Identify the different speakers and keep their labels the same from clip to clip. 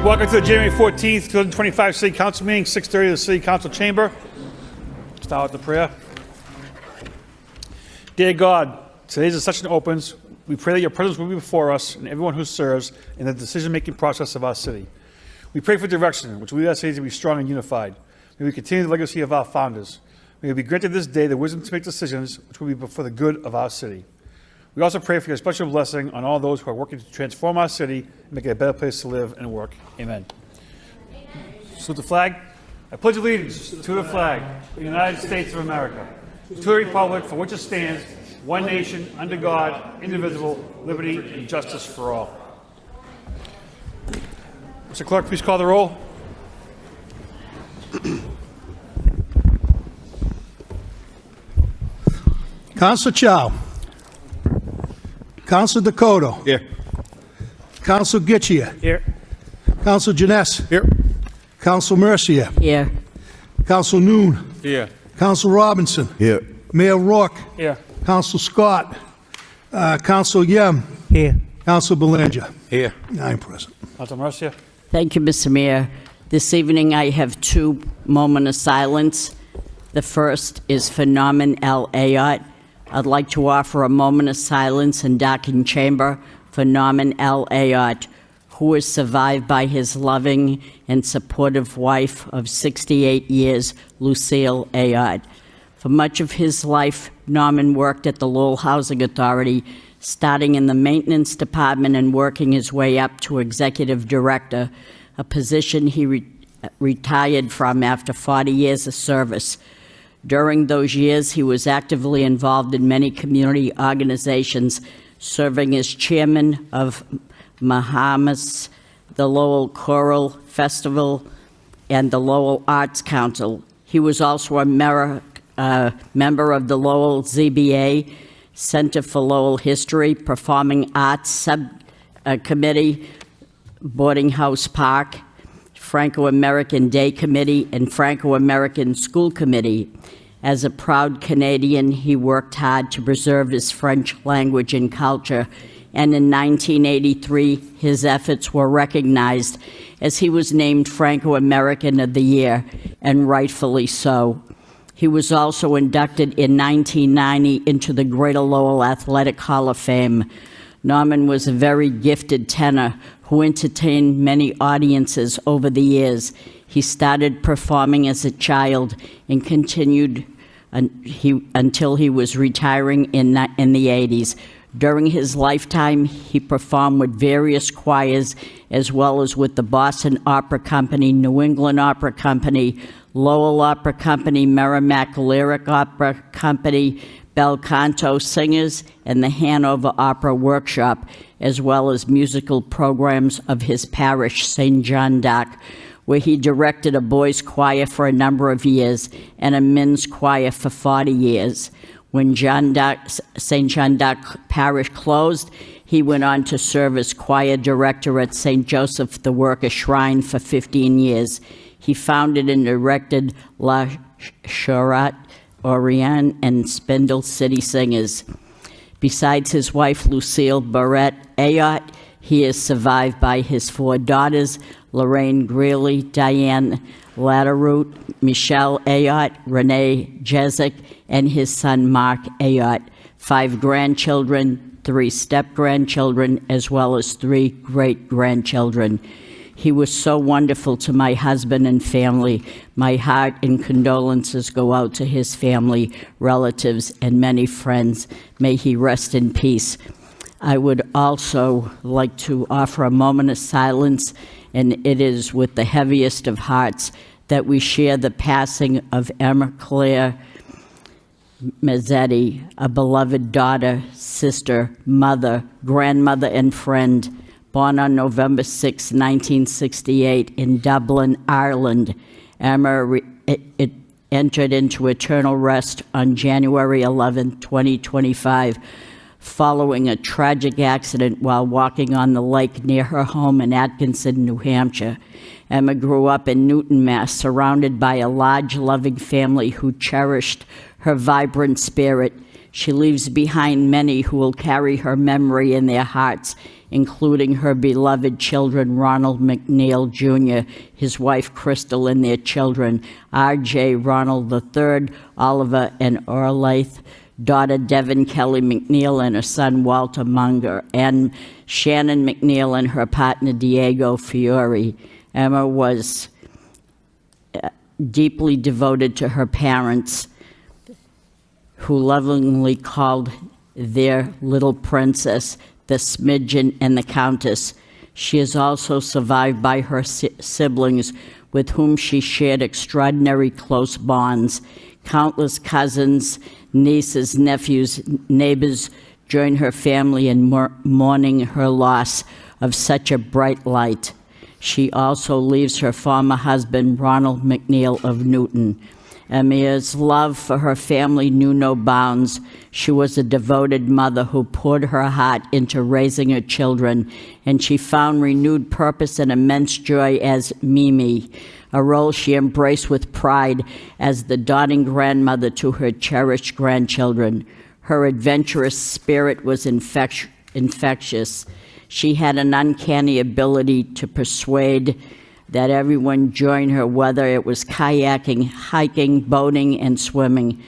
Speaker 1: Welcome to the January 14th, 2025 City Council meeting, 6:30 of the City Council chamber. Start with the prayer. Dear God, today as the session opens, we pray that your presence will be before us and everyone who serves in the decision-making process of our city. We pray for direction, which we ask to be strong and unified. May we continue the legacy of our founders. May we be granted this day the wisdom to make decisions which will be for the good of our city. We also pray for your special blessing on all those who are working to transform our city and make it a better place to live and work. Amen. Salute the flag. I pledge allegiance to the flag of the United States of America, to the republic for which it stands, one nation, under God, indivisible, liberty and justice for all. Mr. Clerk, please call the roll.
Speaker 2: Councilor Chow. Councilor Dakota.
Speaker 1: Here.
Speaker 2: Councilor Gitchia.
Speaker 1: Here.
Speaker 2: Councilor Janess.
Speaker 1: Here.
Speaker 2: Councilor Mercier.
Speaker 3: Here.
Speaker 2: Councilor Noon.
Speaker 1: Here.
Speaker 2: Councilor Robinson.
Speaker 4: Here.
Speaker 2: Mayor Rourke.
Speaker 1: Here.
Speaker 2: Councilor Scott. Councilor Yem.
Speaker 3: Here.
Speaker 2: Councilor Belanger.
Speaker 4: Here.
Speaker 2: I'm present.
Speaker 1: Councilor Mercier.
Speaker 3: Thank you, Mr. Mayor. This evening I have two moments of silence. The first is for Norman L. Ayotte. I'd like to offer a moment of silence in Docking Chamber for Norman L. Ayotte, who is survived by his loving and supportive wife of 68 years, Lucille Ayotte. For much of his life, Norman worked at the Lowell Housing Authority, starting in the maintenance department and working his way up to executive director, a position he retired from after 40 years of service. During those years, he was actively involved in many community organizations, serving as chairman of Mahamas, the Lowell Choral Festival, and the Lowell Arts Council. He was also a member of the Lowell ZBA, Center for Lowell History, Performing Arts Subcommittee, Boarding House Park, Franco-American Day Committee, and Franco-American School Committee. As a proud Canadian, he worked hard to preserve his French language and culture, and in 1983, his efforts were recognized as he was named Franco-American of the Year, and rightfully so. He was also inducted in 1990 into the Greater Lowell Athletic Hall of Fame. Norman was a very gifted tenor who entertained many audiences over the years. He started performing as a child and continued until he was retiring in the 80s. During his lifetime, he performed with various choirs, as well as with the Boston Opera Company, New England Opera Company, Lowell Opera Company, Merrimack Lyric Opera Company, Bel Canto Singers, and the Hanover Opera Workshop, as well as musical programs of his parish, St. John d'Arc, where he directed a boys' choir for a number of years and a men's choir for 40 years. When St. John d'Arc Parish closed, he went on to serve as choir director at St. Joseph the Worker Shrine for 15 years. He founded and directed La Charrette, Orion, and Spindle City Singers. Besides his wife, Lucille Barrett Ayotte, he is survived by his 4 daughters, Lorraine Greeley, Diane Latteroot, Michelle Ayotte, Renee Jezik, and his son, Mark Ayotte, 5 grandchildren, 3 step-grandchildren, as well as 3 great-grandchildren. He was so wonderful to my husband and family. My heart and condolences go out to his family, relatives, and many friends. May he rest in peace. I would also like to offer a moment of silence, and it is with the heaviest of hearts that we share the passing of Emma Claire Mazzetti, a beloved daughter, sister, mother, grandmother, and friend, born on November 6, 1968, in Dublin, Ireland. Emma entered into eternal rest on January 11, 2025, following a tragic accident while walking on the lake near her home in Atkinson, New Hampshire. Emma grew up in Newton, Mass., surrounded by a large, loving family who cherished her vibrant spirit. She leaves behind many who will carry her memory in their hearts, including her beloved children, Ronald McNeil Jr., his wife Crystal, and their children, R.J. Ronald III, Oliver, and Orlaith, daughter Devin Kelly McNeil and her son Walter Munger, and Shannon McNeil and her partner Diego Fiore. Emma was deeply devoted to her parents, who lovingly called their little princess the Smidgen and the Countess. She is also survived by her siblings, with whom she shared extraordinary close bonds. Countless cousins, nieces, nephews, neighbors join her family in mourning her loss of such a bright light. She also leaves her former husband, Ronald McNeil of Newton. Emma's love for her family knew no bounds. She was a devoted mother who poured her heart into raising her children, and she found renewed purpose and immense joy as Mimi, a role she embraced with pride as the dawning grandmother to her cherished grandchildren. Her adventurous spirit was infectious. She had an uncanny ability to persuade that everyone join her, whether it was kayaking, hiking, boating, and swimming.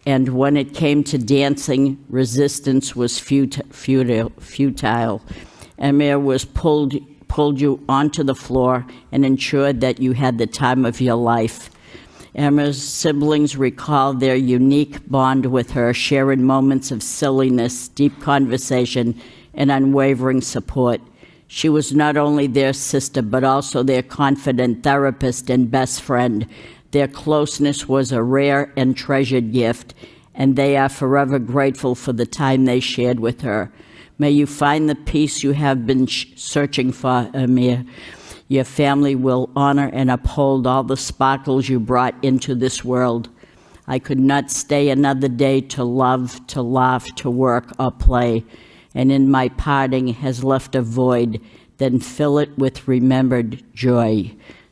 Speaker 3: And when it came to dancing, resistance was futile. Emma was pulled you onto the floor and ensured that you had the time of your life. Emma's siblings recall their unique bond with her, sharing moments of silliness, deep conversation, and unwavering support. She was not only their sister, but also their confident therapist and best friend. Their closeness was a rare and treasured gift, and they are forever grateful for the time they shared with her. May you find the peace you have been searching for, Amir. Your family will honor and uphold all the sparkles you brought into this world. I could not stay another day to love, to laugh, to work, or play, and in my parting has left a void, then fill it with remembered joy.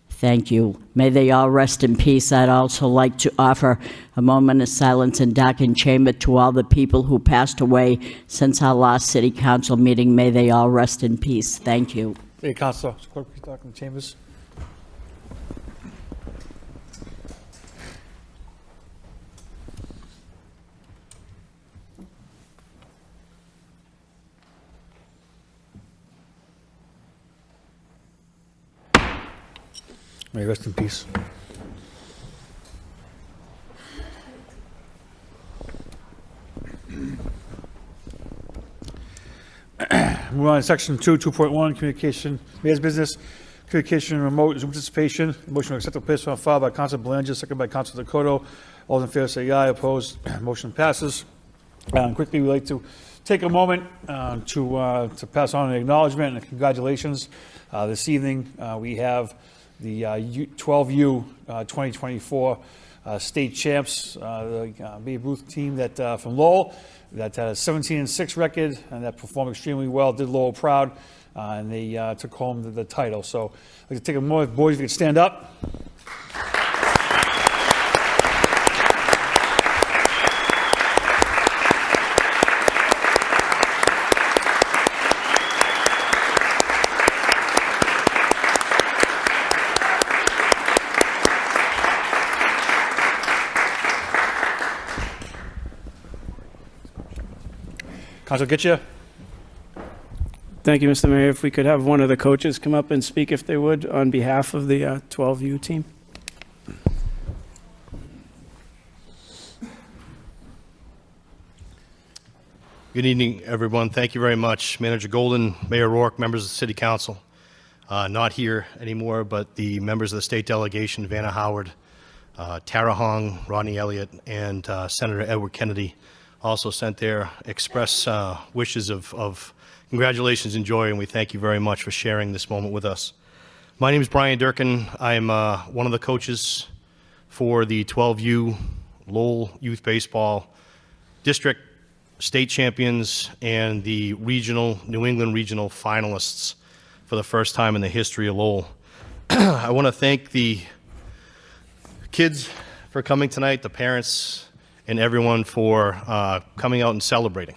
Speaker 3: Thank you. May they all rest in peace. I'd also like to offer a moment of silence and darkened chamber to all the people who passed away since our last city council meeting. May they all rest in peace. Thank you.
Speaker 1: Hey, Councilor, clerk, please talk in the chambers. May you rest in peace. Move on to section 2.1, communication, mayor's business, communication and remote Zoom participation. Motion to accept the place on file by Council Belanger, second by Council Dakota. All those in favor say aye. Opposed, motion passes. Quickly, we'd like to take a moment to pass on an acknowledgement and congratulations. This evening, we have the 12U 2024 state champs, the Babe Ruth team that from Lowell that had a 17-6 record and that performed extremely well, did Lowell proud, and they took home the title. So I'd like to take a moment, boys, if you could stand up. Council, get you.
Speaker 4: Thank you, Mr. Mayor. If we could have one of the coaches come up and speak, if they would, on behalf of the 12U team.
Speaker 5: Good evening, everyone. Thank you very much. Manager Golden, Mayor Rourke, members of the City Council. Not here anymore, but the members of the state delegation, Vanna Howard, Tara Hong, Rodney Elliott, and Senator Edward Kennedy also sent their express wishes of congratulations and joy, and we thank you very much for sharing this moment with us. My name is Brian Durkin. I am one of the coaches for the 12U Lowell Youth Baseball District State Champions and the New England Regional finalists for the first time in the history of Lowell. I want to thank the kids for coming tonight, the parents, and everyone for coming out and celebrating.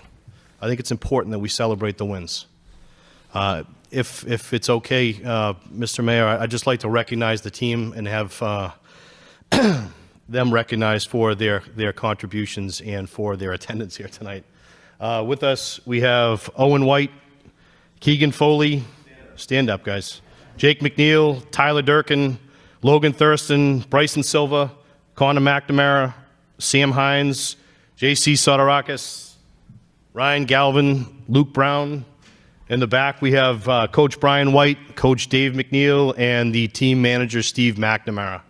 Speaker 5: I think it's important that we celebrate the wins. If it's okay, Mr. Mayor, I'd just like to recognize the team and have them recognized for their contributions and for their attendance here tonight. With us, we have Owen White, Keegan Foley, stand up, guys, Jake McNeil, Tyler Durkin, Logan Thurston, Bryson Silva, Connor McNamara, Sam Hines, J.C. Sotorakis, Ryan Galvin, Luke Brown. In the back, we have Coach Brian White, Coach Dave McNeil, and the team manager, Steve McNamara.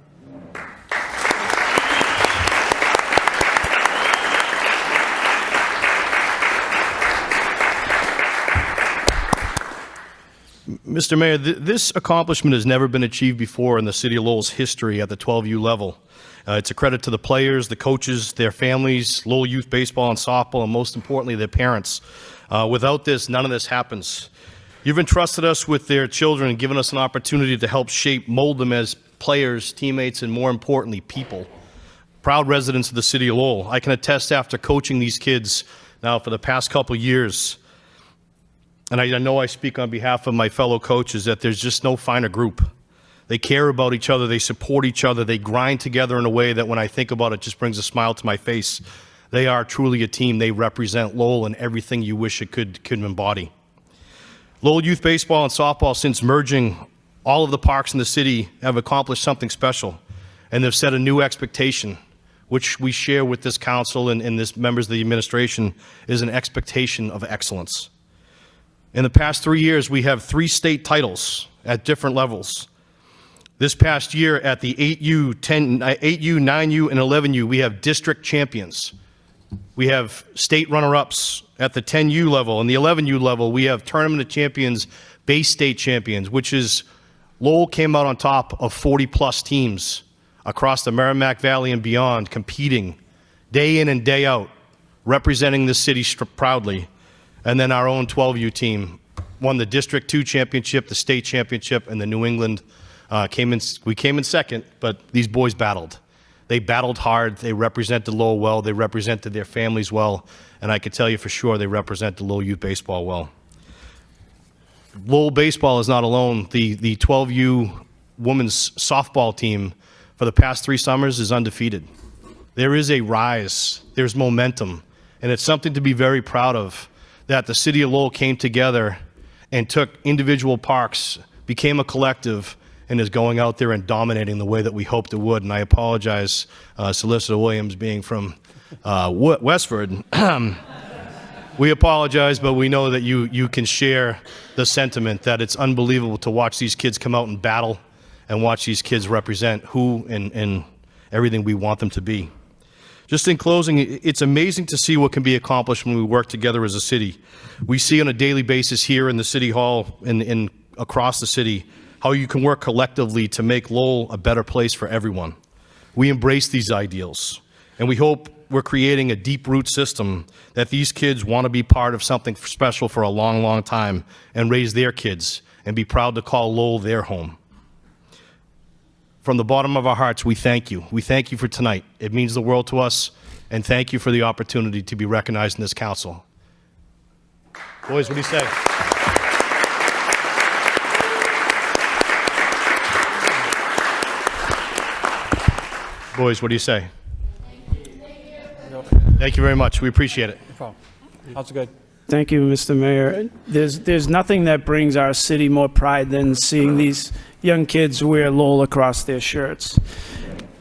Speaker 5: Mr. Mayor, this accomplishment has never been achieved before in the City of Lowell's history at the 12U level. It's a credit to the players, the coaches, their families, Lowell Youth Baseball and Softball, and most importantly, their parents. Without this, none of this happens. You've entrusted us with their children and given us an opportunity to help mold them as players, teammates, and more importantly, people. Proud residents of the City of Lowell. I can attest after coaching these kids now for the past couple years, and I know I speak on behalf of my fellow coaches, that there's just no finer group. They care about each other, they support each other, they grind together in a way that when I think about it just brings a smile to my face. They are truly a team. They represent Lowell and everything you wish it could embody. Lowell Youth Baseball and Softball, since merging all of the parks in the city, have accomplished something special, and they've set a new expectation, which we share with this council and this members of the administration, is an expectation of excellence. In the past 3 years, we have 3 state titles at different levels. This past year at the 8U, 9U, and 11U, we have district champions. We have state runner-ups at the 10U level. And the 11U level, we have tournament of champions, base state champions, which is Lowell came out on top of 40-plus teams across the Merrimack Valley and beyond, competing day in and day out, representing the city proudly. And then our own 12U team won the District 2 championship, the state championship, and the New England we came in second, but these boys battled. They battled hard. They represented Lowell well. They represented their families well. And I can tell you for sure they represented Lowell Youth Baseball well. Lowell Baseball is not alone. The 12U women's softball team for the past 3 summers is undefeated. There is a rise. There's momentum. And it's something to be very proud of, that the city of Lowell came together and took individual parks, became a collective, and is going out there and dominating the way that we hoped it would. And I apologize, Solicitor Williams, being from Westford. We apologize, but we know that you can share the sentiment that it's unbelievable to watch these kids come out and battle and watch these kids represent who and everything we want them to be. Just in closing, it's amazing to see what can be accomplished when we work together as a city. We see on a daily basis here in the City Hall and across the city how you can work collectively to make Lowell a better place for everyone. We embrace these ideals, and we hope we're creating a deep root system that these kids want to be part of something special for a long, long time and raise their kids and be proud to call Lowell their home. From the bottom of our hearts, we thank you. We thank you for tonight. It means the world to us, and thank you for the opportunity to be recognized in this council. Boys, what do you say? Boys, what do you say? Thank you very much. We appreciate it.
Speaker 1: No problem. How's it good?
Speaker 4: Thank you, Mr. Mayor. There's nothing that brings our city more pride than seeing these young kids wear Lowell across their shirts.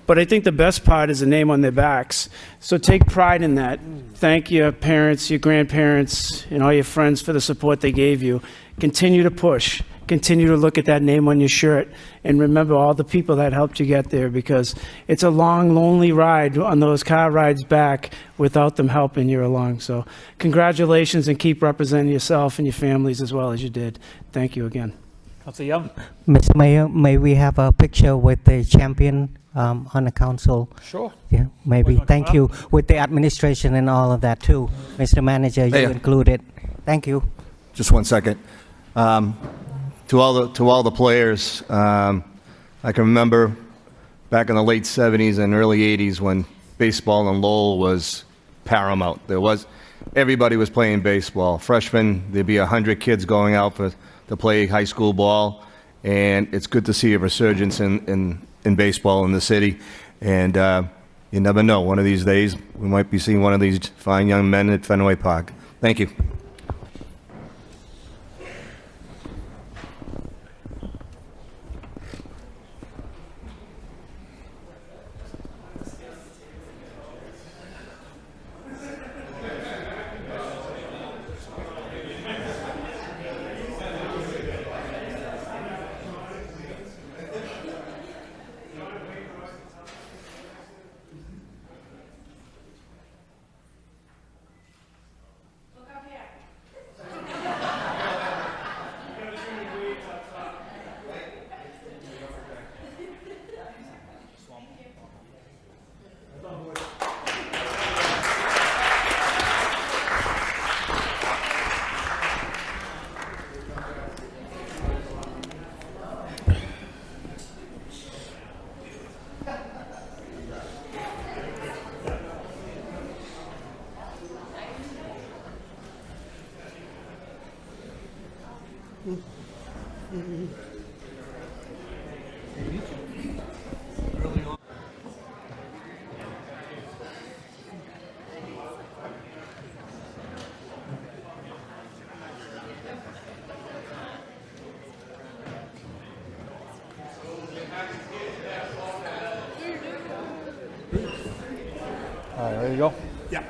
Speaker 4: But I think the best part is the name on their backs. So take pride in that. Thank your parents, your grandparents, and all your friends for the support they gave you. Continue to push. Continue to look at that name on your shirt and remember all the people that helped you get there, because it's a long, lonely ride on those car rides back without them helping you along. So congratulations, and keep representing yourself and your families as well as you did. Thank you again.
Speaker 1: Councilor Young?
Speaker 6: Mr. Mayor, may we have a picture with the champion on the council?
Speaker 1: Sure.
Speaker 6: Yeah, maybe.
Speaker 1: wanna
Speaker 6: Thank
Speaker 1: come
Speaker 6: you. With the administration and all of that too. Mr. Manager, you
Speaker 7: Mayor.
Speaker 6: included. Thank you.
Speaker 7: Just 1 second. To all the players, I can remember back in the late 70s and early 80s when baseball in Lowell was paramount. Everybody was playing baseball. Freshmen, there'd be 100 kids going out to play high school ball, and it's good to see a resurgence in baseball in the city. And you never know, one of these days we might be seeing one of these fine young men at Fenway Park. Thank you.
Speaker 1: All right, there you go. Yeah.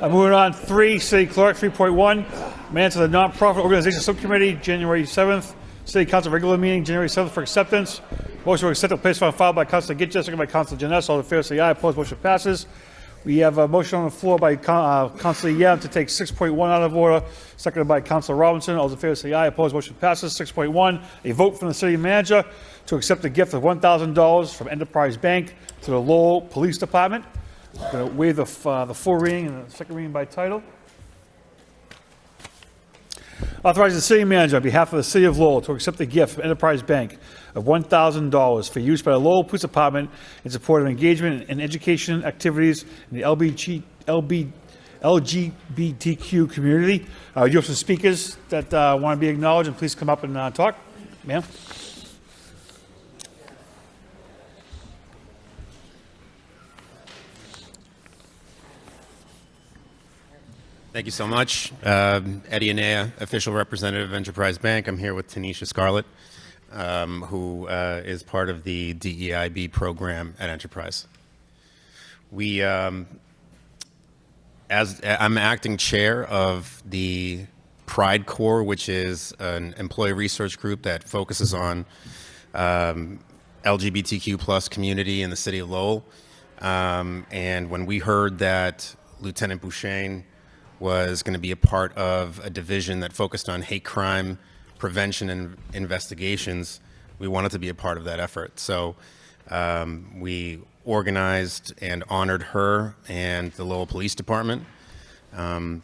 Speaker 1: Moving on, 3, City Clerk, 3.1, minutes of the Nonprofit Organization Subcommittee, January 7th. City Council regular meeting, January 7th for acceptance. Motion to accept the place on file by Councilor Gitchell, second by Councilor Janess. All in favor say aye. Opposed, motion passes. We have a motion on the floor by Councilor Yam to take 6.1 out of order, seconded by Councilor Robinson. All in favor say aye. Opposed, motion passes. 6.1, a vote from the city manager to accept a gift of $1,000 from Enterprise Bank to the Lowell Police Department. I'm going to waive the full reading and the second reading by title. Authorizing the city manager on behalf of the city of Lowell to accept a gift from Enterprise Bank of $1,000 for use by the Lowell Police Department in support of engagement in education activities in the LGBTQ community. You have some speakers that want to be acknowledged, and please come up and talk. Ma'am?
Speaker 8: Thank you so much. Eddie Anea, official representative of Enterprise Bank. I'm here with Tanisha Scarlett, who is part of the DEIB program at Enterprise. I'm acting chair of the Pride Corps, which is an employee research group that focuses on LGBTQ plus community in the city of Lowell. And when we heard that Lieutenant Bouchain was going to be a part of a division that focused on hate crime prevention and investigations, we wanted to be a part of that effort. So we organized and honored her and the Lowell Police Department and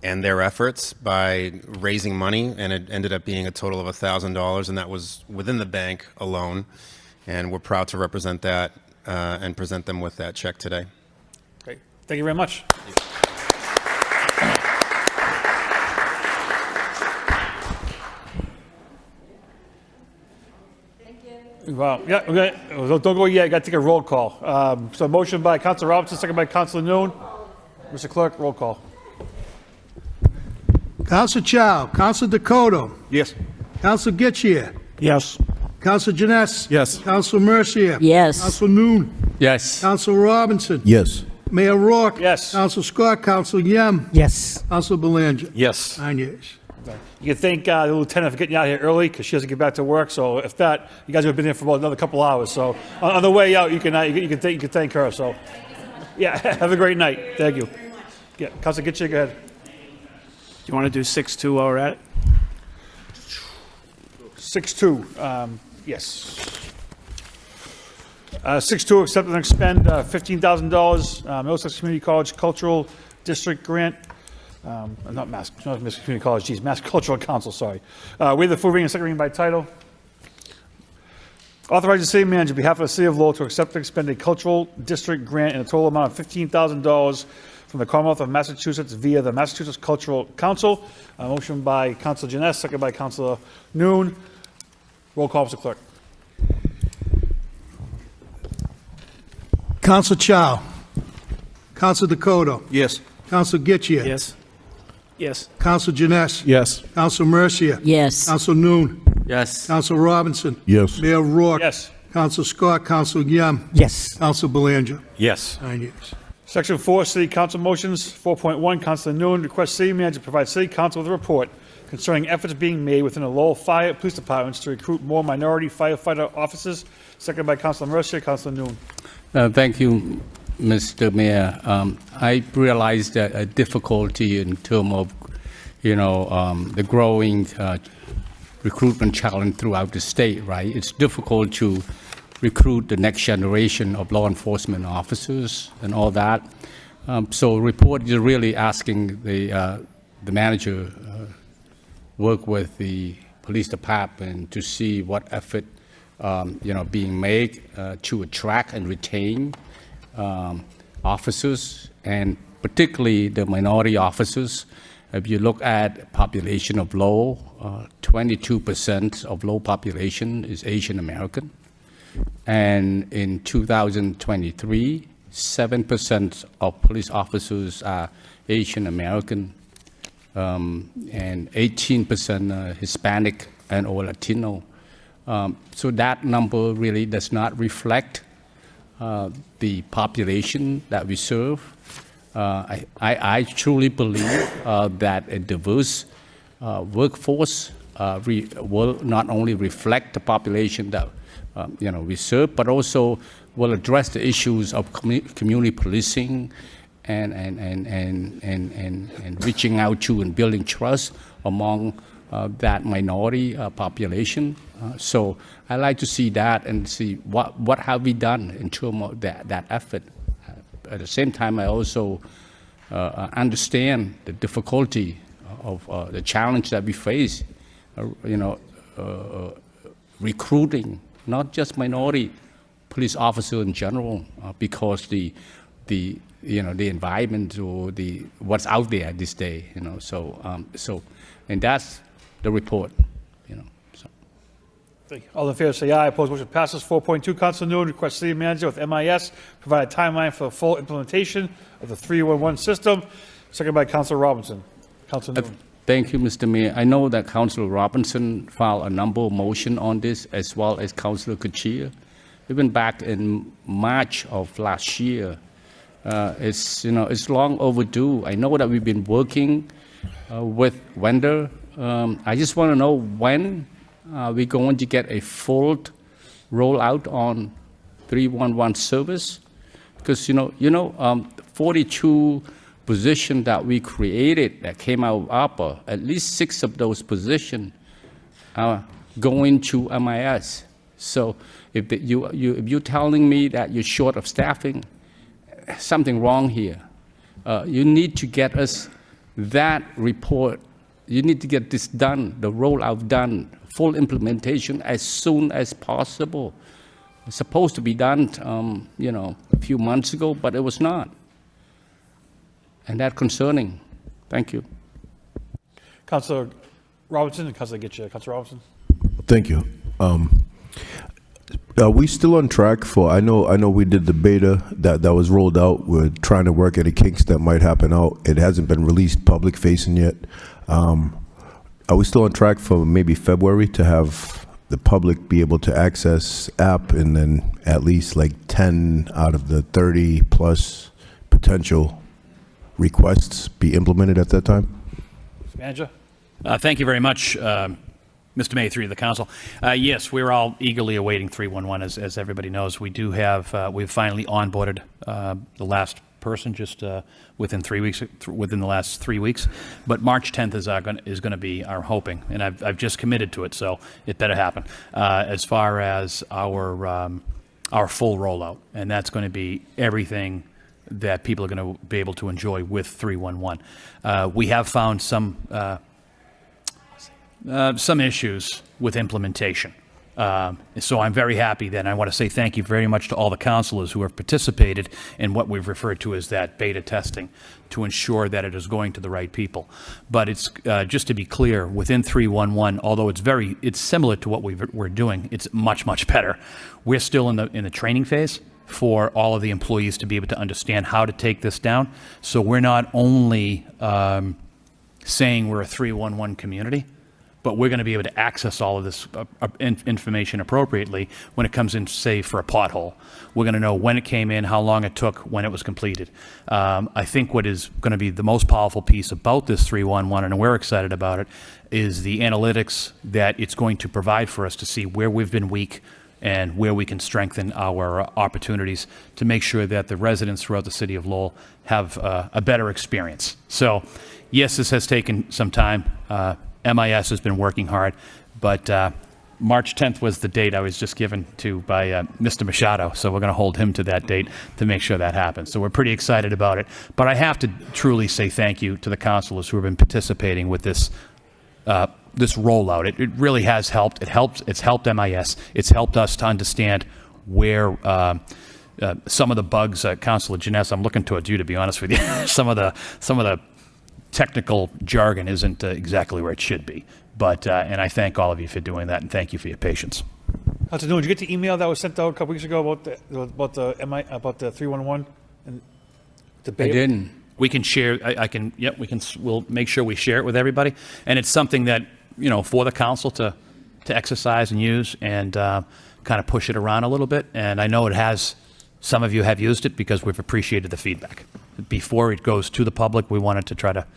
Speaker 8: their efforts by raising money, and it ended up being a total of $1,000, and that was within the bank alone. And we're proud to represent that and present them with that check today.
Speaker 1: Great. Thank you very much. Well, yeah, okay. Don't go yet. Got to take a roll call. So motion by Councilor Robinson, second by Councilor Noon. Mr. Clerk, roll call.
Speaker 2: Counsel Chow, Counsel Dakota,
Speaker 7: Yes.
Speaker 2: Counsel Getchia,
Speaker 4: Yes.
Speaker 2: Counsel Janess.
Speaker 9: Yes.
Speaker 2: Counsel Mercier.
Speaker 3: Yes.
Speaker 2: Counsel Noon.
Speaker 9: Yes.
Speaker 2: Counsel Robinson.
Speaker 9: Yes.
Speaker 2: Mayor Rourke.
Speaker 1: Yes.
Speaker 2: Counsel Scott, Counsel Yem.
Speaker 6: Yes.
Speaker 2: Counsel Belanger.
Speaker 9: Yes.
Speaker 2: 9 years.
Speaker 1: You can thank the lieutenant for getting you out here early because she has to get back to work. So if that, you guys have been here for about another couple hours. So on the way out, you can thank her. So yeah, have a great night. Thank you. Yeah, Council, get you go ahead.
Speaker 4: Do you want to do 6-2 while we're at it?
Speaker 1: 6-2. Yes. 6-2. Accept and expend $15,000 Middlesex Community College Cultural District Grant. Not Mass Community College. Geez, Mass Cultural Council. Sorry. Waive the full reading and second reading by title. Authorize the city manager on behalf of the city of Lowell to accept and expend a cultural district grant in a total amount of $15,000 from the Commonwealth of Massachusetts via the Massachusetts Cultural Council. Motion by Councilor Janess, second by Councilor Noon. Roll call, Mr. Clerk.
Speaker 2: Counsel Chow, Counsel Dakota,
Speaker 7: Yes.
Speaker 2: Counsel Getchia.
Speaker 4: Yes. Yes.
Speaker 2: Counsel Janess.
Speaker 9: Yes.
Speaker 2: Counsel Mercier.
Speaker 3: Yes.
Speaker 2: Counsel Noon.
Speaker 9: Yes.
Speaker 2: Counsel Robinson.
Speaker 9: Yes.
Speaker 2: Mayor Rourke.
Speaker 1: Yes.
Speaker 2: Counsel Scott, Counsel Yem.
Speaker 6: Yes.
Speaker 2: Counsel Belanger.
Speaker 9: Yes.
Speaker 2: 9 years.
Speaker 1: Section 4, City Council motions. 4.1, Councilor Noon requests city manager to provide city council with a report concerning efforts being made within the Lowell Fire Police Departments to recruit more minority firefighter officers. Second by Councilor Mercier, Councilor Noon.
Speaker 10: Thank you, Mr. Mayor. I realize that a difficulty in terms of, the growing recruitment challenge throughout the state, right? It's difficult to recruit the next generation of law enforcement officers and all that. So report is really asking the manager work with the police department to see what effort being made to attract and retain officers, and particularly the minority officers. If you look at population of Lowell, 22% of Lowell population is Asian American. And in 2023, 7% of police officers are Asian American, and 18% Hispanic and or Latino. So that number really does not reflect the population that we serve. I truly believe that a diverse workforce will not only reflect the population that we serve, but also will address the issues of community policing and reaching out to and building trust among that minority population. So I like to see that and see what have we done in terms of that effort. At the same time, I also understand the difficulty of the challenge that we face, recruiting not just minority police officers in general, because the environment or what's out there this day, So and that's the report, So.
Speaker 1: Thank you. All in favor say aye. Opposed, motion passes. 4.2, Councilor Noon requests city manager with MIS provide a timeline for the full implementation of the 311 system. Second by Councilor Robinson. Councilor Noon.
Speaker 10: Thank you, Mr. Mayor. I know that Councilor Robinson filed a number of motions on this, as well as Councilor Kuchia. Even back in March of last year, it's long overdue. I know that we've been working with vendor. I just want to know when we're going to get a full rollout on 311 service, because 42 positions that we created that came out of ARPA, at least 6 of those positions are going to MIS. So if you're telling me that you're short of staffing, something wrong here. You need to get us that report. You need to get this done, the rollout done, full implementation as soon as possible. It's supposed to be done, a few months ago, but it was not. And that's concerning. Thank you.
Speaker 1: Councilor Robinson and Councilor Getchia. Councilor Robinson.
Speaker 9: Thank you. Are we still on track for, I know we did the beta that was rolled out. We're trying to work at the kinks that might happen out. It hasn't been released public facing yet. Are we still on track for maybe February to have the public be able to access app and then at least like 10 out of the 30 plus potential requests be implemented at that time?
Speaker 1: Mr. Manager?
Speaker 11: Thank you very much, Mr. May, through the council. Yes, we're all eagerly awaiting 311, as everybody knows. We do have, we've finally onboarded the last person just within the last 3 weeks. But March 10th is going to be our hoping, and I've just committed to it, so it better happen. As far as our full rollout, and that's going to be everything that people are going to be able to enjoy with 311. We have found some issues with implementation. So I'm very happy that, and I want to say thank you very much to all the councilors who have participated in what we've referred to as that beta testing to ensure that it is going to the right people. But it's, just to be clear, within 311, although it's similar to what we're doing, it's much, much better. We're still in the training phase for all of the employees to be able to understand how to take this down. So we're not only saying we're a 311 community, but we're going to be able to access all of this information appropriately when it comes in, say, for a pothole. We're going to know when it came in, how long it took, when it was completed. I think what is going to be the most powerful piece about this 311, and we're excited about it, is the analytics that it's going to provide for us to see where we've been weak and where we can strengthen our opportunities to make sure that the residents throughout the city of Lowell have a better experience. So, yes, this has taken some time. MIS has been working hard, but March 10th was the date I was just given to by Mr. Machado, so we're going to hold him to that date to make sure that happens. So we're pretty excited about it. But I have to truly say thank you to the councilors who have been participating with this this rollout. It really has helped. It's helped MIS. It's helped us to understand where some of the bugs. Councilor Janess, I'm looking towards you, to be honest with you. some of the technical jargon isn't exactly where it should be. But and I thank all of you for doing that, and thank you for your patience.
Speaker 1: Councilor Newman, did you get the email that was sent out a couple weeks ago about the 311 and the
Speaker 10: I
Speaker 1: beta?
Speaker 10: didn't.
Speaker 11: We can share. We'll make sure we share it with everybody, and it's something that, for the council to exercise and use and kind of push it around a little bit. And I know it has. Some of you have used it because we've appreciated the feedback. Before it goes to the public, we wanted to try to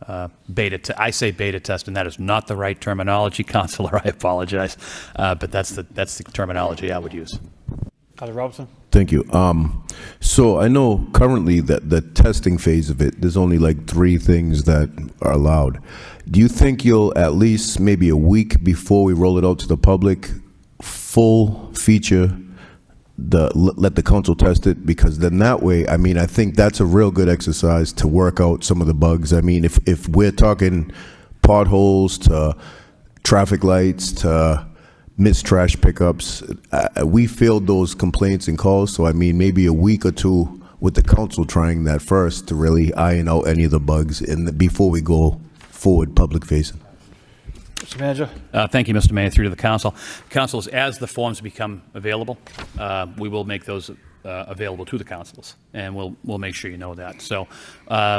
Speaker 11: I say beta test, and that is not the right terminology, Councilor. I apologize, but that's the terminology I would use.
Speaker 1: Councilor Robinson?
Speaker 9: Thank you. So I know currently that the testing phase of it, there's only like 3 things that are allowed. Do you think you'll at least maybe a week before we roll it out to the public, full feature, let the council test it? Because then that way, I mean, I think that's a real good exercise to work out some of the bugs. I mean, if we're talking potholes to traffic lights to missed trash pickups, we field those complaints and calls. So I mean, maybe a week or 2 with the council trying that first to really iron out any of the bugs before we go forward public facing.
Speaker 1: Mr. Manager?
Speaker 11: Thank you, Mr. Mayor, through to the council. Councils, as the forms become available, we will make those available to the councils, and we'll make sure you know that. So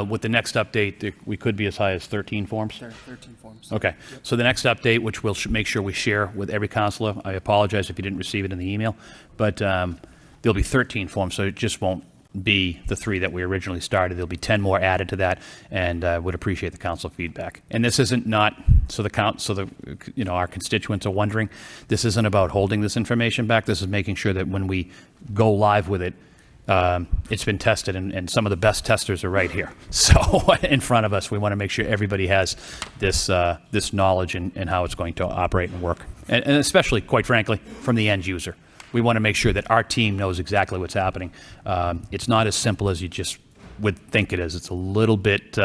Speaker 11: with the next update, we could be as high as 13 forms?
Speaker 12: 13 forms.
Speaker 11: Okay. So the next update, which we'll make sure we share with every councilor, I apologize if you didn't receive it in the email, but there'll be 13 forms, so it just won't be the 3 that we originally started. There'll be 10 more added to that, and would appreciate the council feedback. And this isn't our constituents are wondering, this isn't about holding this information back. This is making sure that when we go live with it, it's been tested, and some of the best testers are right here. So in front of us, we want to make sure everybody has this knowledge and how it's going to operate and work, and especially, quite frankly, from the end user. We want to make sure that our team knows exactly what's happening. It's not as simple as you just would think it is. It's a little bit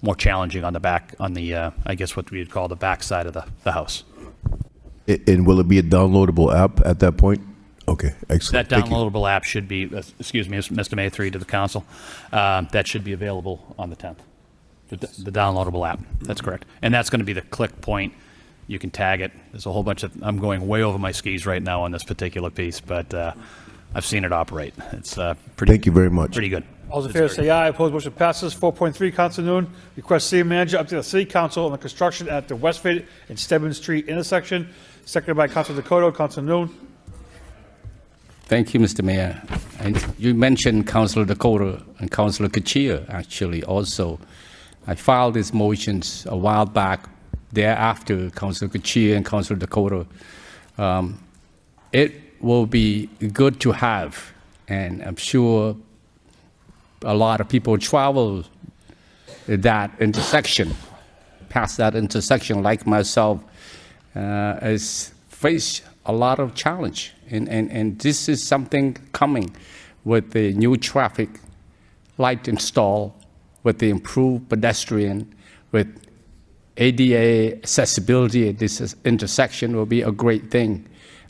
Speaker 11: more challenging on I guess what we'd call the back side of the house.
Speaker 9: And will it be a downloadable app at that point? Okay, excellent.
Speaker 11: That downloadable app should be, excuse me, Mr. May, 3 to the council. That should be available on the 10th. The downloadable app, that's correct. And that's going to be the click point you can tag it. There's a whole bunch of, I'm going way over my skis right now on this particular piece, but I've seen it operate. It's pretty.
Speaker 9: Thank you very much.
Speaker 11: Pretty good.
Speaker 1: All those in favor say aye. Opposed, motion passes. 4.3, Council Noon. Request city manager update the city council on the construction at the Westford and Stedman Street intersection. Seconded by Council Dakota. Council Noon.
Speaker 10: Thank you, Mr. Mayor. And you mentioned Councilor Dakota and Councilor Kachia, actually, also. I filed these motions a while back thereafter, Councilor Kachia and Councilor Dakota. It will be good to have, and I'm sure a lot of people travel that intersection, past that intersection, like myself, has faced a lot of challenge. And this is something coming with the new traffic light install, with the improved pedestrian, with ADA accessibility at this intersection will be a great thing.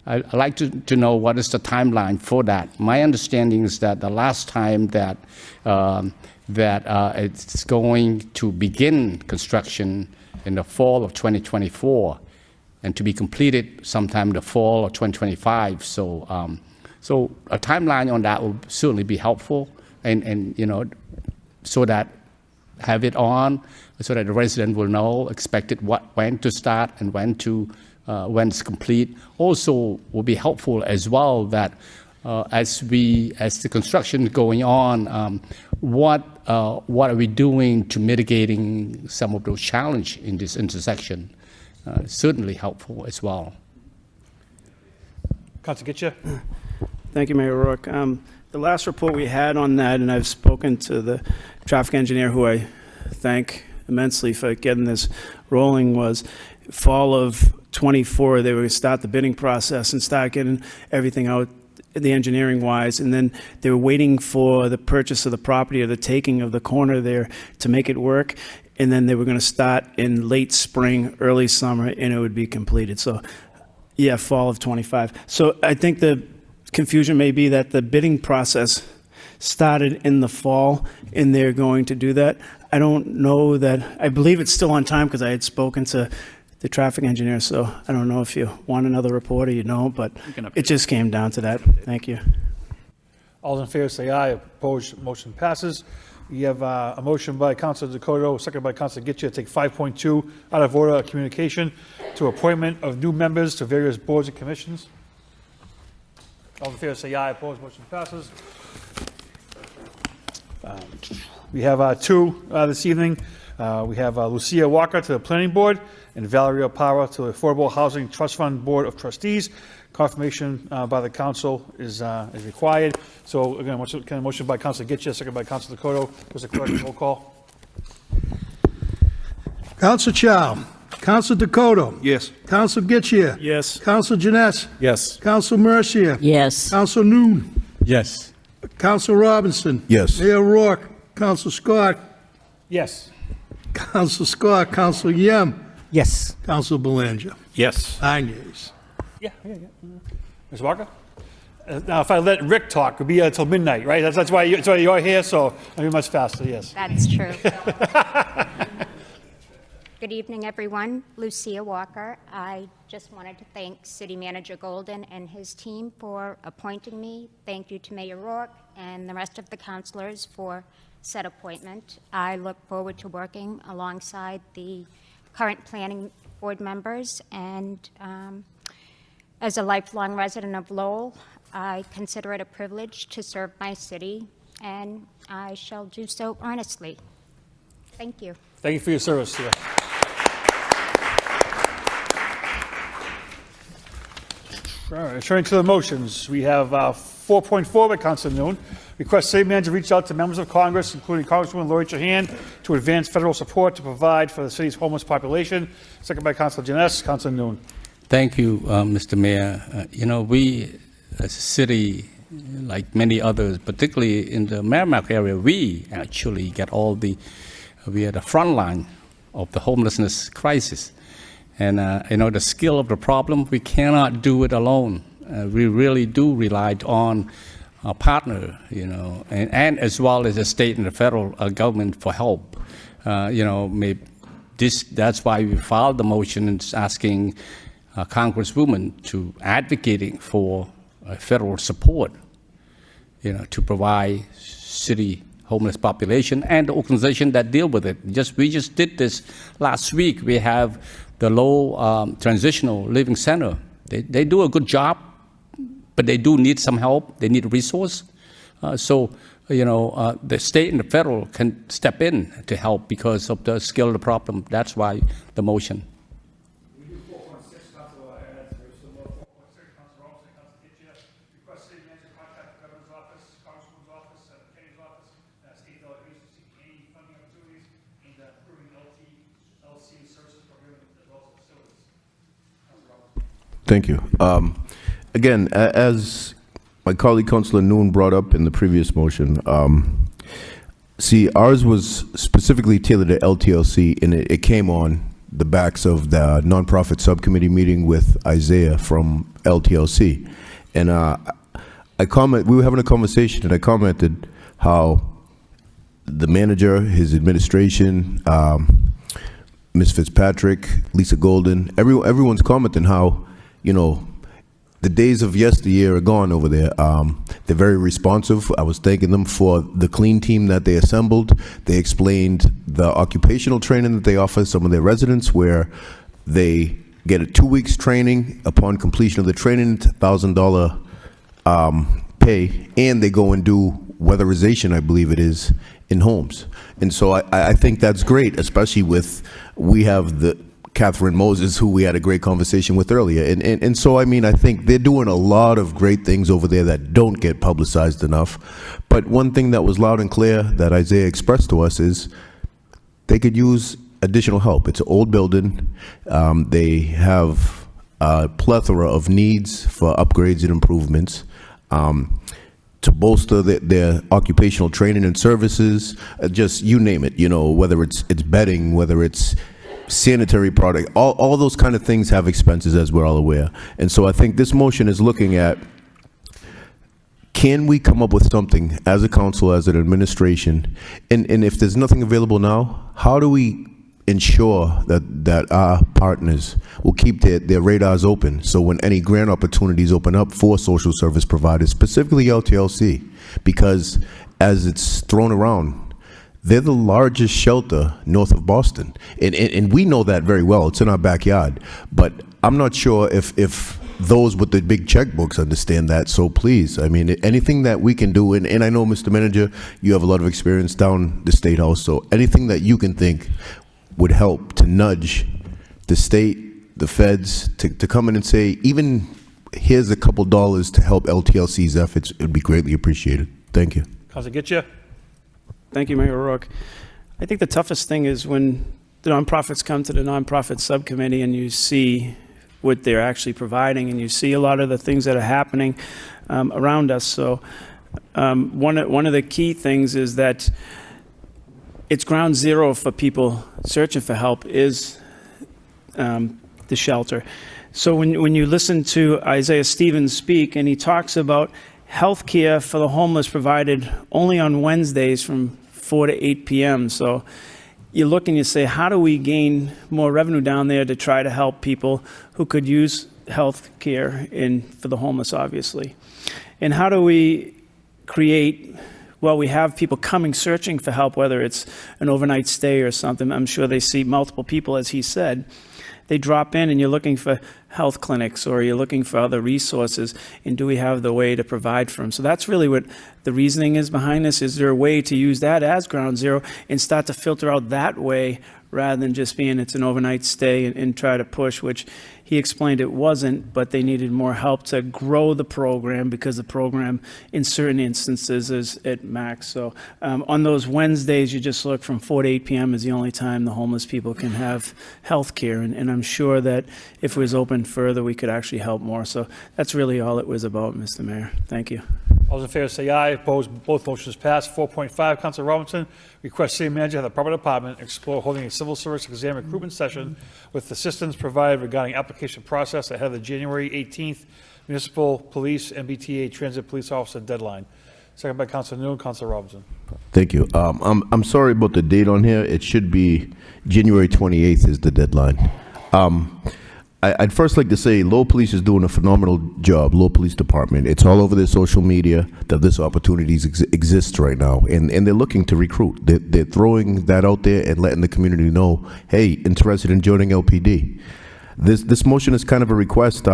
Speaker 10: I'd like to know what is the timeline for that. My understanding is that the last time that it's going to begin construction in the fall of 2024, and to be completed sometime in the fall of 2025. So a timeline on that will certainly be helpful, and so that have it on, so that the resident will know expected when to start and when it's complete. Also, will be helpful as well that as the construction is going on, what are we doing to mitigating some of those challenges in this intersection? Certainly helpful as well.
Speaker 1: Council Getcha.
Speaker 4: Thank you, Mayor Rourke. The last report we had on that, and I've spoken to the traffic engineer, who I thank immensely for getting this rolling, was fall of 24. They were going to start the bidding process and start getting everything out, the engineering wise, and then they were waiting for the purchase of the property or the taking of the corner there to make it work. And then they were going to start in late spring, early summer, and it would be completed. So, yeah, fall of 25. So I think the confusion may be that the bidding process started in the fall, and they're going to do that. I don't know that, I believe it's still on time because I had spoken to the traffic engineer, so I don't know if you want another report or you don't, but it just came down to that. Thank you.
Speaker 1: All in favor say aye. Opposed, motion passes. We have a motion by Councilor Dakota, seconded by Councilor Getcha, to take 5.2 out of order communication to appointment of new members to various boards and commissions. All in favor say aye. Opposed, motion passes. We have two this evening. We have Lucia Walker to the Planning Board and Valeria Parra to the Affordable Housing Trust Fund Board of Trustees. Confirmation by the council is required. So again, motion by Councilor Getcha, second by Councilor Dakota. Was a correct roll call?
Speaker 2: Council Chow. Council Dakota.
Speaker 7: Yes.
Speaker 2: Council Getchia.
Speaker 4: Yes.
Speaker 2: Council Janess.
Speaker 7: Yes.
Speaker 2: Council Mercia.
Speaker 3: Yes.
Speaker 2: Council Noon.
Speaker 10: Yes.
Speaker 2: Council Robinson.
Speaker 9: Yes.
Speaker 2: Mayor Rourke. Council Scott.
Speaker 1: Yes.
Speaker 2: Council Scott. Council Yem.
Speaker 6: Yes.
Speaker 2: Council Belanger.
Speaker 7: Yes.
Speaker 2: 9 yeas.
Speaker 1: Yeah. Ms. Walker? Now, if I let Rick talk, we'll be here until midnight, right? That's why you're here, so I'll be much faster, yes.
Speaker 12: That's true. Good evening, everyone. Lucia Walker. I just wanted to thank City Manager Golden and his team for appointing me. Thank you to Mayor Rourke and the rest of the councilors for said appointment. I look forward to working alongside the current planning board members, and as a lifelong resident of Lowell, I consider it a privilege to serve my city, and I shall do so earnestly. Thank you.
Speaker 1: Thank you for your service. Yeah. All right, turning to the motions, we have 4.4 by Councilor Noon. Request city manager reach out to members of Congress, including Congresswoman Lori Trahan, to advance federal support to provide for the city's homeless population. Second by Councilor Janess. Councilor Noon.
Speaker 10: Thank you, Mr. Mayor. We, as a city, like many others, particularly in the Merrimack area, we actually get we are the front line of the homelessness crisis. And, the scale of the problem, we cannot do it alone. We really do rely on our partner, and as well as the state and the federal government for help. That's why we filed the motion and asking Congresswoman to advocating for federal support, to provide city homeless population and the organization that deal with it. We just did this last week. We have the Lowell Transitional Living Center. They do a good job, but they do need some help. They need a resource. The state and the federal can step in to help because of the scale of the problem. That's why the motion.
Speaker 1: We do 4.6, Council Adams, there's some more 4.6, Council Robinson, Council Kitchener, request city manager contact the governor's office, Congresswoman's office, Kenny's office, state delegates to seek any funding opportunities and improving LC services program as well as facilities. Council Robinson.
Speaker 9: Thank you. Again, as my colleague Councilor Noon brought up in the previous motion, see, ours was specifically tailored to LTLC, and it came on the backs of the nonprofit subcommittee meeting with Isaiah from LTLC. And we were having a conversation, and I commented how the manager, his administration, Ms. Fitzpatrick, Lisa Golden, everyone's commenting how, the days of yesteryear are gone over there. They're very responsive. I was thanking them for the clean team that they assembled. They explained the occupational training that they offer some of their residents, where they get a 2 weeks training. Upon completion of the training, $1,000 pay, and they go and do weatherization, I believe it is, in homes. And so I think that's great, especially we have the Catherine Moses, who we had a great conversation with earlier. And so, I think they're doing a lot of great things over there that don't get publicized enough. But one thing that was loud and clear that Isaiah expressed to us is they could use additional help. It's an old building. They have a plethora of needs for upgrades and improvements. To bolster their occupational training and services, just you name it, whether it's bedding, whether it's sanitary product, all those kind of things have expenses, as we're all aware. And so I think this motion is looking at, can we come up with something as a council, as an administration, and if there's nothing available now, how do we ensure that our partners will keep their radars open, so when any grant opportunities open up for social service providers, specifically LTLC, because as it's thrown around, they're the largest shelter north of Boston. And we know that very well. It's in our backyard. But I'm not sure if those with the big checkbooks understand that. So please, anything that we can do, and I know, Mr. Manager, you have a lot of experience down the State House, so anything that you can think would help to nudge the state, the feds, to come in and say, even here's a couple dollars to help LTLC's efforts, it would be greatly appreciated. Thank you.
Speaker 1: Council Getcha.
Speaker 4: Thank you, Mayor O'Rourke. I think the toughest thing is when the nonprofits come to the nonprofit subcommittee and you see what they're actually providing, and you see a lot of the things that are happening around us. So one of the key things is that it's ground zero for people searching for help is the shelter. So when you listen to Isaiah Stevens speak, and he talks about health care for the homeless provided only on Wednesdays from 4 to 8 p.m. So you look and you say, how do we gain more revenue down there to try to help people who could use health care for the homeless, obviously? And how do we create, well, we have people coming searching for help, whether it's an overnight stay or something. I'm sure they see multiple people, as he said. They drop in and you're looking for health clinics, or you're looking for other resources, and do we have the way to provide for them? So that's really what the reasoning is behind this. Is there a way to use that as ground zero and start to filter out that way, rather than just being it's an overnight stay and try to push, which he explained it wasn't, but they needed more help to grow the program, because the program in certain instances is at max. So on those Wednesdays, you just look from 4 to 8 p.m. is the only time the homeless people can have health care. And I'm sure that if it was open further, we could actually help more. So that's really all it was about, Mr. Mayor. Thank you.
Speaker 1: All those in favor say aye. Opposed, both motions passed. 4.5, Council Robinson, request city manager have the proper department explore holding a civil service exam recruitment session with assistance provided regarding application process ahead of the January 18th municipal police MBTA transit police officer deadline. second by Council Noon, Council Robinson.
Speaker 9: Thank you. I'm sorry about the date on here. It should be January 28th is the deadline. I'd first like to say Lowell Police is doing a phenomenal job, Lowell Police Department. It's all over their social media that this opportunity exists right now, and they're looking to recruit. They're throwing that out there and letting the community know, hey, interested in joining LPD. This motion is kind of a request.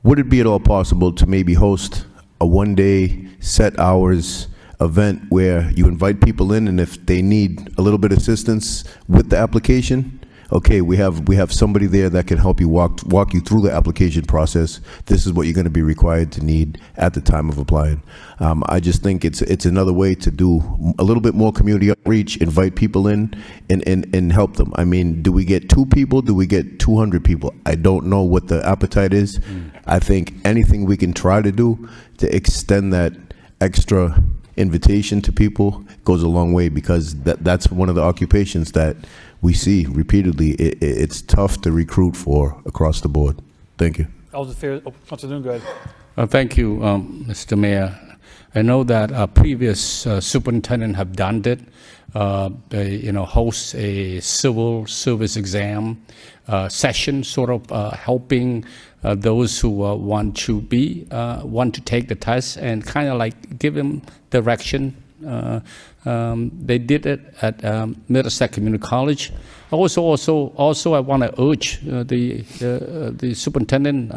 Speaker 9: Would it be at all possible to maybe host a one-day set hours event where you invite people in, and if they need a little bit of assistance with the application, okay, we have somebody there that can help you walk you through the application process. This is what you're going to be required to need at the time of applying. I just think it's another way to do a little bit more community outreach, invite people in, and help them. I mean, do we get 2 people? Do we get 200 people? I don't know what the appetite is. I think anything we can try to do to extend that extra invitation to people goes a long way, because that's one of the occupations that we see repeatedly. It's tough to recruit for across the board. Thank you.
Speaker 1: All those in favor, Council Noon, go ahead.
Speaker 10: Thank you, Mr. Mayor. I know that previous superintendent have done it. They, host a civil service exam session, sort of helping those who want to take the test and kind of like give them direction. They did it at Middlesex Community College. Also, I want to urge the superintendent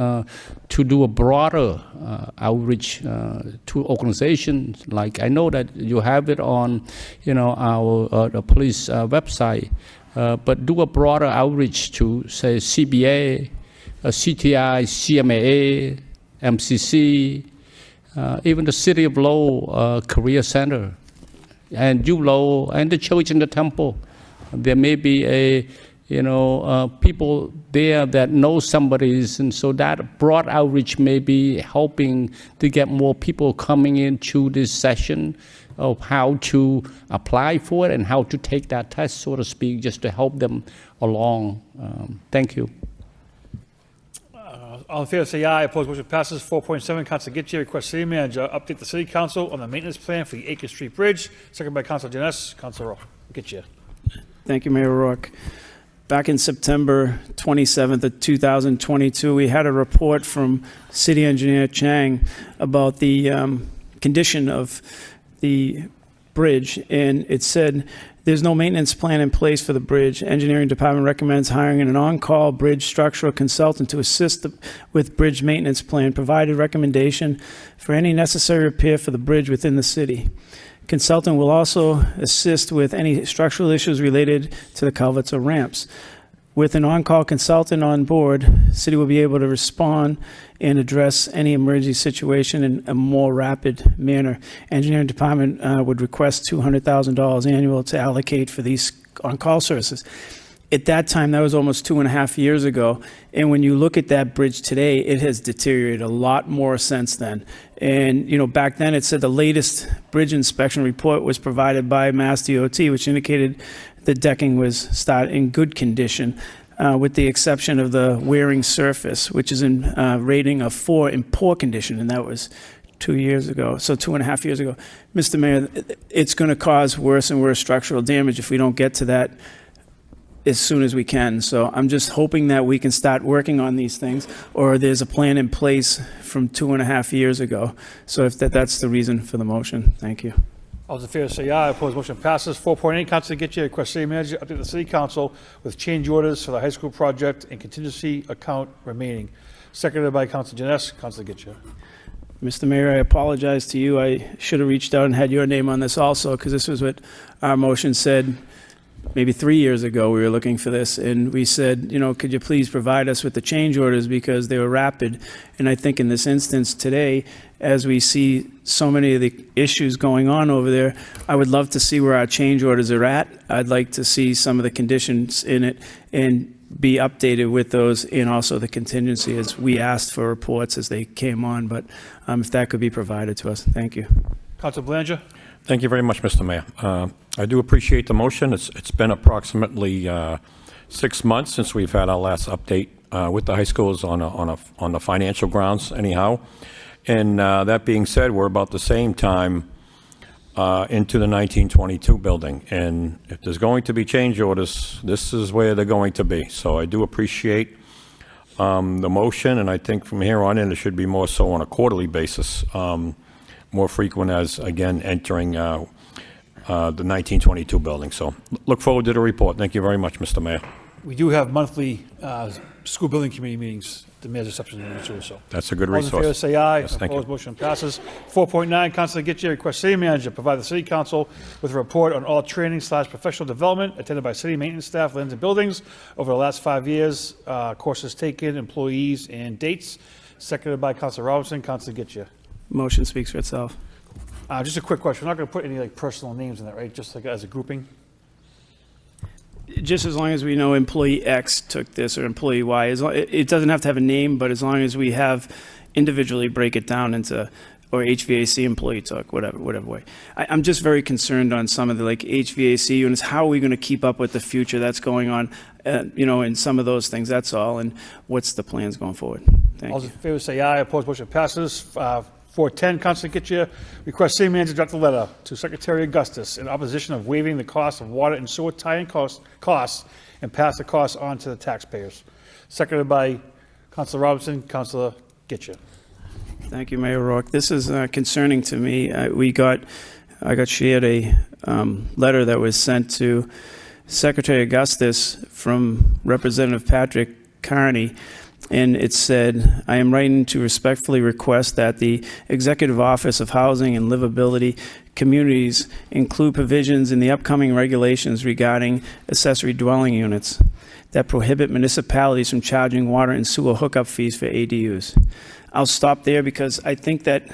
Speaker 10: to do a broader outreach to organizations. Like, I know that you have it on, our the police website, but do a broader outreach to, say, CBA, CTI, CMAA, MCC, even the City of Lowell Career Center, and Lowell, and the church in the temple. There may be people there that know somebody, and so that broad outreach may be helping to get more people coming into this session of how to apply for it and how to take that test, so to speak, just to help them along. Thank you.
Speaker 1: All in favor, say aye. Opposed, motion passes. 4.7, Council Getchia, request City Manager update the City Council on the maintenance plan for the Aiken Street Bridge. Second by Council Janess. Council Getchia.
Speaker 4: Thank you, Mayor Rourke. Back in September 27th of 2022, we had a report from City Engineer Chang about the condition of the bridge, and it said there's no maintenance plan in place for the bridge. Engineering department recommends hiring an on-call bridge structural consultant to assist with bridge maintenance plan, provided recommendation for any necessary repair for the bridge within the city. Consultant will also assist with any structural issues related to the culverts or ramps. With an on-call consultant on board, city will be able to respond and address any emergency situation in a more rapid manner. Engineering department would request $200,000 annual to allocate for these on-call services. At that time, that was almost 2.5 years ago. And when you look at that bridge today, it has deteriorated a lot more since then. And, back then it said the latest bridge inspection report was provided by Mass DOT, which indicated the decking was in good condition, with the exception of the wearing surface, which is in rating of 4 in poor condition. And that was 2 years ago, so 2.5 years ago. Mr. Mayor, it's going to cause worse and worse structural damage if we don't get to that as soon as we can. So I'm just hoping that we can start working on these things, or there's a plan in place from 2.5 years ago. So if that's the reason for the motion. Thank you.
Speaker 1: All those in favor say aye. Opposed, motion passes. 4.8, Council Getchia, request City Manager update the City Council with change orders for the high school project and contingency account remaining. Seconded by Council Janess. Council Getchia.
Speaker 4: Mr. Mayor, I apologize to you. I should have reached out and had your name on this also, because this was what our motion said. Maybe 3 years ago, we were looking for this, and we said, could you please provide us with the change orders, because they were rapid. And I think in this instance today, as we see so many of the issues going on over there, I would love to see where our change orders are at. I'd like to see some of the conditions in it and be updated with those, and also the contingency, as we asked for reports as they came on. But if that could be provided to us, thank you.
Speaker 1: Council Belanger.
Speaker 13: Thank you very much, Mr. Mayor. I do appreciate the motion. It's been approximately 6 months since we've had our last update with the high schools on the financial grounds anyhow. And that being said, we're about the same time into the 1922 building. And if there's going to be change orders, this is where they're going to be. So I do appreciate the motion, and I think from here on in, it should be more so on a quarterly basis, more frequent as, again, entering the 1922 building. So look forward to the report. Thank you very much, Mr. Mayor.
Speaker 1: We do have monthly school building committee meetings, the mayor's reception room too, so.
Speaker 13: That's a good
Speaker 1: All those in favor
Speaker 13: resource.
Speaker 1: say aye.
Speaker 13: Yes, thank you.
Speaker 1: Opposed, motion passes. 4.9, Councilor Getchia requests city manager provide the city council with a report on all training/professional development attended by city maintenance staff, lands and buildings over the last 5 years, courses taken, employees, and dates. Seconded by Councilor Robinson. Councilor Getchia.
Speaker 4: Motion speaks for itself.
Speaker 1: Just a quick question. We're not going to put any like personal names in that, right? Just like as a grouping?
Speaker 4: Just as long as we know employee X took this or employee Y, it doesn't have to have a name, but as long as we have individually break it down into, or HVAC employee took, whatever way. I'm just very concerned on some of the like HVAC units. How are we going to keep up with the future that's going on, in some of those things, that's all. And what's the plans going forward? Thank
Speaker 1: All
Speaker 4: you.
Speaker 1: those in favor say aye. Opposed, motion passes. 410, Councilor Getchia requests city manager draft a letter to Secretary Augustus in opposition of waiving the cost of water and sewer tie-in costs and pass the costs on to the taxpayers. Seconded by Councilor Robinson. Councilor Getchia.
Speaker 4: Thank you, Mayor Rourke. This is concerning to me. I got shared a letter that was sent to Secretary Augustus from Representative Patrick Carney, and it said, I am writing to respectfully request that the Executive Office of Housing and Livability Communities include provisions in the upcoming regulations regarding accessory dwelling units that prohibit municipalities from charging water and sewer hookup fees for ADUs. I'll stop there because I think that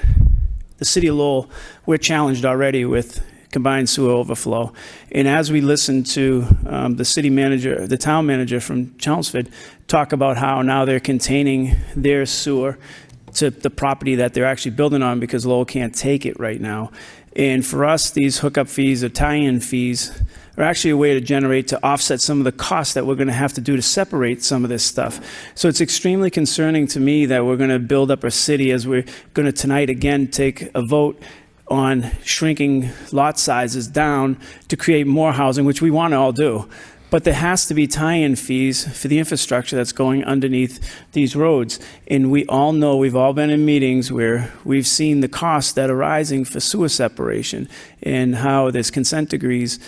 Speaker 4: the city of Lowell, we're challenged already with combined sewer overflow. And as we listen to the city manager, the town manager from Chelmsford, talk about how now they're containing their sewer to the property that they're actually building on because Lowell can't take it right now. And for us, these hookup fees or tie-in fees are actually a way to generate, to offset some of the costs that we're going to have to do to separate some of this stuff. So it's extremely concerning to me that we're going to build up a city, as we're going to tonight again take a vote on shrinking lot sizes down to create more housing, which we want to all do. But there has to be tie-in fees for the infrastructure that's going underneath these roads. And we all know, we've all been in meetings where we've seen the costs that are rising for sewer separation and how there's consent decrees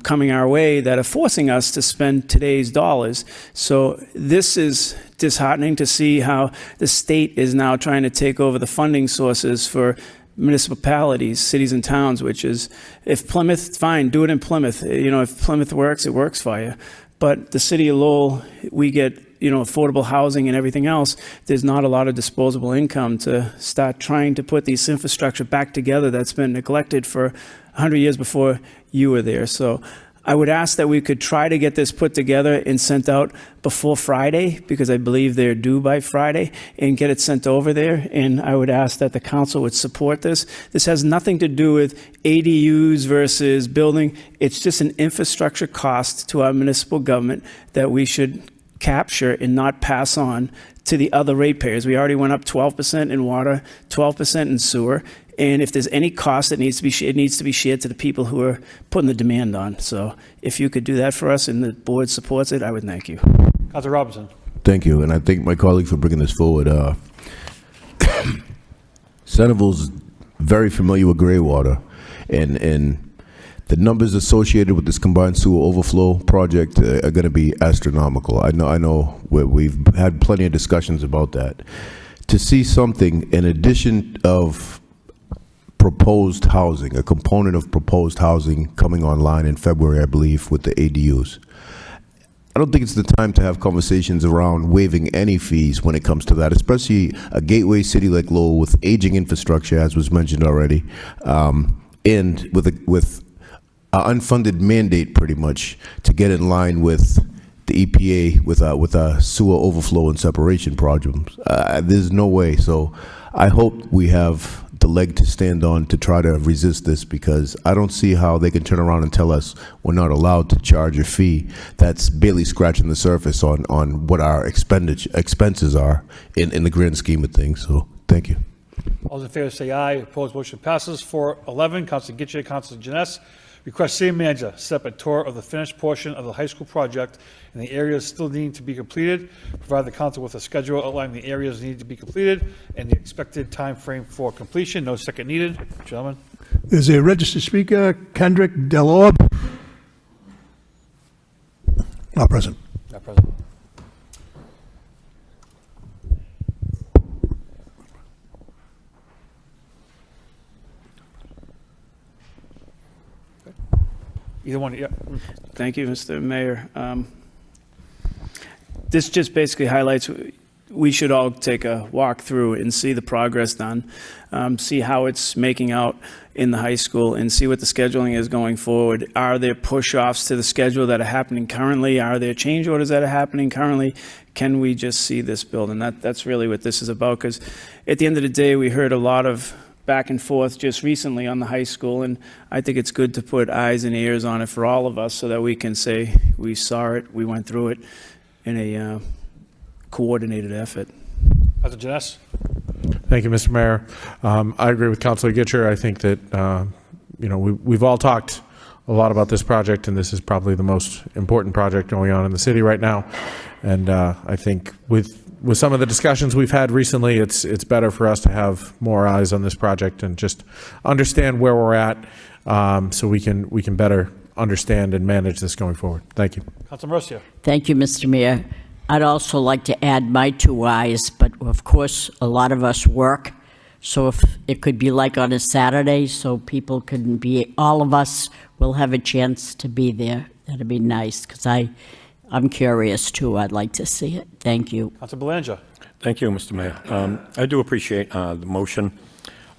Speaker 4: coming our way that are forcing us to spend today's dollars. So this is disheartening to see how the state is now trying to take over the funding sources for municipalities, cities and towns, which is, if Plymouth, fine, do it in Plymouth. If Plymouth works, it works for you. But the city of Lowell, we get, affordable housing and everything else. There's not a lot of disposable income to start trying to put these infrastructure back together that's been neglected for 100 years before you were there. So I would ask that we could try to get this put together and sent out before Friday, because I believe they're due by Friday, and get it sent over there. And I would ask that the council would support this. This has nothing to do with ADUs versus building. It's just an infrastructure cost to our municipal government that we should capture and not pass on to the other ratepayers. We already went up 12% in water, 12% in sewer. And if there's any cost that needs to be it needs to be shared to the people who are putting the demand on. So if you could do that for us and the board supports it, I would thank you.
Speaker 1: Councilor Robinson.
Speaker 9: Thank you, and I thank my colleague for bringing this forward. Centerville's very familiar with gray water, and the numbers associated with this combined sewer overflow project are going to be astronomical. I know we've had plenty of discussions about that. To see something in addition of proposed housing, a component of proposed housing coming online in February, I believe, with the ADUs. I don't think it's the time to have conversations around waiving any fees when it comes to that, especially a gateway city like Lowell with aging infrastructure, as was mentioned already, and with an unfunded mandate pretty much to get in line with the EPA with a sewer overflow and separation problems. There's no way. So I hope we have the leg to stand on to try to resist this, because I don't see how they can turn around and tell us we're not allowed to charge a fee that's barely scratching the surface on what our expenses are in the grand scheme of things. So thank you.
Speaker 1: All those in favor say aye. Opposed, motion passes. 411, Council Gitche, Council Janess. Request city manager set up a tour of the finished portion of the high school project and the areas still needing to be completed. Provide the council with a schedule outlining the areas needed to be completed and the expected time frame for completion. No second needed. Gentlemen.
Speaker 2: There's a registered speaker, Kendrick Delorbe. Not present.
Speaker 1: Not present. Either one, yeah.
Speaker 4: Thank you, Mr. Mayor. This just basically highlights we should all take a walk through and see the progress done, see how it's making out in the high school, and see what the scheduling is going forward. Are there push-offs to the schedule that are happening currently? Are there change orders that are happening currently? Can we just see this build? And that's really what this is about, because at the end of the day, we heard a lot of back and forth just recently on the high school, and I think it's good to put eyes and ears on it for all of us so that we can say we saw it, we went through it in a coordinated effort.
Speaker 1: Council Janess.
Speaker 14: Thank you, Mr. Mayor. I agree with Councilor Gitcher. I think that, we've all talked a lot about this project, and this is probably the most important project going on in the city right now. And I think with some of the discussions we've had recently, it's better for us to have more eyes on this project and just understand where we're at, so we can better understand and manage this going forward. Thank you.
Speaker 1: Council Mercia.
Speaker 3: Thank you, Mr. Mayor. I'd also like to add my 2 eyes, but of course, a lot of us work. So if it could be like on a Saturday, so people can be, all of us will have a chance to be there, that'd be nice, because I'm curious too. I'd like to see it. Thank you.
Speaker 1: Council Belanger.
Speaker 13: Thank you, Mr. Mayor. I do appreciate the motion.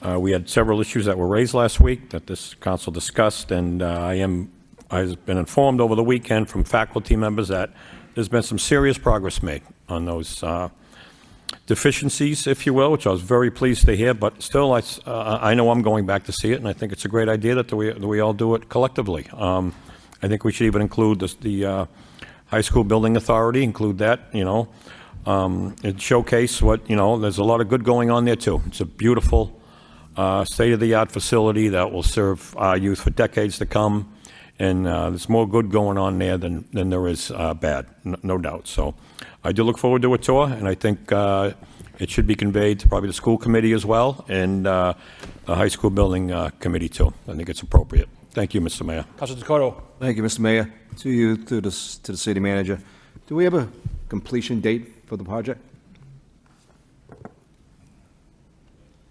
Speaker 13: We had several issues that were raised last week that this council discussed, and I've been informed over the weekend from faculty members that there's been some serious progress made on those deficiencies, if you will, which I was very pleased to hear. But still, I know I'm going back to see it, and I think it's a great idea that we all do it collectively. I think we should even include the High School Building Authority, include that, and showcase what, there's a lot of good going on there too. It's a beautiful state-of-the-art facility that will serve our youth for decades to come. And there's more good going on there than there is bad, no doubt. So I do look forward to a tour, and I think it should be conveyed to probably the school committee as well, and the high school building committee too. I think it's appropriate. Thank you, Mr. Mayor.
Speaker 1: Council Dakota.
Speaker 7: Thank you, Mr. Mayor. To you, to the city manager. Do we have a completion date for the project?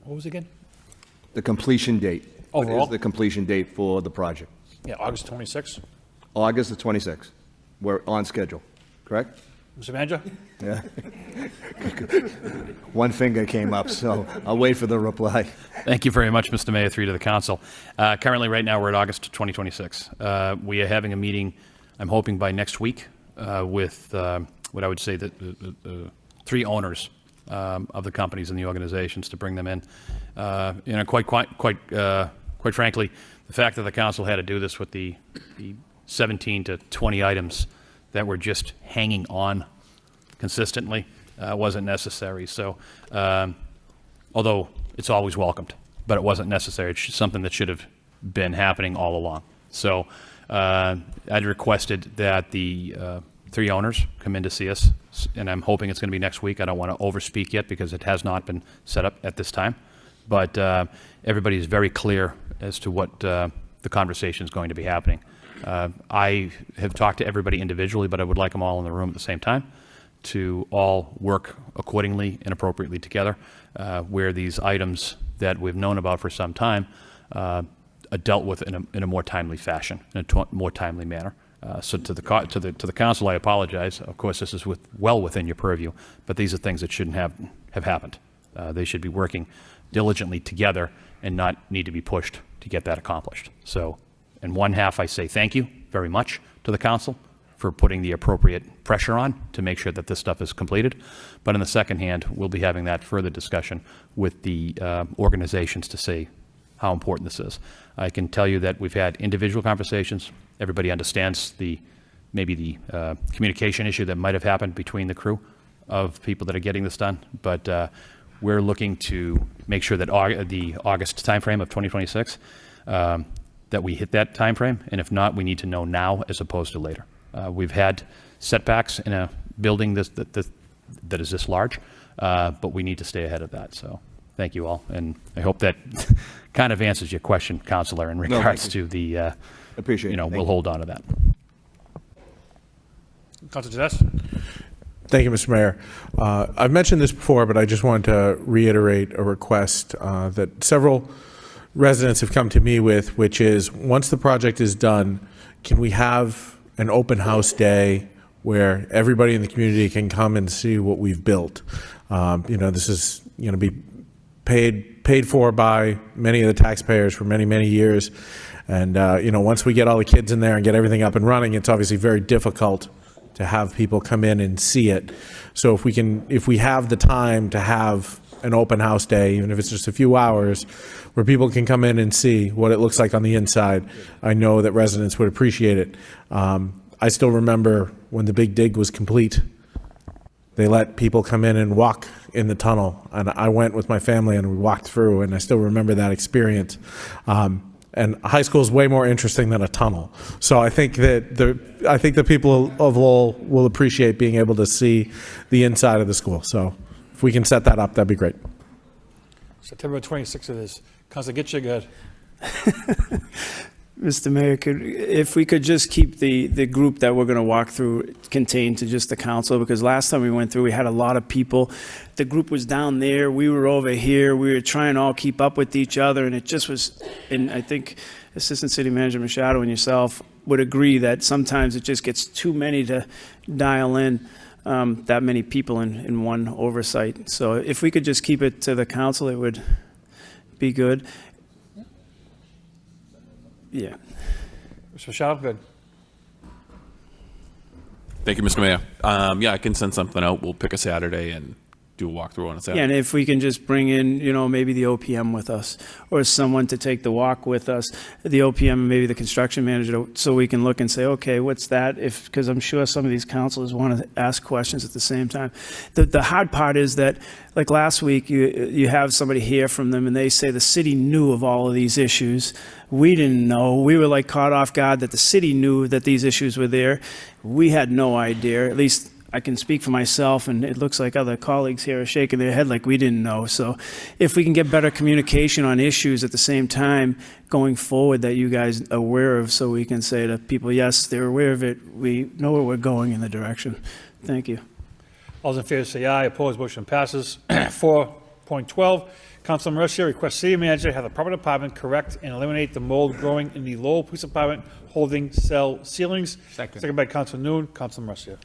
Speaker 1: What was it again?
Speaker 7: The completion date.
Speaker 1: Overall?
Speaker 7: What is the completion date for the project?
Speaker 1: Yeah, August 26th.
Speaker 7: August the 26th. We're on schedule, correct?
Speaker 1: Mr. Manager?
Speaker 7: Yeah. One finger came up, so I'll wait for the reply.
Speaker 11: Thank you very much, Mr. Mayor, through to the council. Currently, right now, we're at August 2026. We are having a meeting, I'm hoping by next week, with what I would say the 3 owners of the companies and the organizations to bring them in. Quite frankly, the fact that the council had to do this with the 17 to 20 items that were just hanging on consistently wasn't necessary. So, although it's always welcomed, but it wasn't necessary. It's something that should have been happening all along. So, I'd requested that the 3 owners come in to see us, and I'm hoping it's going to be next week. I don't want to overspeak yet because it has not been set up at this time. But everybody is very clear as to what the conversation is going to be happening. I have talked to everybody individually, but I would like them all in the room at the same time to all work accordingly and appropriately together, where these items that we've known about for some time are dealt with in a more timely fashion, in a more timely manner. So to the council, I apologize. Of course, this is well within your purview, but these are things that shouldn't have happened. They should be working diligently together and not need to be pushed to get that accomplished. So in one half, I say thank you very much to the council for putting the appropriate pressure on to make sure that this stuff is completed. But in the second hand, we'll be having that further discussion with the organizations to say how important this is. I can tell you that we've had individual conversations. Everybody understands maybe the communication issue that might have happened between the crew of people that are getting this done. But we're looking to make sure that the August timeframe of 2026, that we hit that timeframe, and if not, we need to know now as opposed to later. We've had setbacks in a building that is this large, but we need to stay ahead of that. So thank you all, and I hope that kind of answers your question, Counselor, in regards to the,
Speaker 7: Appreciate it. Thank
Speaker 11: we'll
Speaker 7: you.
Speaker 11: hold on to that.
Speaker 1: Councilor Janes?
Speaker 14: Thank you, Mr. Mayor. I've mentioned this before, but I just wanted to reiterate a request that several residents have come to me with, which is, once the project is done, can we have an open house day where everybody in the community can come and see what we've built? This is going to be paid for by many of the taxpayers for many, many years. And, once we get all the kids in there and get everything up and running, it's obviously very difficult to have people come in and see it. So if we have the time to have an open house day, even if it's just a few hours, where people can come in and see what it looks like on the inside, I know that residents would appreciate it. I still remember when the big dig was complete, they let people come in and walk in the tunnel. And I went with my family and we walked through, and I still remember that experience. And high school is way more interesting than a tunnel. So I think that the people of Lowell will appreciate being able to see the inside of the school. So if we can set that up, that'd be great.
Speaker 1: September 26th it is. Councilor Gitcher, go ahead.
Speaker 4: Mr. Mayor, if we could just keep the group that we're going to walk through contained to just the council, because last time we went through, we had a lot of people. The group was down there, we were over here, we were trying to all keep up with each other, and it just was, and I think Assistant City Manager Machado and yourself would agree that sometimes it just gets too many to dial in, that many people in one oversight. So if we could just keep it to the council, it would be good. Yeah.
Speaker 1: Mr. Machado, good.
Speaker 15: Thank you, Mr. Mayor. Yeah, I can send something out. We'll pick a Saturday and do a walkthrough on a Saturday.
Speaker 4: Yeah, and if we can just bring in, maybe the OPM with us, or someone to take the walk with us, the OPM and maybe the construction manager, so we can look and say, okay, what's that? Because I'm sure some of these councilors want to ask questions at the same time. The hard part is that, like last week, you have somebody hear from them and they say the city knew of all of these issues. We didn't know. We were like caught off guard that the city knew that these issues were there. We had no idea, at least I can speak for myself, and it looks like other colleagues here are shaking their head like we didn't know. So if we can get better communication on issues at the same time going forward that you guys are aware of, so we can say to people, yes, they're aware of it, we know where we're going in the direction. Thank you.
Speaker 1: All those in favor say aye. Opposed, motion passes. 4.12, Councilor Mercia requests city manager have the proper department correct and eliminate the mold growing in the Lowell Police Department holding cell ceilings. Second by Councilor Noon. Councilor Mercia.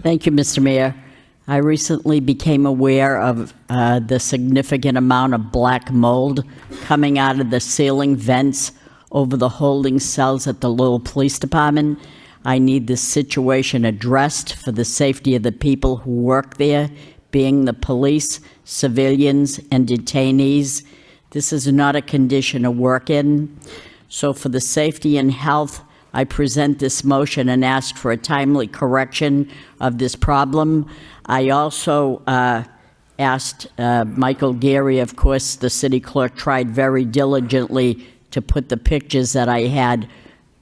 Speaker 3: Thank you, Mr. Mayor. I recently became aware of the significant amount of black mold coming out of the ceiling vents over the holding cells at the Lowell Police Department. I need this situation addressed for the safety of the people who work there, being the police, civilians, and detainees. This is not a condition to work in. So for the safety and health, I present this motion and ask for a timely correction of this problem. I also asked Michael Gary, of course, the city clerk tried very diligently to put the pictures that I had,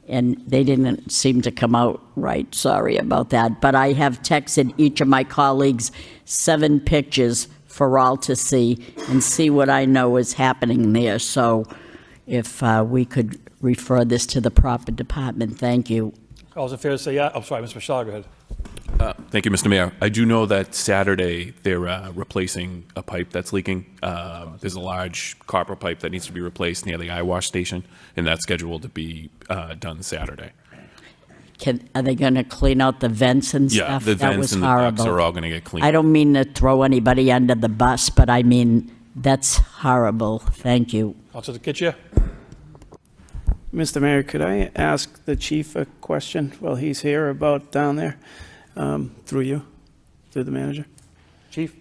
Speaker 3: and they didn't seem to come out right. Sorry about that. But I have texted each of my colleagues 7 pictures for all to see and see what I know is happening there. So if we could refer this to the proper department, thank you.
Speaker 1: All those in favor say aye. Oh, sorry, Mr. Machado, go ahead.
Speaker 15: Thank you, Mr. Mayor. I do know that Saturday they're replacing a pipe that's leaking. There's a large copper pipe that needs to be replaced near the eye wash station, and that's scheduled to be done Saturday.
Speaker 3: Are they going to clean out the vents and stuff?
Speaker 15: Yeah, the
Speaker 3: That
Speaker 15: vents
Speaker 3: was
Speaker 15: and the
Speaker 3: horrible.
Speaker 15: ducts are all going to get cleaned.
Speaker 3: I don't mean to throw anybody under the bus, but I mean, that's horrible. Thank you.
Speaker 1: Councilor Kitchia.
Speaker 4: Mr. Mayor, could I ask the chief a question while he's here about down there? Through you, through the manager.
Speaker 1: Chief.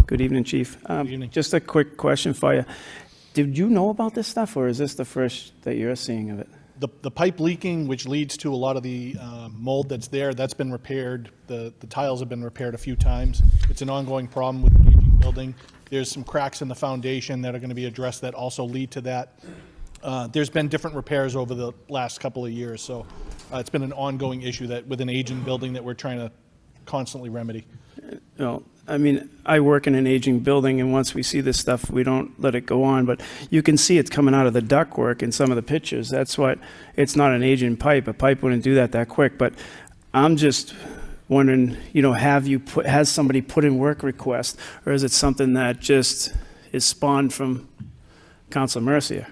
Speaker 4: Good evening, Chief.
Speaker 1: Good evening.
Speaker 4: Just a quick question for you. Did you know about this stuff, or is this the first that you're seeing of it?
Speaker 16: the pipe leaking, which leads to a lot of the mold that's there, that's been repaired. The tiles have been repaired a few times. It's an ongoing problem with the aging building. There's some cracks in the foundation that are going to be addressed that also lead to that. There's been different repairs over the last couple of years, so it's been an ongoing issue that with an aging building that we're trying to constantly remedy.
Speaker 4: No, I mean, I work in an aging building, and once we see this stuff, we don't let it go on. But you can see it's coming out of the ductwork in some of the pictures. That's what, it's not an aging pipe. A pipe wouldn't do that quick. But I'm just wondering, has somebody put in work request, or is it something that just is spawned from Council Mercier?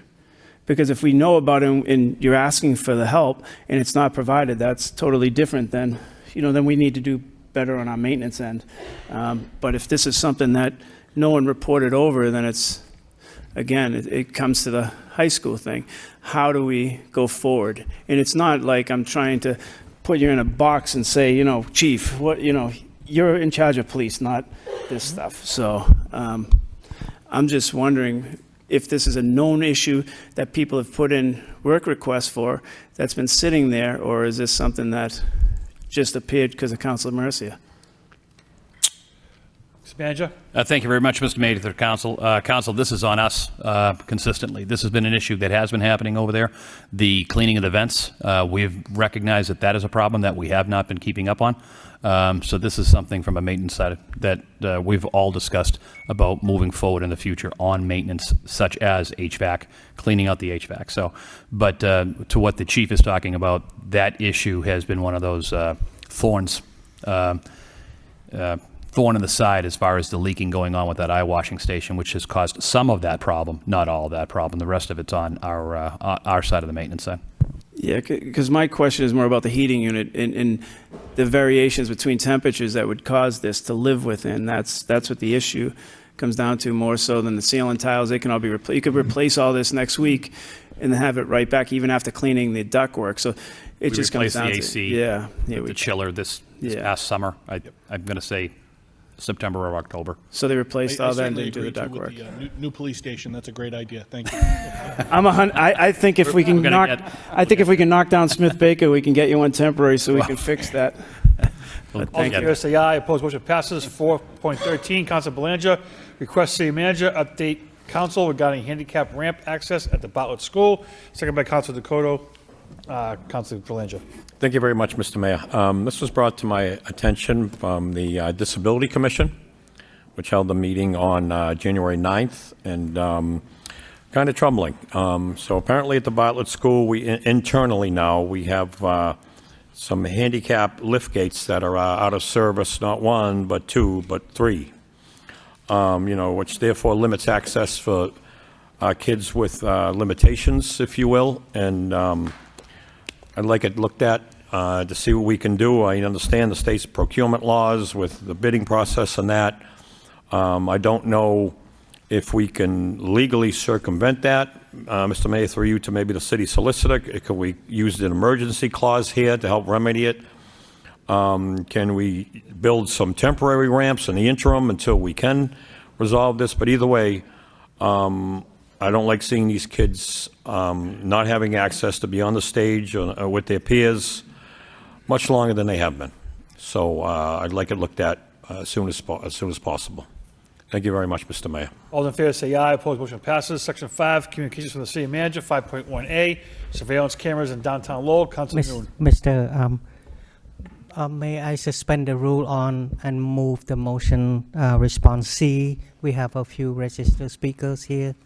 Speaker 4: Because if we know about it and you're asking for the help and it's not provided, that's totally different than, then we need to do better on our maintenance end. But if this is something that no one reported over, then it's, again, it comes to the high school thing. How do we go forward? And it's not like I'm trying to put you in a box and say, Chief, you're in charge of police, not this stuff. So I'm just wondering if this is a known issue that people have put in work requests for that's been sitting there, or is this something that just appeared because of Councilor Mercier?
Speaker 1: Mr. Manager?
Speaker 11: Thank you very much, Mr. Mayor, to the council. Council, this is on us consistently. This has been an issue that has been happening over there. The cleaning of the vents, we've recognized that is a problem that we have not been keeping up on. So this is something from a maintenance side that we've all discussed about moving forward in the future on maintenance, such as HVAC, cleaning out the HVAC. So, but to what the chief is talking about, that issue has been one of those thorns, thorn in the side as far as the leaking going on with that eye washing station, which has caused some of that problem, not all of that problem. The rest of it's on our side of the maintenance side.
Speaker 4: Yeah, because my question is more about the heating unit and the variations between temperatures that would cause this to live within. That's what the issue comes down to, more so than the ceiling tiles. They can all be replaced. You could replace all this next week and then have it right back, even after cleaning the ductwork. So it just comes down
Speaker 11: the
Speaker 4: to
Speaker 11: AC, the chiller this past summer. I'm going to say September or October.
Speaker 4: So they replaced all that and didn't do the
Speaker 16: certainly agree,
Speaker 4: ductwork.
Speaker 16: too, with the new police station. That's a great idea. Thank you.
Speaker 4: I think if we can knock down Smith Baker, we can get you one temporary so we can fix that. But
Speaker 1: All in
Speaker 4: thank you.
Speaker 1: favor, say aye. Opposed, motion passes. 4.13, Council Belanger, request city manager update council regarding handicap ramp access at the Bartlett School. Second by Council Dakota. Council Belanger.
Speaker 13: Thank you very much, Mr. Mayor. This was brought to my attention from the Disability Commission, which held the meeting on January 9th, and kind of troubling. So apparently at the Bartlett School, internally now, we have some handicap lift gates that are out of service, not one, but two, but three, which therefore limits access for kids with limitations, if you will, and I'd like it looked at to see what we can do. I understand the state's procurement laws with the bidding process and that. I don't know if we can legally circumvent that. Mr. Mayor, through you to maybe the city solicitor, could we use an emergency clause here to help remedy it? Can we build some temporary ramps in the interim until we can resolve this? But either way, I don't like seeing these kids not having access to be on the stage or with their peers much longer than they have been. So I'd like it looked at as soon as possible. Thank you very much, Mr. Mayor.
Speaker 1: All in favor, say aye. Opposed, motion passes. Section 5, communications from the city manager. 5.1A, surveillance cameras in downtown Lowell. Council Noon.
Speaker 6: Mr. May I suspend the rule on and move the motion response C? We have a few registered speakers here,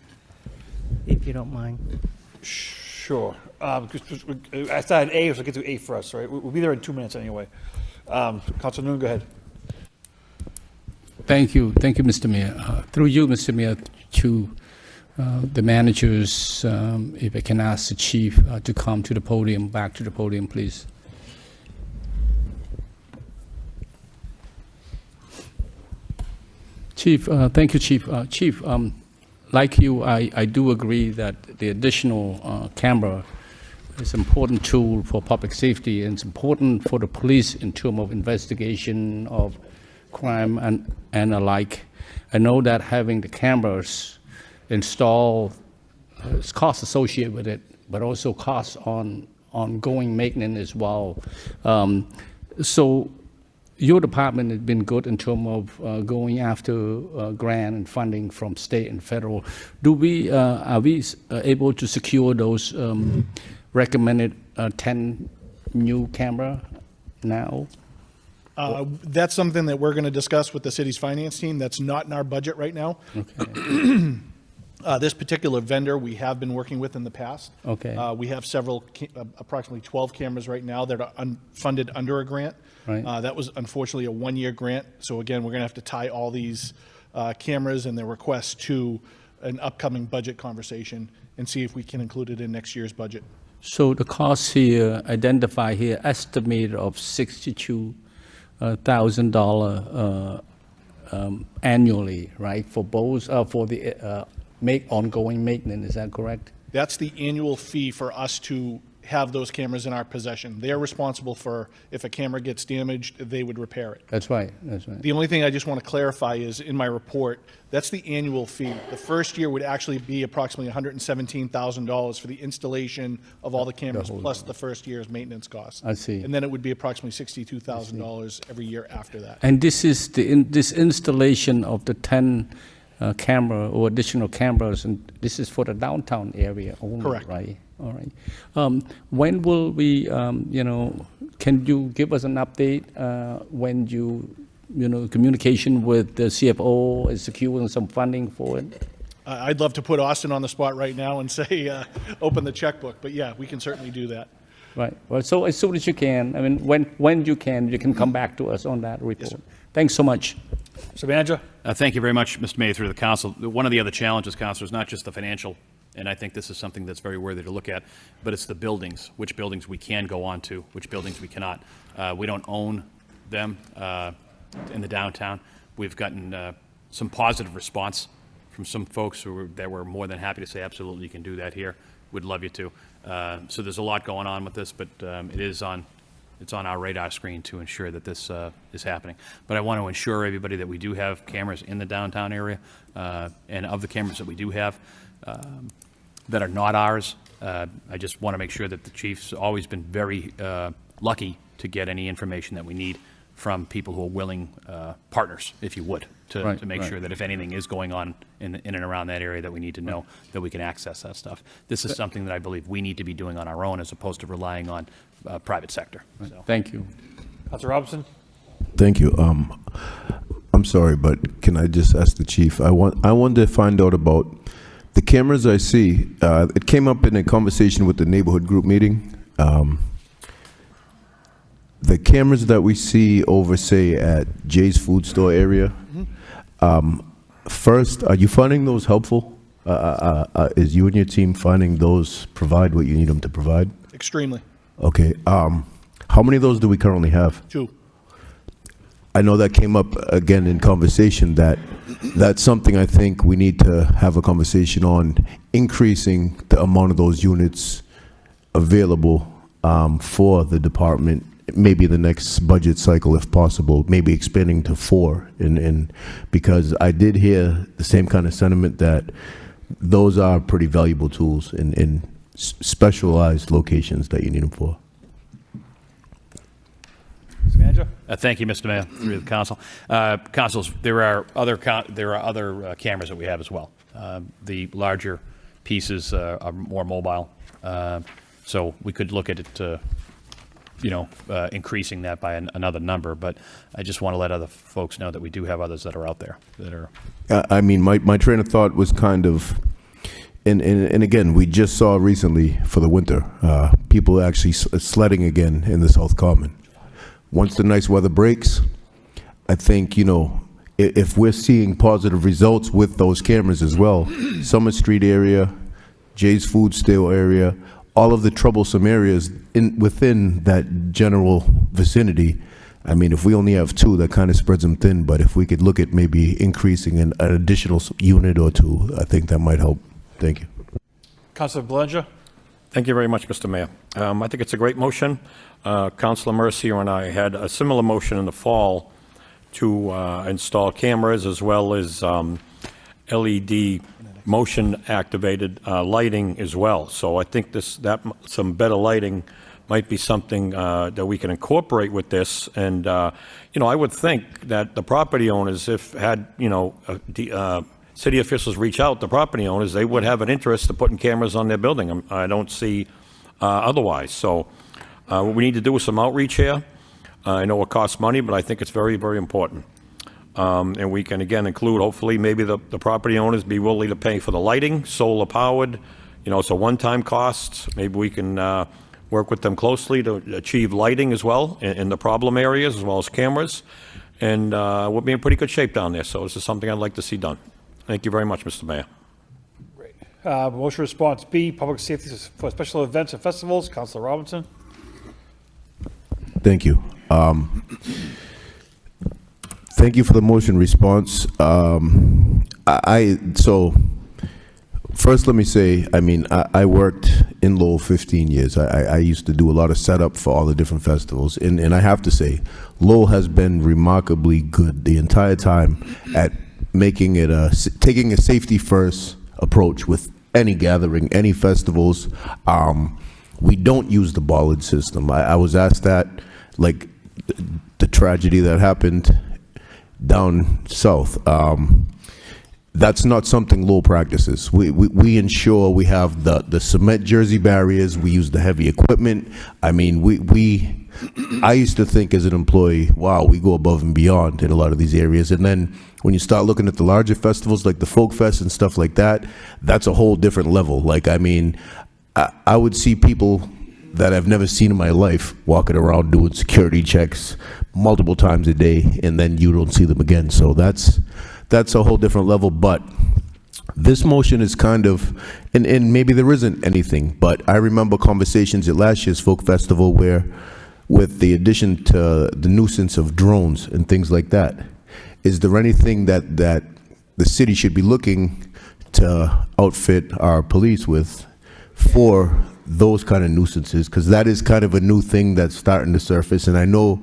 Speaker 6: if you don't mind.
Speaker 1: Sure. I started A, so I'll get to A first, right? We'll be there in 2 minutes anyway. Council Noon, go ahead.
Speaker 10: Thank you, Mr. Mayor. Through you, Mr. Mayor, to the managers, if I can ask the chief to come to the podium, back to the podium, please. Chief, thank you, Chief. Chief, like you, I do agree that the additional camera is an important tool for public safety, and it's important for the police in terms of investigation of crime and alike. I know that having the cameras installed, there's costs associated with it, but also costs on ongoing maintenance as well. So your department has been good in terms of going after grant and funding from state and federal. Are we able to secure those recommended 10 new camera now?
Speaker 16: That's something that we're going to discuss with the city's finance team. That's not in our budget right now.
Speaker 10: Okay.
Speaker 16: This particular vendor we have been working with in the past.
Speaker 10: Okay.
Speaker 16: We have several, approximately 12 cameras right now that are funded under a grant.
Speaker 10: Right.
Speaker 16: That was unfortunately a one-year grant. So again, we're going to have to tie all these cameras and their requests to an upcoming budget conversation and see if we can include it in next year's budget.
Speaker 10: So the cost here, identified here, estimated of $62,000 annually, right? For both, for the ongoing maintenance, is that correct?
Speaker 16: That's the annual fee for us to have those cameras in our possession. They're responsible for, if a camera gets damaged, they would repair it.
Speaker 10: That's right, that's right.
Speaker 16: The only thing I just want to clarify is, in my report, that's the annual fee. The first year would actually be approximately $117,000 for the installation of all the cameras, plus the first year's maintenance costs.
Speaker 10: I see.
Speaker 16: And then it would be approximately $62,000 every year after that.
Speaker 10: And this is this installation of the 10 camera or additional cameras, and this is for the downtown area only,
Speaker 16: Correct.
Speaker 10: right? All right. When will we, can you give us an update when communication with the CFO is securing some funding for it?
Speaker 16: I'd love to put Austin on the spot right now and say, open the checkbook, but yeah, we can certainly do that.
Speaker 10: Right. Well, so as soon as you can, I mean, when you can come back to us on that report.
Speaker 16: sir.
Speaker 10: Thanks so much.
Speaker 1: Mr. Manager?
Speaker 11: Thank you very much, Mr. Mayor, through the council. One of the other challenges, Councilor, is not just the financial, and I think this is something that's very worthy to look at, but it's the buildings, which buildings we can go on to, which buildings we cannot. We don't own them in the downtown. We've gotten some positive response from some folks that were more than happy to say, absolutely, you can do that here. We'd love you to. So there's a lot going on with this, but it's on our radar screen to ensure that this is happening. But I want to assure everybody that we do have cameras in the downtown area, and of the cameras that we do have that are not ours, I just want to make sure that the chief's always been very lucky to get any information that we need from people who are willing partners, if you would, to make sure that if anything is going on in and around that area that we need to know, that we can access that stuff. This is something that I believe we need to be doing on our own as opposed to relying on private sector. So.
Speaker 10: Thank you.
Speaker 1: Councilor Robinson?
Speaker 9: Thank you. I'm sorry, but can I just ask the chief? I wanted to find out about the cameras I see. It came up in a conversation with the neighborhood group meeting. The cameras that we see over, say, at Jay's Food Store area, first, are you finding those helpful? Is you and your team finding those provide what you need them to provide?
Speaker 16: Extremely.
Speaker 9: Okay. How many of those do we currently have?
Speaker 16: 2.
Speaker 9: I know that came up again in conversation, that's something I think we need to have a conversation on, increasing the amount of those units available for the department, maybe the next budget cycle if possible, maybe expanding to 4, because I did hear the same kind of sentiment that those are pretty valuable tools in specialized locations that you need them for.
Speaker 1: Mr. Manager?
Speaker 11: Thank you, Mr. Mayor, through the council. Councils, there are other cameras that we have as well. The larger pieces are more mobile, so we could look at it, increasing that by another number. But I just want to let other folks know that we do have others that are out there that are.
Speaker 9: I mean, my train of thought was kind of, and again, we just saw recently for the winter, people actually sledding again in the South Common. Once the nice weather breaks, I think, if we're seeing positive results with those cameras as well, Summer Street area, Jay's Food Store area, all of the troublesome areas within that general vicinity, I mean, if we only have 2, that kind of spreads them thin, but if we could look at maybe increasing an additional unit or 2, I think that might help. Thank you.
Speaker 1: Councilor Belanger?
Speaker 13: Thank you very much, Mr. Mayor. I think it's a great motion. Councilor Mercier and I had a similar motion in the fall to install cameras as well as LED motion-activated lighting as well. So I think some better lighting might be something that we can incorporate with this. And I would think that the property owners, if city officials reach out to property owners, they would have an interest in putting cameras on their building. I don't see otherwise. So what we need to do is some outreach here. I know it costs money, but I think it's very, very important. And we can, again, include, hopefully, maybe the property owners be willing to pay for the lighting, solar powered. It's a one-time cost. Maybe we can work with them closely to achieve lighting as well in the problem areas, as well as cameras. And we'll be in pretty good shape down there. So this is something I'd like to see done. Thank you very much, Mr. Mayor.
Speaker 1: Motion response B, public safety for special events and festivals. Councilor Robinson.
Speaker 9: Thank you. Thank you for the motion response. So first let me say, I worked in Lowell 15 years. I used to do a lot of setup for all the different festivals. And I have to say, Lowell has been remarkably good the entire time at making it taking a safety first approach with any gathering, any festivals. We don't use the bollard system. I was asked that, like the tragedy that happened down south. That's not something Lowell practices. We ensure we have the cement jersey barriers. We use the heavy equipment. I used to think as an employee, wow, we go above and beyond in a lot of these areas. And then when you start looking at the larger festivals like the Folk Fest and stuff like that, that's a whole different level. I would see people that I've never seen in my life walking around doing security checks multiple times a day, and then you don't see them again. So that's a whole different level. But this motion is kind of, and maybe there isn't anything, but I remember conversations at last year's Folk Festival where, with the addition to the nuisance of drones and things like that, is there anything that the city should be looking to outfit our police with for those kind of nuisances? Because that is kind of a new thing that's starting to surface. And I know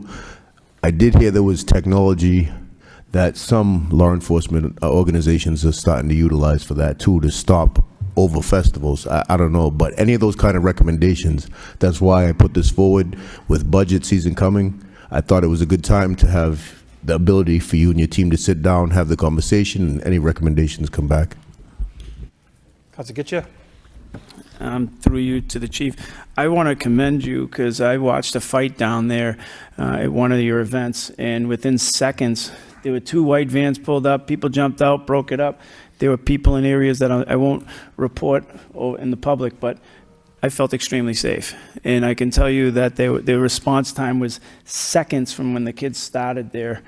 Speaker 9: I did hear there was technology that some law enforcement organizations are starting to utilize for that too, to stop over festivals. I don't know, but any of those kind of recommendations, that's why I put this forward. With budget season coming, I thought it was a good time to have the ability for you and your team to sit down, have the conversation, and any recommendations come back.
Speaker 1: Councilor Getcha.
Speaker 4: Through you to the chief, I want to commend you because I watched a fight down there at one of your events, and within seconds, there were 2 white vans pulled up, people jumped out, broke it up. There were people in areas that I won't report in the public, but I felt extremely safe. And I can tell you that their response time was seconds from when the kids started their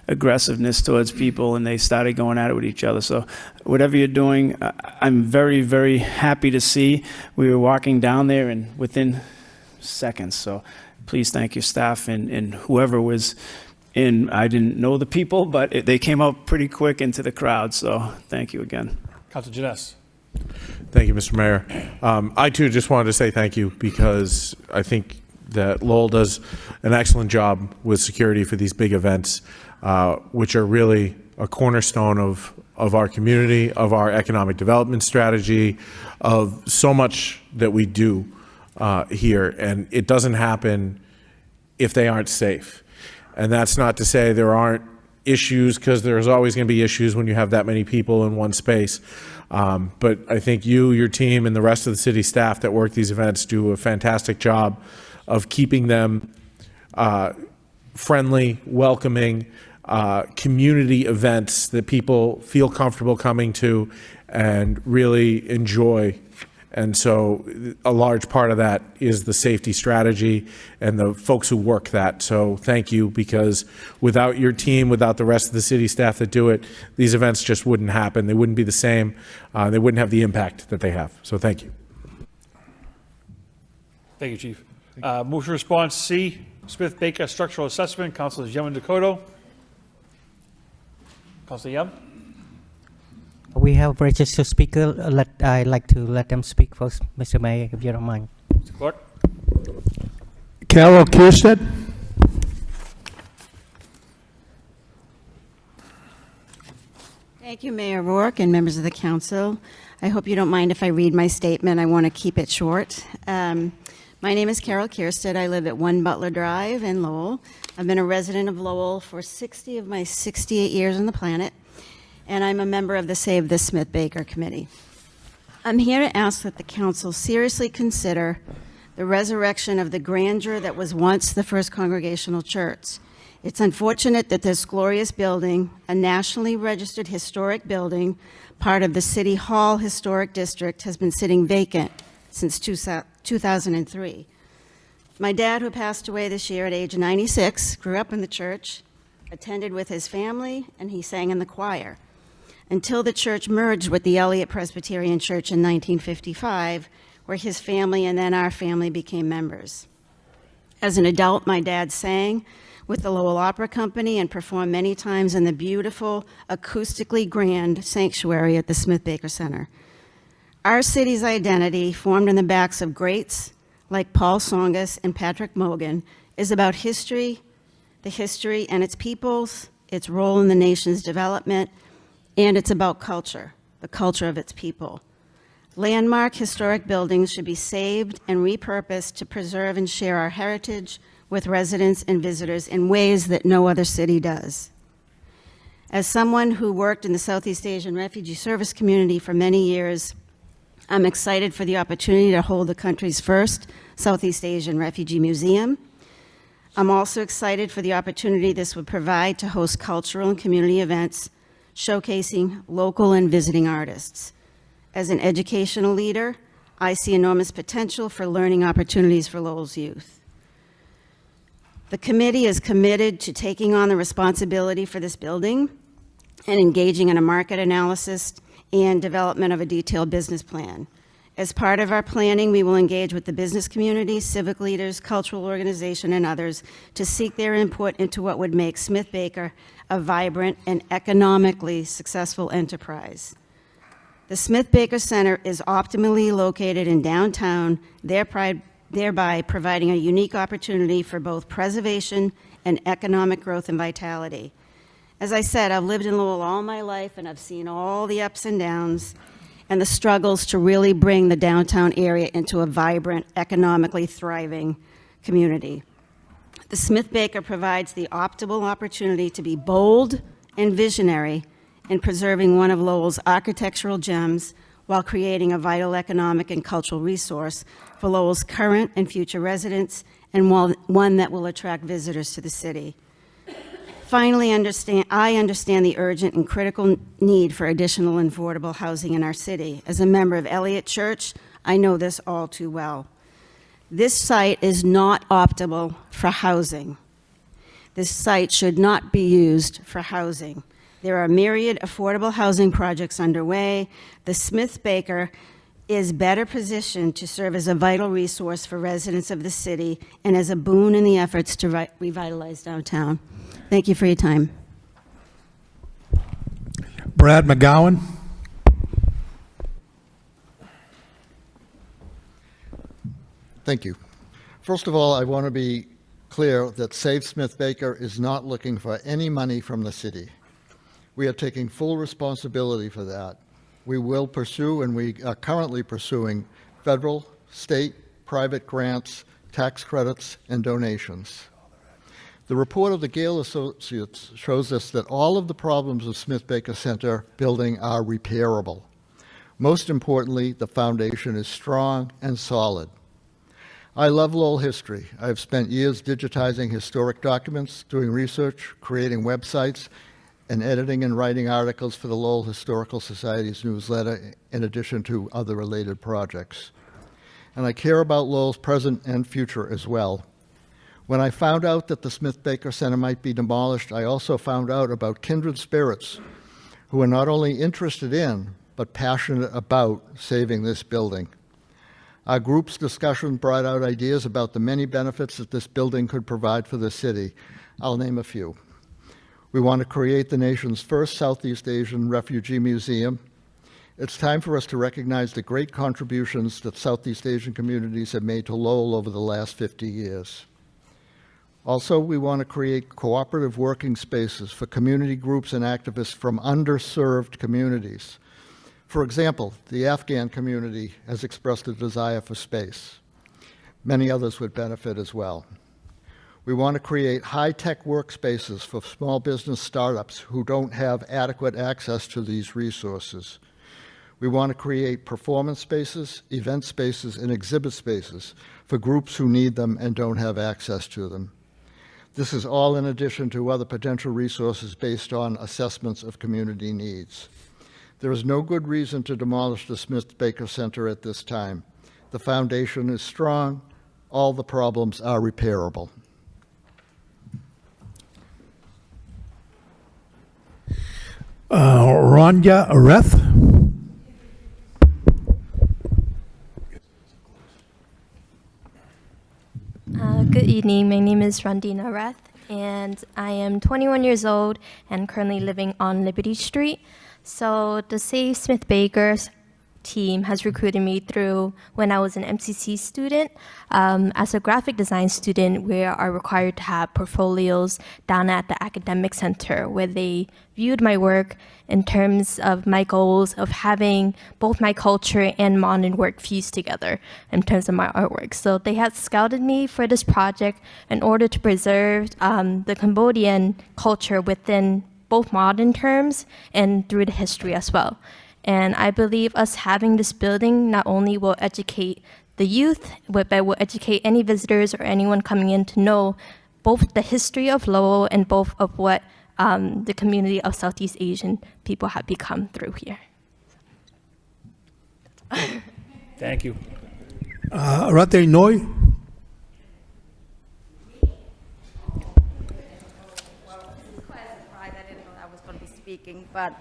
Speaker 4: aggressiveness towards people and they started going at it with each other. So whatever you're doing, I'm very, very happy to see. We were walking down there and within seconds. So please thank your staff and whoever was in. I didn't know the people, but they came out pretty quick into the crowd. So thank you again.
Speaker 1: Councilor Janess.
Speaker 14: Thank you, Mr. Mayor. I too just wanted to say thank you because I think that Lowell does an excellent job with security for these big events, which are really a cornerstone of our community, of our economic development strategy, of so much that we do here. And it doesn't happen if they aren't safe. And that's not to say there aren't issues, because there's always going to be issues when you have that many people in one space. But I think you, your team, and the rest of the city staff that work these events do a fantastic job of keeping them friendly, welcoming, community events that people feel comfortable coming to and really enjoy. And so a large part of that is the safety strategy and the folks who work that. So thank you, because without your team, without the rest of the city staff that do it, these events just wouldn't happen. They wouldn't be the same. They wouldn't have the impact that they have. So thank you.
Speaker 1: Thank you, Chief. Motion response C, Smith Baker Structural Assessment. Councilors Yum and Dakota. Councilor Yum.
Speaker 6: We have registered speaker. I'd like to let them speak first, Mr. Mayor, if you don't mind.
Speaker 1: Mr. Clerk.
Speaker 2: Carol Kierstead.
Speaker 17: Thank you, Mayor Rourke and members of the council. I hope you don't mind if I read my statement. I want to keep it short. My name is Carol Kierstead. I live at 1 Butler Drive in Lowell. I've been a resident of Lowell for 60 of my 68 years on the planet, and I'm a member of the Save the Smith Baker Committee. I'm here to ask that the council seriously consider the resurrection of the grandeur that was once the First Congregational Church. It's unfortunate that this glorious building, a nationally registered historic building, part of the City Hall Historic District, has been sitting vacant since 2003. My dad, who passed away this year at age 96, grew up in the church, attended with his family, and he sang in the choir, until the church merged with the Elliott Presbyterian Church in 1955, where his family and then our family became members. As an adult, my dad sang with the Lowell Opera Company and performed many times in the beautiful, acoustically grand sanctuary at the Smith Baker Center. Our city's identity, formed on the backs of greats like Paul Tsongas and Patrick Mogan, is about history, the history and its peoples, its role in the nation's development, and it's about culture, the culture of its people. Landmark historic buildings should be saved and repurposed to preserve and share our heritage with residents and visitors in ways that no other city does. As someone who worked in the Southeast Asian refugee service community for many years, I'm excited for the opportunity to hold the country's first Southeast Asian Refugee Museum. I'm also excited for the opportunity this would provide to host cultural and community events showcasing local and visiting artists. As an educational leader, I see enormous potential for learning opportunities for Lowell's youth. The committee is committed to taking on the responsibility for this building and engaging in a market analysis and development of a detailed business plan. As part of our planning, we will engage with the business community, civic leaders, cultural organization, and others to seek their input into what would make Smith Baker a vibrant and economically successful enterprise. The Smith Baker Center is optimally located in downtown, thereby providing a unique opportunity for both preservation and economic growth and vitality. As I said, I've lived in Lowell all my life, and I've seen all the ups and downs and the struggles to really bring the downtown area into a vibrant, economically thriving community. The Smith Baker provides the optimal opportunity to be bold and visionary in preserving one of Lowell's architectural gems while creating a vital economic and cultural resource for Lowell's current and future residents, and one that will attract visitors to the city. Finally, I understand the urgent and critical need for additional and affordable housing in our city. As a member of Elliott Church, I know this all too well. This site is not optimal for housing. This site should not be used for housing. There are myriad affordable housing projects underway. The Smith Baker is better positioned to serve as a vital resource for residents of the city and as a boon in the efforts to revitalize downtown. Thank you for your time.
Speaker 2: Brad McGowan.
Speaker 18: Thank you. First of all, I want to be clear that Save Smith Baker is not looking for any money from the city. We are taking full responsibility for that. We will pursue, and we are currently pursuing, federal, state, private grants, tax credits, and donations. The report of the Gale Associates shows us that all of the problems of Smith Baker Center building are repairable. Most importantly, the foundation is strong and solid. I love Lowell history. I have spent years digitizing historic documents, doing research, creating websites, and editing and writing articles for the Lowell Historical Society's newsletter, in addition to other related projects. And I care about Lowell's present and future as well. When I found out that the Smith Baker Center might be demolished, I also found out about kindred spirits who are not only interested in, but passionate about saving this building. Our group's discussion brought out ideas about the many benefits that this building could provide for the city. I'll name a few. We want to create the nation's first Southeast Asian Refugee Museum. It's time for us to recognize the great contributions that Southeast Asian communities have made to Lowell over the last 50 years. Also, we want to create cooperative working spaces for community groups and activists from underserved communities. For example, the Afghan community has expressed a desire for space. Many others would benefit as well. We want to create high-tech workspaces for small business startups who don't have adequate access to these resources. We want to create performance spaces, event spaces, and exhibit spaces for groups who need them and don't have access to them. This is all in addition to other potential resources based on assessments of community needs. There is no good reason to demolish the Smith-Baker Center at this time. The foundation is strong. All the problems are repairable.
Speaker 2: Rania Areth.
Speaker 19: Good evening. My name is Randina Rath, and I am 21 years old and currently living on Liberty Street. So the Save Smith Baker's team has recruited me through when I was an MCC student. As a graphic design student, we are required to have portfolios down at the academic center where they viewed my work in terms of my goals of having both my culture and modern work fused together in terms of my artwork. So they had scouted me for this project in order to preserve the Cambodian culture within both modern terms and through the history as well. And I believe us having this building not only will educate the youth, but will educate any visitors or anyone coming in to know both the history of Lowell and both of what the community of Southeast Asian people have become through here.
Speaker 1: Thank you.
Speaker 2: Rate Noi.
Speaker 20: I didn't know I was going to be speaking, but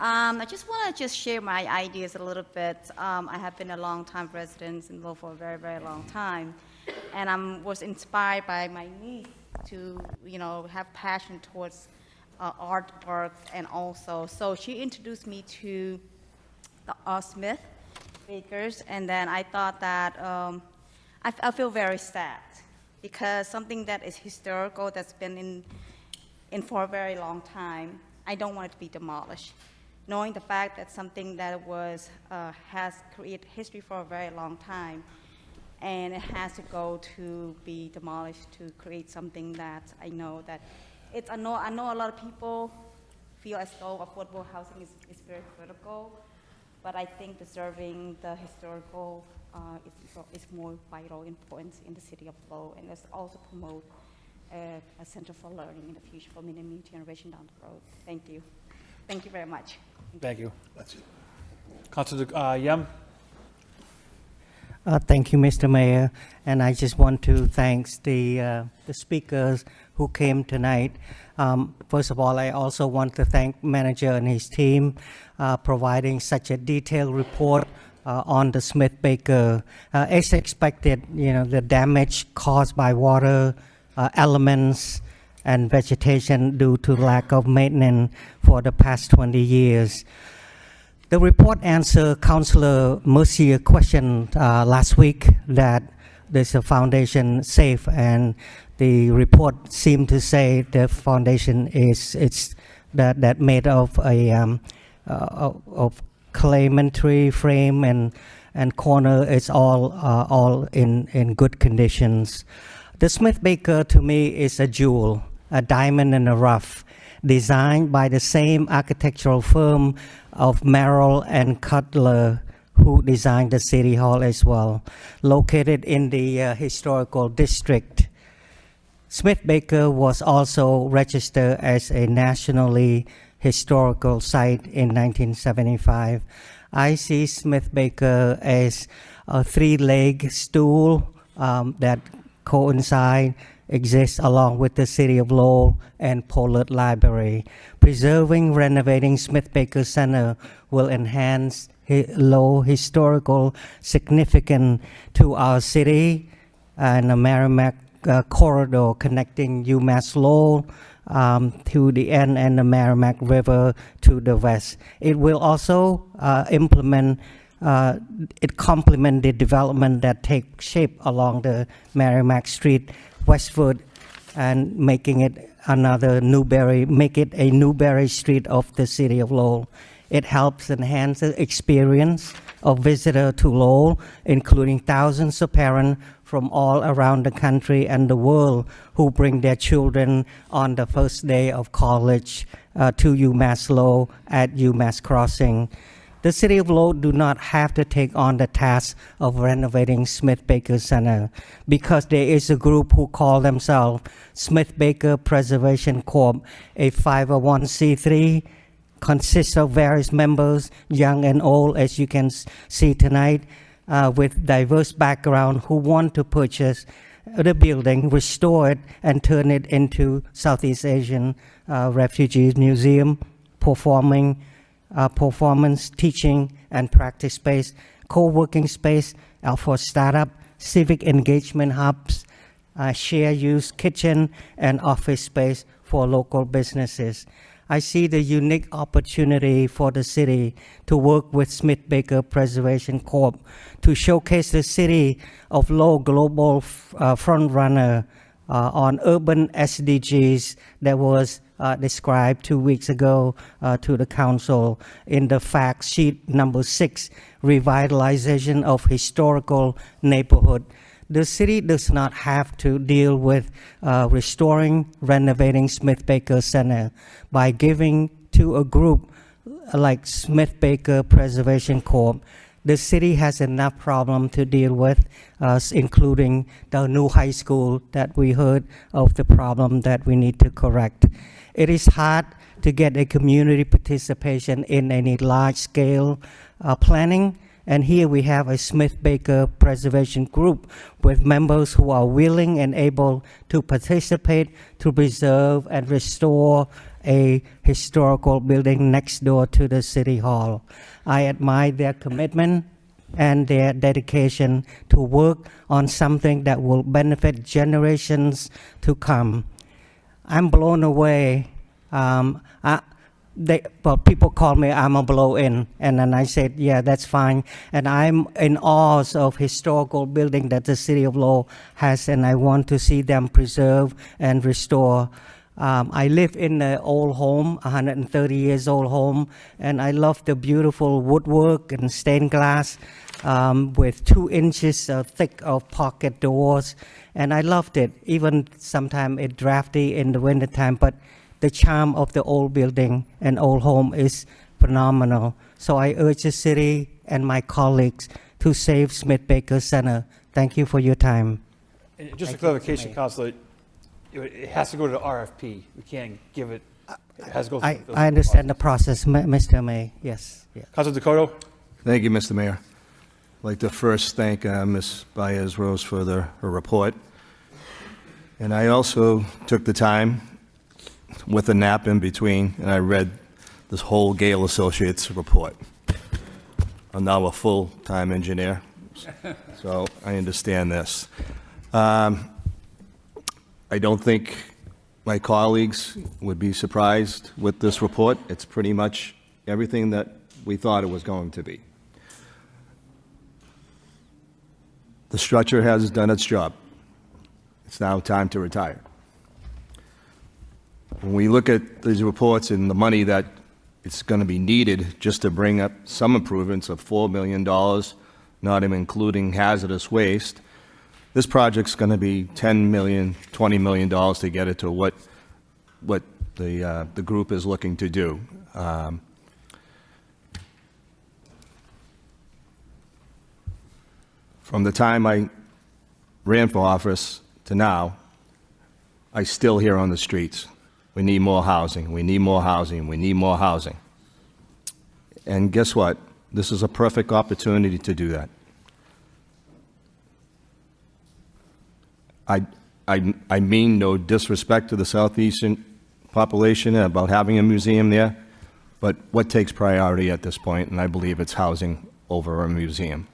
Speaker 20: I just want to share my ideas a little bit. I have been a long-time resident in Lowell for a very, very long time, and I was inspired by my niece to, have passion towards artwork, and also, so she introduced me to the Smith Bakers, and then I thought that I feel very sad because something that is historical, that's been in for a very long time, I don't want it to be demolished. Knowing the fact that something that was has created history for a very long time, and it has to go to be demolished to create something that I know that I know a lot of people feel as though affordable housing is very critical, but I think preserving the historical is more vital importance in the city of Lowell, and let's also promote a center for learning in the future for many new generation down the road. Thank you. Thank you very much.
Speaker 1: Thank you. That's it. Councilor Yam.
Speaker 6: Thank you, Mr. Mayor, and I just want to thank the speakers who came tonight. First of all, I also want to thank manager and his team providing such a detailed report on the Smith Baker. As expected, the damage caused by water, elements, and vegetation due to lack of maintenance for the past 20 years. The report answered Councillor Mercier's question last week that there's a foundation safe, and the report seemed to say the foundation is that made of a of claymatory frame and corner is all in good conditions. The Smith Baker to me is a jewel, a diamond in the rough, designed by the same architectural firm of Merrill and Cutler, who designed the City Hall as well, located in the historical district. Smith Baker was also registered as a nationally historical site in 1975. I see Smith Baker as a three-leg stool that coincide, exists along with the City of Lowell and Pollard Library. Preserving, renovating Smith Baker Center will enhance Lowell historical significance to our city and the Merrimack corridor connecting UMass Lowell to the end and the Merrimack River to the west. It will also complement the development that takes shape along the Merrimack Street westward, and making it make it a Newberry Street of the City of Lowell. It helps enhance the experience of visitor to Lowell, including thousands of parents from all around the country and the world who bring their children on the first day of college to UMass Lowell at UMass Crossing. The City of Lowell do not have to take on the task of renovating Smith Baker Center because there is a group who call themselves Smith Baker Preservation Corp., a 501c3, consists of various members, young and old, as you can see tonight, with diverse background who want to purchase the building, restore it, and turn it into Southeast Asian Refugees Museum, performance, teaching, and practice space, co-working space for startup, civic engagement hubs, share use kitchen, and office space for local businesses. I see the unique opportunity for the city to work with Smith Baker Preservation Corp. to showcase the city of Lowell global frontrunner on urban SDGs that was described 2 weeks ago to the council in the fact sheet number 6, revitalization of historical neighborhood. The city does not have to deal with renovating Smith Baker Center by giving to a group like Smith Baker Preservation Corp. The city has enough problem to deal with, including the new high school that we heard of the problem that we need to correct. It is hard to get a community participation in any large-scale planning. And here we have a Smith Baker Preservation Group with members who are willing and able to participate to preserve and restore a historical building next door to the City Hall. I admire their commitment and their dedication to work on something that will benefit generations to come. I'm blown away. People call me I'm a blow-in, and then I said, yeah, that's fine. And I'm in awe of historical building that the City of Lowell has, and I want to see them preserve and restore. I live in an old home, 130 years old home, and I love the beautiful woodwork and stained glass with 2 inches thick of pocket doors, and I loved it. Even sometimes it's drafty in the wintertime, but the charm of the old building and old home is phenomenal. So I urge the city and my colleagues to save Smith Baker Center. Thank you for your time.
Speaker 1: And just a clarification, Councilor, it has to go to the RFP. We can't give it. It has to go through
Speaker 6: I understand the process, Mr. May. Yes. Yeah.
Speaker 1: Councilor Dakota.
Speaker 7: Thank you, Mr. Mayor. I'd like to first thank Ms. Baez-Rose for her report. And I also took the time with a nap in between, and I read this whole Gale Associates report. I'm now a full-time engineer, so I understand this. I don't think my colleagues would be surprised with this report. It's pretty much everything that we thought it was going to be. The structure has done its job. It's now time to retire. When we look at these reports and the money that it's going to be needed just to bring up some improvements of $4 million, not even including hazardous waste, this project's going to be $10 million, $20 million to get it to what the group is looking to do. From the time I ran for office to now, I still hear on the streets, we need more housing, we need more housing, we need more housing. And guess what? This is a perfect opportunity to do that. I mean no disrespect to the Southeastern population about having a museum there, but what takes priority at this point, and I believe it's housing over a museum.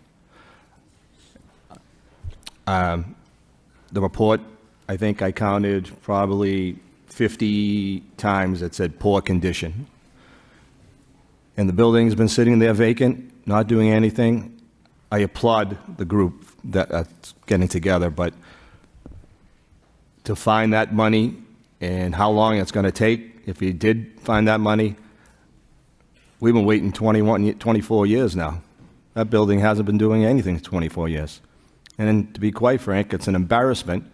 Speaker 7: The report, I think I counted probably 50 times it said poor condition. And the building's been sitting there vacant, not doing anything. I applaud the group that's getting together, but to find that money and how long it's going to take, if you did find that money, We've been waiting 24 years now. That building hasn't been doing anything for 24 years. And then, to be quite frank, it's an embarrassment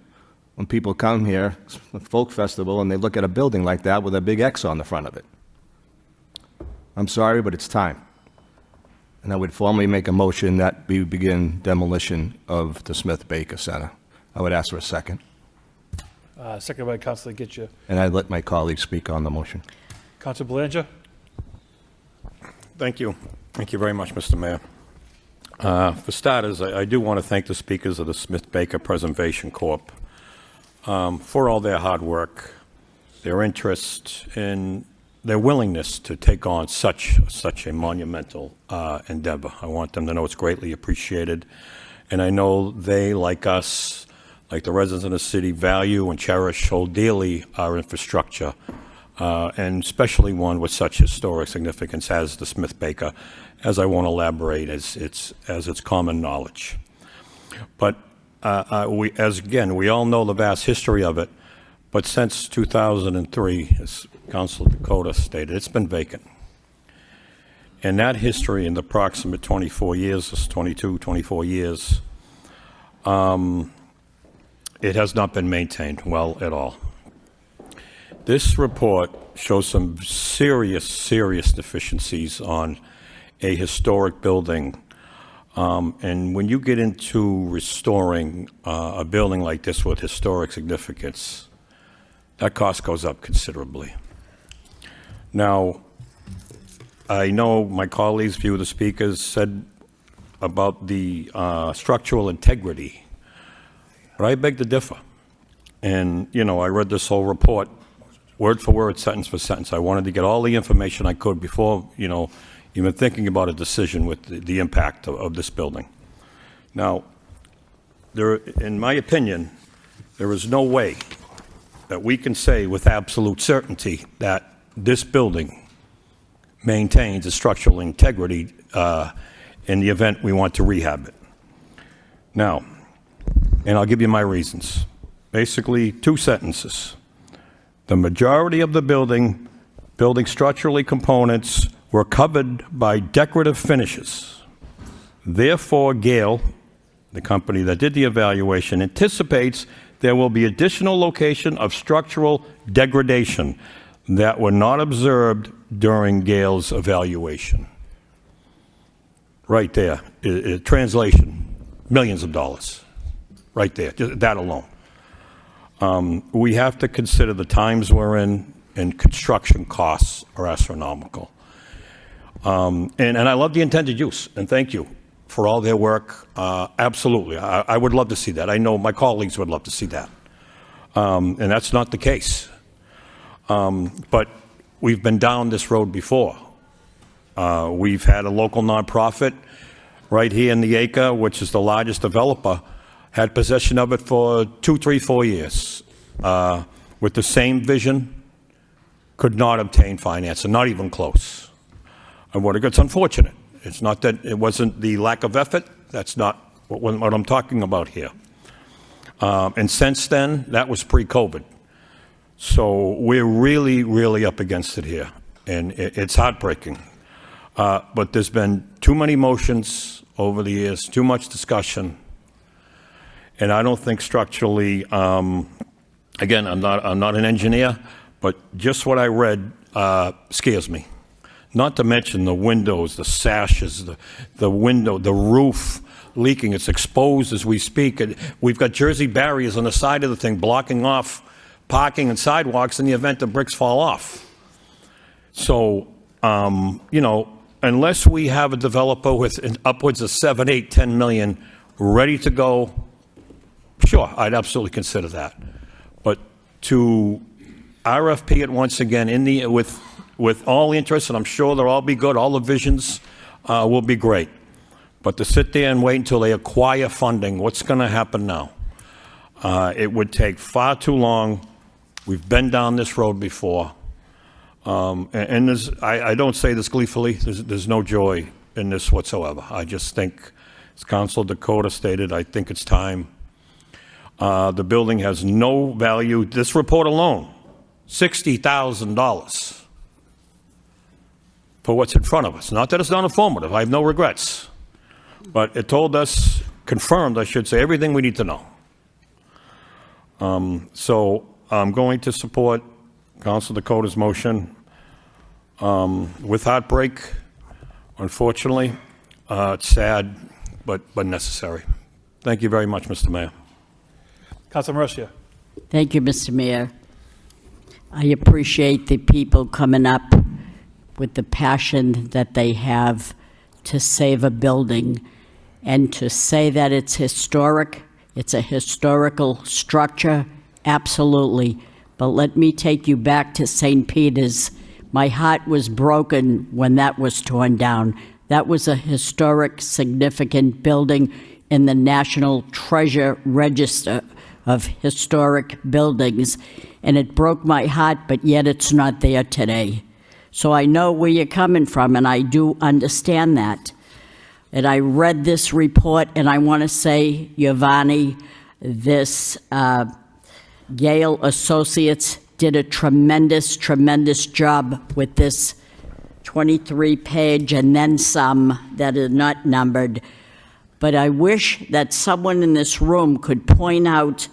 Speaker 7: when people come here, the folk festival, and they look at a building like that with a big X on the front of it. I'm sorry, but it's time. And I would formally make a motion that we begin demolition of the Smith Baker Center. I would ask for a second.
Speaker 1: Second by Councilor Gitcher.
Speaker 7: And I'd let my colleagues speak on the motion.
Speaker 1: Councilor Belanger?
Speaker 13: Thank you. Thank you very much, Mr. Mayor. For starters, I do want to thank the speakers of the Smith Baker Preservation Corp. For all their hard work, their interest, and their willingness to take on such a monumental endeavor. I want them to know it's greatly appreciated. And I know they, like us, like the residents of the city, value and cherish, hold dearly our infrastructure, and especially one with such historic significance as the Smith Baker, as I won't elaborate as it's common knowledge. But we all know the vast history of it, but since 2003, as Councilor Dakota stated, it's been vacant. And that history in the approximate 24 years, 24 years, it has not been maintained well at all. This report shows some serious deficiencies on a historic building. And when you get into restoring a building like this with historic significance, that cost goes up considerably. Now, I know my colleagues, few of the speakers, said about the structural integrity, but I beg to differ. And, I read this whole report, word for word, sentence for sentence. I wanted to get all the information I could before, even thinking about a decision with the impact of this building. Now, in my opinion, there is no way that we can say with absolute certainty that this building maintains a structural integrity in the event we want to rehab it. Now, and I'll give you my reasons. Basically, 2 sentences. The majority of the building structurally components were covered by decorative finishes. Therefore, Gale, the company that did the evaluation, anticipates there will be additional location of structural degradation that were not observed during Gale's evaluation. Right there, translation, millions of dollars. Right there, just that alone. We have to consider the times we're in, and construction costs are astronomical. And I love the intended use, and thank you for all their work. Absolutely, I would love to see that. I know my colleagues would love to see that. And that's not the case. But we've been down this road before. We've had a local nonprofit right here in the acre, which is the largest developer, had possession of it for 2, 3, 4 years with the same vision, could not obtain financing, not even close. And it's unfortunate. It's not that it wasn't the lack of effort. That's not what I'm talking about here. And since then, that was pre-COVID. So we're really up against it here, and it's heartbreaking. But there's been too many motions over the years, too much discussion, and I don't think structurally. Again, I'm not an engineer, but just what I read scares me. Not to mention the windows, the sashes, the window, the roof leaking. It's exposed as we speak. We've got Jersey barriers on the side of the thing blocking off parking and sidewalks in the event the bricks fall off. So, unless we have a developer with upwards of 7, 8, 10 million ready to go, sure, I'd absolutely consider that. But to RFP it once again with all interest, and I'm sure they'll all be good, all the visions will be great. But to sit there and wait until they acquire funding, what's going to happen now? It would take far too long. We've been down this road before. And I don't say this gleefully. There's no joy in this whatsoever. I just think, as Councilor Dakota stated, I think it's time. The building has no value. This report alone, $60,000. for what's in front of us. Not that it's not informative, I have no regrets. But it told us, confirmed, I should say, everything we need to know. So I'm going to support Council Dakota's motion with heartbreak. Unfortunately, it's sad, but necessary. Thank you very much, Mr. Mayor.
Speaker 1: Councilor Mercia.
Speaker 3: Thank you, Mr. Mayor. I appreciate the people coming up with the passion that they have to save a building and to say that it's historic. It's a historical structure, absolutely. But let me take you back to St. Peter's. My heart was broken when that was torn down. That was a historic, significant building in the National Treasure Register of Historic Buildings, and it broke my heart, but yet it's not there today. So I know where you're coming from, and I do understand that. And I read this report, and I want to say, Giovanni, this Gale Associates did a tremendous, tremendous job with this 23-page and then some that are not numbered. But I wish that someone in this room could point out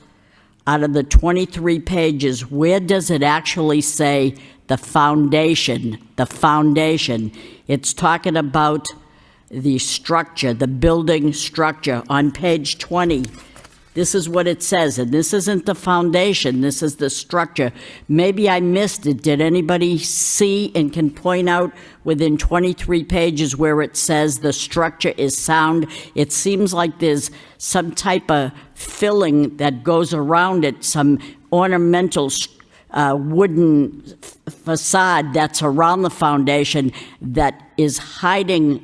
Speaker 3: of the 23 pages, where does it actually say the foundation? The foundation. It's talking about the structure, the building structure. On page 20, this is what it says, and this isn't the foundation, this is the structure. Maybe I missed it. Did anybody see and can point out within 23 pages where it says the structure is sound? It seems like there's some type of filling that goes around it, some ornamental wooden facade that's around the foundation that is hiding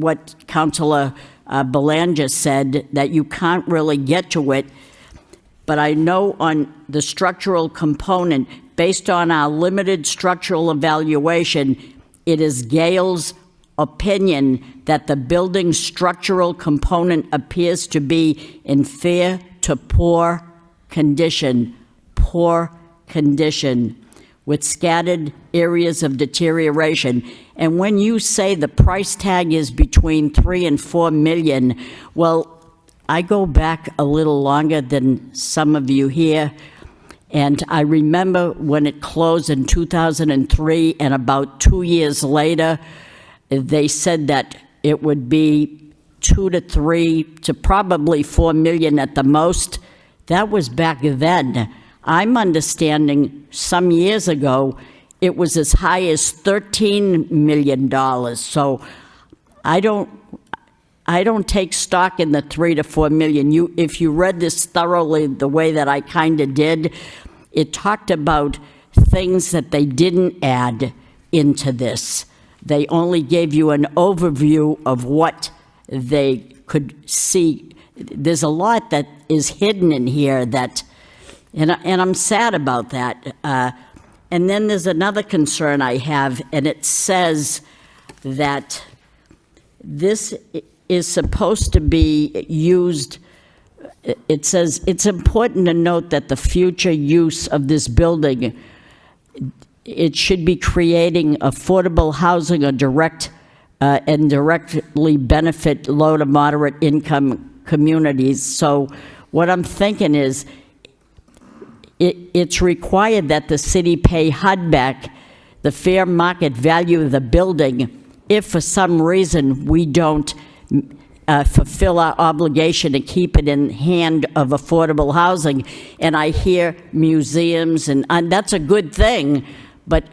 Speaker 3: what Councilor Belanger said, that you can't really get to it. But I know on the structural component, based on our limited structural evaluation, it is Gale's opinion that the building's structural component appears to be in fair to poor condition, with scattered areas of deterioration. And when you say the price tag is between 3 and 4 million, well, I go back a little longer than some of you here, and I remember when it closed in 2003, and about 2 years later, they said that it would be 2 to 3 to probably 4 million at the most. That was back then. I'm understanding some years ago, it was as high as $13 million. So I don't take stock in the 3 to 4 million. If you read this thoroughly the way that I kind of did, it talked about things that they didn't add into this. They only gave you an overview of what they could see. There's a lot that is hidden in here that, and I'm sad about that. And then there's another concern I have, and it says that this is supposed to be used. It says it's important to note that the future use of this building, it should be creating affordable housing or and directly benefit low to moderate income communities. So what I'm thinking is it's required that the city pay HUD back the fair market value of the building if for some reason we don't fulfill our obligation to keep it in hand of affordable housing. And I hear museums, and that's a good thing, but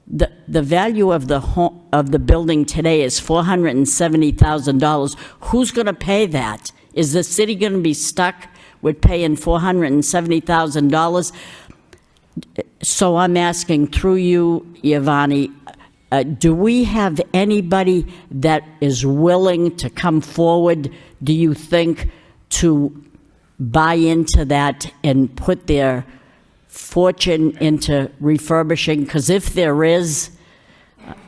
Speaker 3: the value of the building today is $470,000. Who's going to pay that? Is the city going to be stuck with paying $470,000? So I'm asking through you, Giovanni, do we have anybody that is willing to come forward, do you think, to buy into that and put their fortune into refurbishing? Because if there is,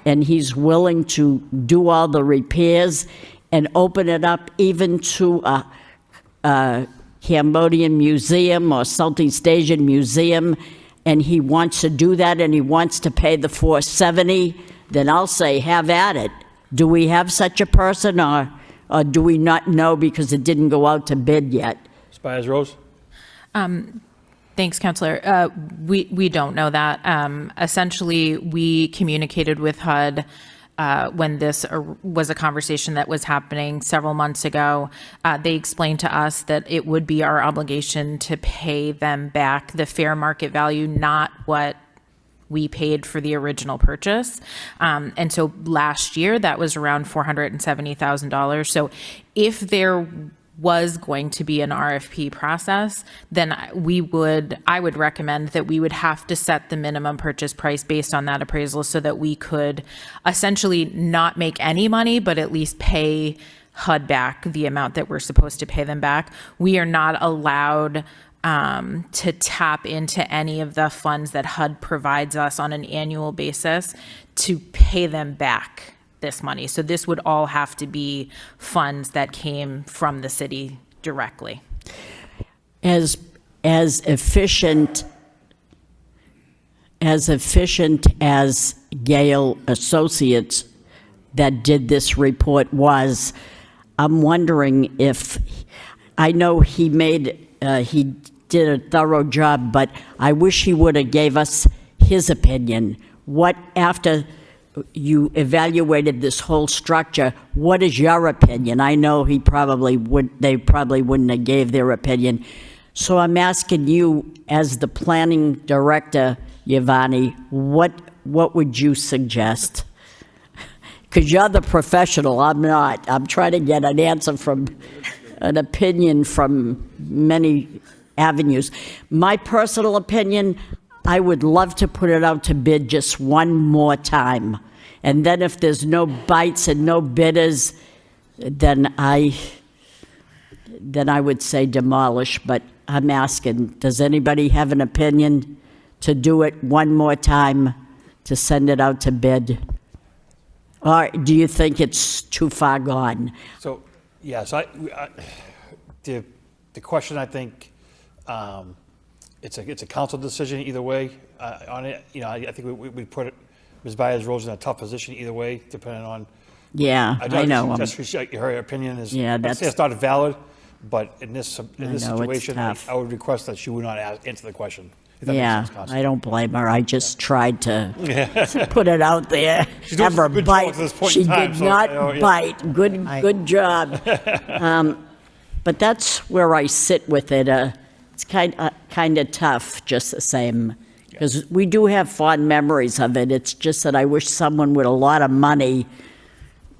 Speaker 3: and he's willing to do all the repairs and open it up even to a Cambodian museum or Southeast Asian museum, and he wants to do that and he wants to pay the $470, then I'll say, have at it. Do we have such a person, or do we not know because it didn't go out to bid yet?
Speaker 1: Spires Rose?
Speaker 21: Thanks, Councillor. We don't know that. Essentially, we communicated with HUD when this was a conversation that was happening several months ago. They explained to us that it would be our obligation to pay them back the fair market value, not what we paid for the original purchase. And so last year, that was around $470,000. So if there was going to be an RFP process, then I would recommend that we would have to set the minimum purchase price based on that appraisal so that we could essentially not make any money, but at least pay HUD back the amount that we're supposed to pay them back. We are not allowed to tap into any of the funds that HUD provides us on an annual basis to pay them back this money. So this would all have to be funds that came from the city directly.
Speaker 3: As efficient as Gale Associates that did this report was, I'm wondering if, I know he did a thorough job, but I wish he would have gave us his opinion. What, after you evaluated this whole structure, what is your opinion? I know they probably wouldn't have gave their opinion. So I'm asking you, as the planning director, Giovanni, what would you suggest? Because you're the professional, I'm not. I'm trying to get an opinion from many avenues. My personal opinion, I would love to put it out to bid just one more time. And then if there's no bites and no bidders, then I would say demolish. But I'm asking, does anybody have an opinion to do it one more time, to send it out to bid? Or do you think it's too far gone?
Speaker 1: So, yes, the question, I think, it's a council decision either way on it. You know, I think we put Ms. Baez-Rose in a tough position either way, depending on.
Speaker 3: Yeah, I know.
Speaker 1: Her opinion is.
Speaker 3: Yeah,
Speaker 1: I'd say it's not valid, but in this situation,
Speaker 3: tough.
Speaker 1: I would request that she would not answer the question. If that
Speaker 3: Yeah,
Speaker 1: makes sense, Constance.
Speaker 3: I don't blame her. I just tried to put it out there.
Speaker 1: She's doing
Speaker 3: Have her
Speaker 1: a good job
Speaker 3: bite.
Speaker 1: at this point
Speaker 3: She
Speaker 1: in time,
Speaker 3: did
Speaker 1: so,
Speaker 3: not
Speaker 1: you know, yeah.
Speaker 3: bite. Good job. But that's where I sit with it. It's kind of tough, just the same, because we do have fond memories of it. It's just that I wish someone with a lot of money,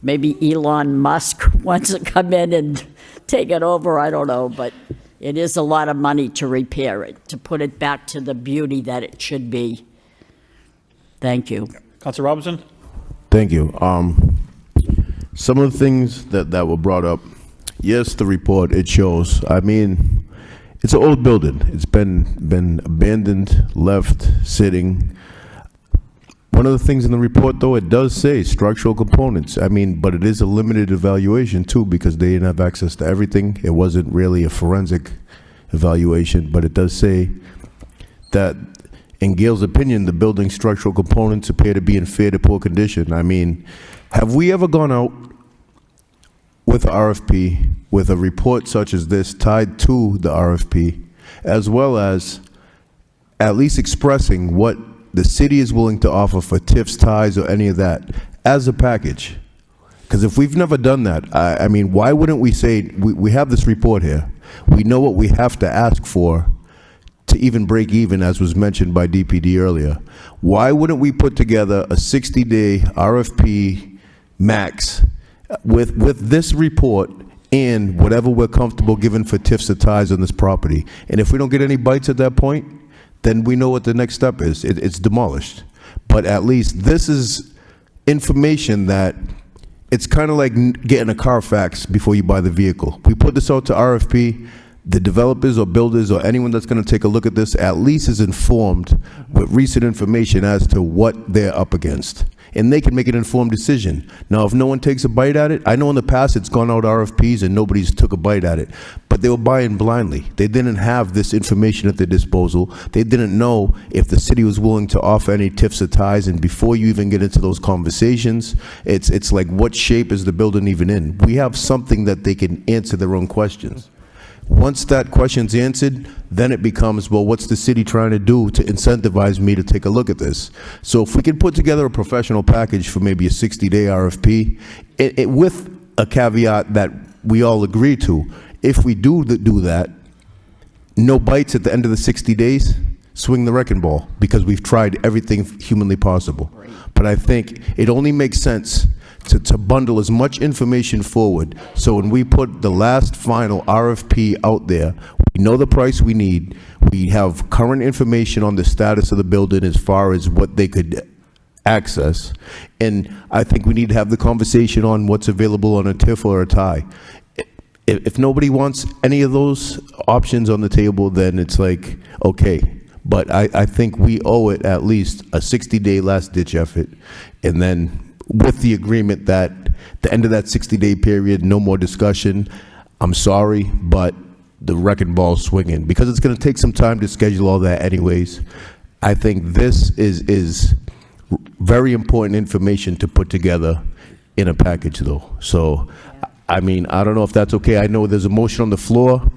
Speaker 3: maybe Elon Musk, wants to come in and take it over. I don't know, but it is a lot of money to repair it, to put it back to the beauty that it should be. Thank you.
Speaker 1: Councilor Robinson?
Speaker 9: Thank you. Some of the things that were brought up, yes, the report, it shows. I mean, it's an old building. It's been abandoned, left, sitting. One of the things in the report, though, it does say structural components. I mean, but it is a limited evaluation, too, because they didn't have access to everything. It wasn't really a forensic evaluation, but it does say that, in Gail's opinion, the building's structural components appear to be in fair to poor condition. I mean, have we ever gone out with a RFP with a report such as this tied to the RFP, as well as at least expressing what the city is willing to offer for tips, ties, or any of that as a package? Because if we've never done that, I mean, why wouldn't we say, we have this report here, we know what we have to ask for to even break even, as was mentioned by DPD earlier. Why wouldn't we put together a 60-day RFP max with this report and whatever we're comfortable giving for tips or ties on this property? And if we don't get any bites at that point, then we know what the next step is. It's demolished. But at least this is information that it's kind of like getting a Carfax before you buy the vehicle. We put this out to RFP. The developers or builders or anyone that's going to take a look at this at least is informed with recent information as to what they're up against. and they can make an informed decision. Now, if no one takes a bite at it, I know in the past it's gone out RFPs and nobody's took a bite at it, but they were buying blindly. They didn't have this information at their disposal. They didn't know if the city was willing to offer any TIFs or ties, and before you even get into those conversations, it's like, what shape is the building even in? We have something that they can answer their own questions. Once that question's answered, then it becomes, well, what's the city trying to do to incentivize me to take a look at this? So if we could put together a professional package for maybe a 60-day RFP, with a caveat that we all agree to, if we do that, no bites at the end of the 60 days, swing the wrecking ball, because we've tried everything humanly possible. But I think it only makes sense to bundle as much information forward, so when we put the last final RFP out there, we know the price we need, we have current information on the status of the building as far as what they could access, and I think we need to have the conversation on what's available on a TIF or a tie. If nobody wants any of those options on the table, then it's like, okay. But I think we owe it at least a 60-day last-ditch effort, and then with the agreement that the end of that 60-day period, no more discussion. I'm sorry, but the wrecking ball's swinging. Because it's going to take some time to schedule all that anyways, I think this is very important information to put together in a package, though. So, I mean, I don't know if that's okay. I know there's a motion on the floor.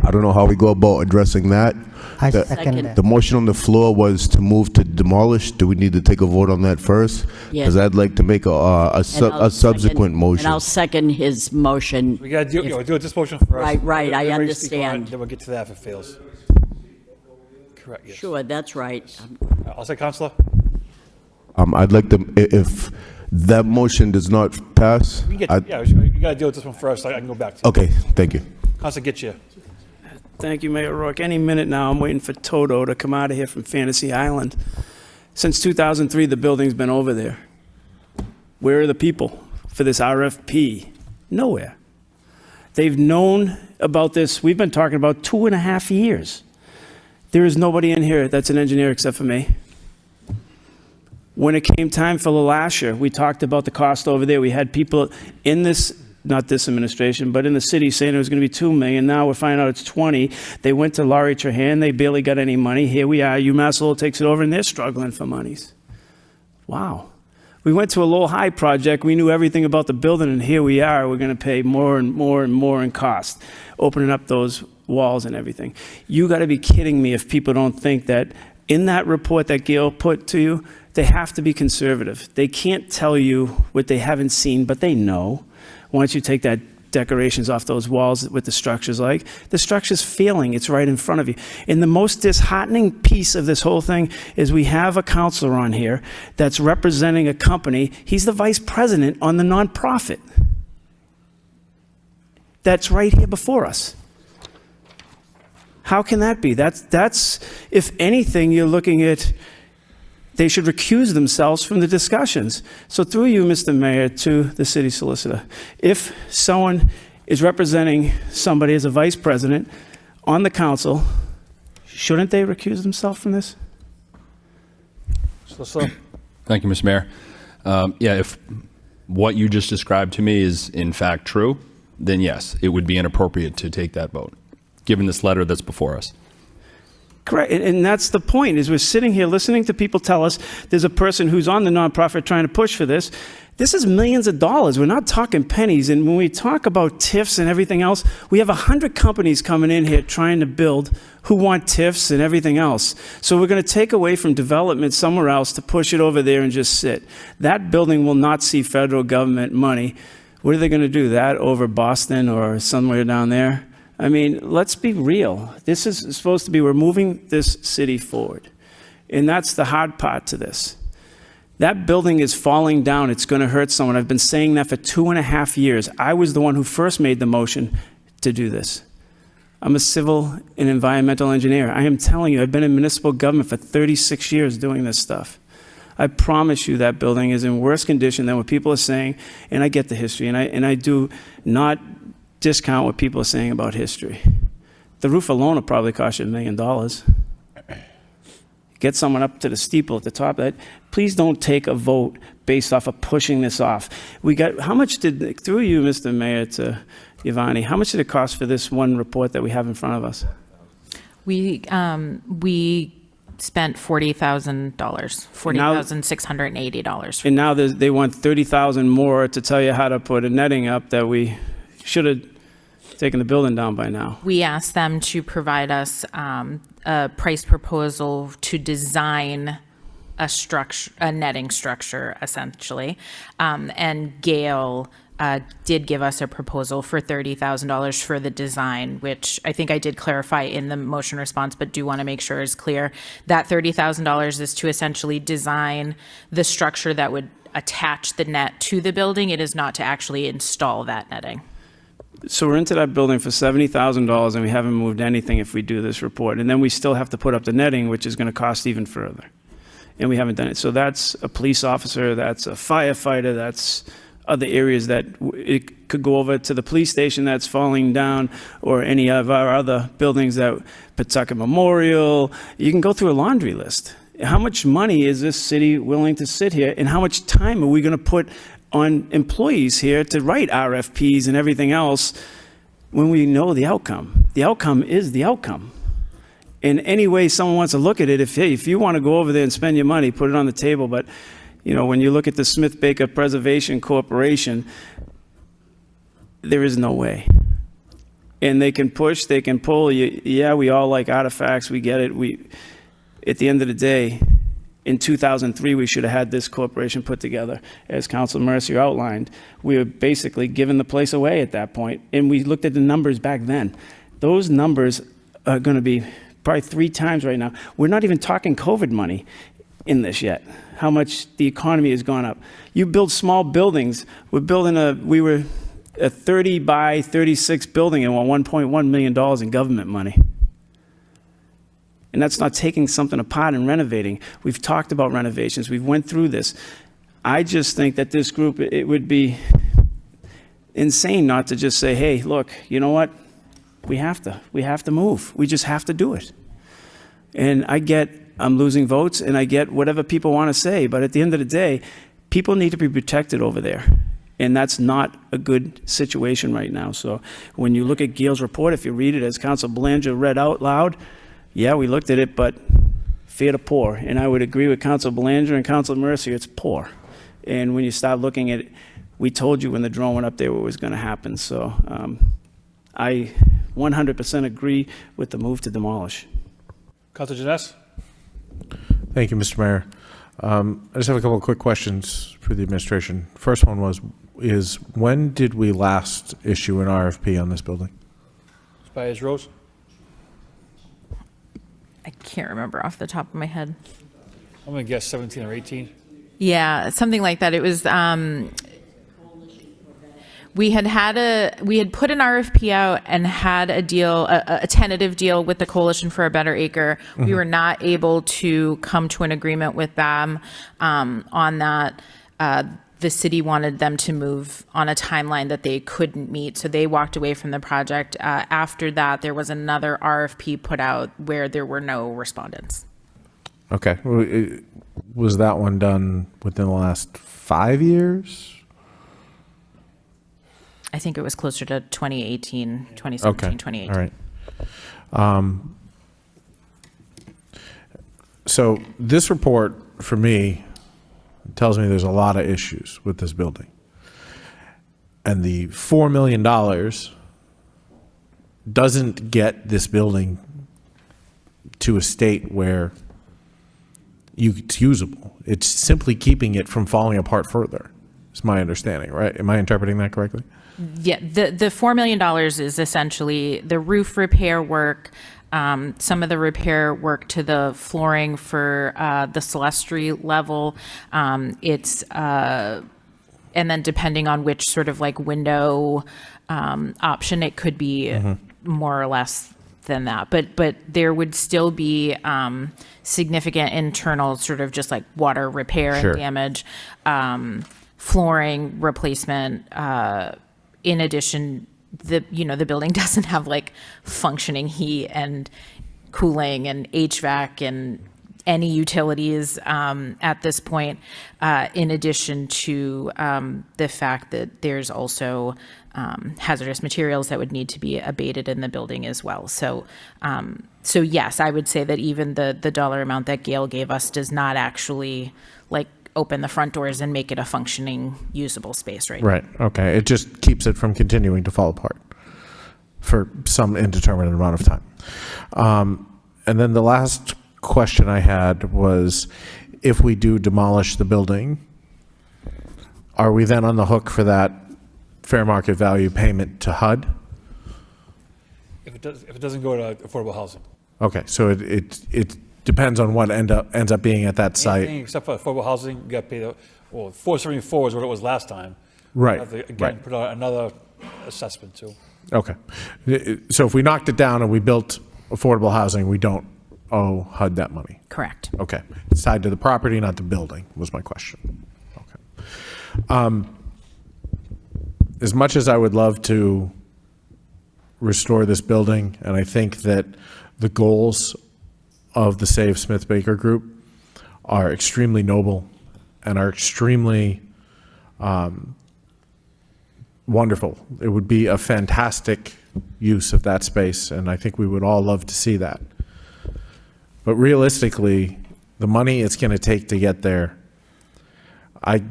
Speaker 9: I don't know how we go about addressing that.
Speaker 6: I second that.
Speaker 9: The motion on the floor was to move to demolish. Do we need to take a vote on that first?
Speaker 3: Yes.
Speaker 9: Because I'd like to make a subsequent motion.
Speaker 3: And I'll second his motion.
Speaker 1: We gotta do this motion first.
Speaker 3: Right, I
Speaker 1: Everybody speak on it,
Speaker 3: understand.
Speaker 1: Then we'll get to that if it fails. Correct, yes.
Speaker 3: Sure, that's right.
Speaker 1: I'll say, Counselor.
Speaker 9: I'd like to, if that motion does not pass.
Speaker 1: We can get, you gotta deal with this one first. I can go back to you.
Speaker 9: Okay, thank you.
Speaker 1: Counselor, get you.
Speaker 4: Thank you, Mayor Rourke. Any minute now, I'm waiting for Toto to come out of here from Fantasy Island. Since 2003, the building's been over there. Where are the people for this RFP? Nowhere. They've known about this, we've been talking about 2.5 years. There is nobody in here that's an engineer except for me. When it came time for LaLasher, we talked about the cost over there. We had people in this, not this administration, but in the city saying it was going to be $2 million. Now we're finding out it's 20. They went to Laurie Trahan. They barely got any money. Here we are. UMass Lowell takes it over, and they're struggling for monies. Wow. We went to a Lowell High project. We knew everything about the building, and here we are. We're going to pay more and more and more in cost, opening up those walls and everything. You got to be kidding me if people don't think that in that report that Gail put to you, they have to be conservative. They can't tell you what they haven't seen, but they know. Once you take that decorations off those walls with the structures like, the structure's failing, it's right in front of you. And the most disheartening piece of this whole thing is we have a counselor on here that's representing a company, he's the vice president on the nonprofit. That's right here before us. How can that be? That's, if anything, you're looking at, they should recuse themselves from the discussions. So through you, Mr. Mayor, to the city solicitor, if someone is representing somebody as a vice president on the council, shouldn't they recuse themselves from this?
Speaker 5: Thank you, Mr. Mayor. Yeah, if what you just described to me is in fact true, then yes, it would be inappropriate to take that vote, given this letter that's before us.
Speaker 4: Correct, and that's the point, is we're sitting here listening to people tell us there's a person who's on the nonprofit trying to push for this. This is millions of dollars. We're not talking pennies. And when we talk about TIFs and everything else, we have 100 companies coming in here trying to build who want TIFs and everything else. So we're going to take away from development somewhere else to push it over there and just sit. That building will not see federal government money. What are they going to do, that over Boston or somewhere down there? I mean, let's be real. This is supposed to be, we're moving this city forward. And that's the hard part to this. That building is falling down. It's going to hurt someone. I've been saying that for 2.5 years. I was the one who first made the motion to do this. I'm a civil and environmental engineer. I am telling you, I've been in municipal government for 36 years doing this stuff. I promise you that building is in worse condition than what people are saying, and I get the history, and I do not discount what people are saying about history. The roof alone will probably cost you $1 million. get someone up to the steeple at the top of that. Please don't take a vote based off of pushing this off. How much did, through you, Mr. Mayor, to Yvonne, how much did it cost for this one report that we have in front of us?
Speaker 21: We spent $40,000, $40,680.
Speaker 4: And now they want $30,000 more to tell you how to put a netting up that we should have taken the building down by now.
Speaker 21: We asked them to provide us a price proposal to design a netting structure, essentially. And Gail did give us a proposal for $30,000 for the design, which I think I did clarify in the motion response, but do want to make sure is clear. That $30,000 is to essentially design the structure that would attach the net to the building. It is not to actually install that netting.
Speaker 4: So we're into that building for $70,000 and we haven't moved anything if we do this report. And then we still have to put up the netting, which is going to cost even further. And we haven't done it. So that's a police officer, that's a firefighter, that's other areas that it could go over to the police station that's falling down, or any of our other buildings, that Pawtucket Memorial. You can go through a laundry list. How much money is this city willing to sit here, and how much time are we going to put on employees here to write RFPs and everything else when we know the outcome? The outcome is the outcome. In any way someone wants to look at it, if you want to go over there and spend your money, put it on the table. But when you look at the Smith Baker Preservation Corporation, there is no way. And they can push, they can pull. Yeah, we all like artifacts. We get it. At the end of the day, in 2003, we should have had this corporation put together. As Council Mercier outlined, we were basically giving the place away at that point. And we looked at the numbers back then. Those numbers are going to be probably 3 times right now. We're not even talking COVID money in this yet, how much the economy has gone up. You build small buildings. We were a 30 by 36 building and $1.1 million in government money. And that's not taking something apart and renovating. We've talked about renovations. We've went through this. I just think that this group, it would be insane not to just say, hey, look, you know what? We have to move. We just have to do it. And I get I'm losing votes, and I get whatever people want to say, but at the end of the day, people need to be protected over there. And that's not a good situation right now. So when you look at Gail's report, if you read it as Council Belanger read out loud, yeah, we looked at it, but fear to poor. And I would agree with Council Belanger and Council Mercier, it's poor. And when you start looking at it, we told you when the drone went up there what was going to happen. So I 100% agree with the move to demolish.
Speaker 1: Councilor Janess?
Speaker 14: Thank you, Mr. Mayor. I just have a couple of quick questions for the administration. First one is when did we last issue an RFP on this building?
Speaker 1: Spires Rose?
Speaker 21: I can't remember off the top of my head.
Speaker 1: I'm going to guess 17 or 18.
Speaker 21: Yeah, something like that. It was, we had put an RFP out and had a deal, a tentative deal with the Coalition for a Better Acre. Mm-hmm. We were not able to come to an agreement with them on that. The city wanted them to move on a timeline that they couldn't meet, so they walked away from the project. After that, there was another RFP put out where there were no respondents.
Speaker 14: Okay. Was that one done within the last 5 years?
Speaker 21: I think it was closer to 2018, 2017,
Speaker 14: okay.
Speaker 21: 2018.
Speaker 14: All right. So this report, for me, tells me there's a lot of issues with this building. And the $4 million doesn't get this building to a state where it's usable. It's simply keeping it from falling apart further. It's my understanding, right? Am I interpreting that correctly?
Speaker 21: Yeah, the $4 million is essentially the roof repair work, some of the repair work to the flooring for the Celestri level. And then depending on which sort of like window option, it could be more or less than that. But there would still be significant internal sort of just like water repair and damage, flooring replacement. In addition, the building doesn't have like functioning heat and cooling and HVAC and any utilities at this point, in addition to the fact that there's also hazardous materials that would need to be abated in the building as well. So yes, I would say that even the dollar amount that Gail gave us does not actually open the front doors and make it a functioning, usable space right now.
Speaker 14: Right, okay. It just keeps it from continuing to fall apart for some indeterminate amount of time. And then the last question I had was, if we do demolish the building, are we then on the hook for that fair market value payment to HUD?
Speaker 1: If it doesn't go to affordable housing.
Speaker 14: Okay, so it depends on what ends up being at that site.
Speaker 1: Anything except for affordable housing, you got paid, 474 is what it was last time.
Speaker 14: Right,
Speaker 1: You have to, again,
Speaker 14: right.
Speaker 1: put out another assessment too.
Speaker 14: Okay. So if we knocked it down and we built affordable housing, we don't owe HUD that money?
Speaker 21: Correct.
Speaker 14: Okay. It's tied to the property, not the building, was my question. Okay. As much as I would love to restore this building, and I think that the goals of the Save Smith Baker Group are extremely noble and are extremely wonderful. It would be a fantastic use of that space, and I think we would all love to see that. But realistically, the money it's going to take to get there, I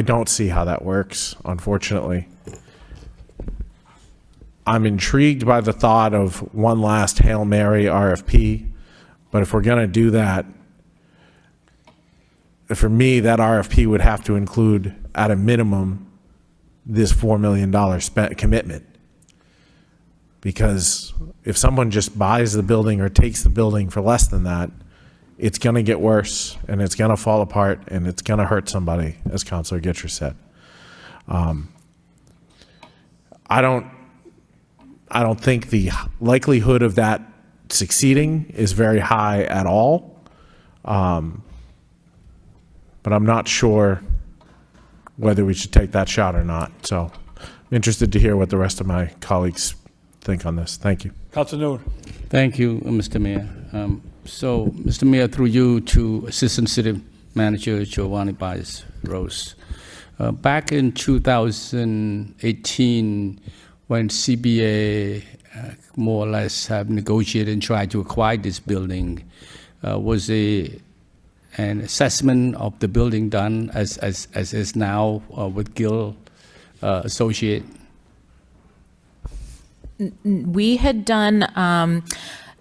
Speaker 14: don't see how that works, unfortunately. I'm intrigued by the thought of one last Hail Mary RFP, but if we're going to do that, for me, that RFP would have to include, at a minimum, this $4 million commitment. Because if someone just buys the building or takes the building for less than that, it's going to get worse, and it's going to fall apart, and it's going to hurt somebody, as Councilor Gitcher said. I don't think the likelihood of that succeeding is very high at all. But I'm not sure whether we should take that shot or not. So I'm interested to hear what the rest of my colleagues think on this. Thank you.
Speaker 1: Councilor Noon.
Speaker 10: Thank you, Mr. Mayor. So, Mr. Mayor, through you to Assistant City Manager Giovanni Baez Rose. Back in 2018, when CBA more or less have negotiated and tried to acquire this building, was an assessment of the building done as is now with Gill Associate?
Speaker 21: We had done,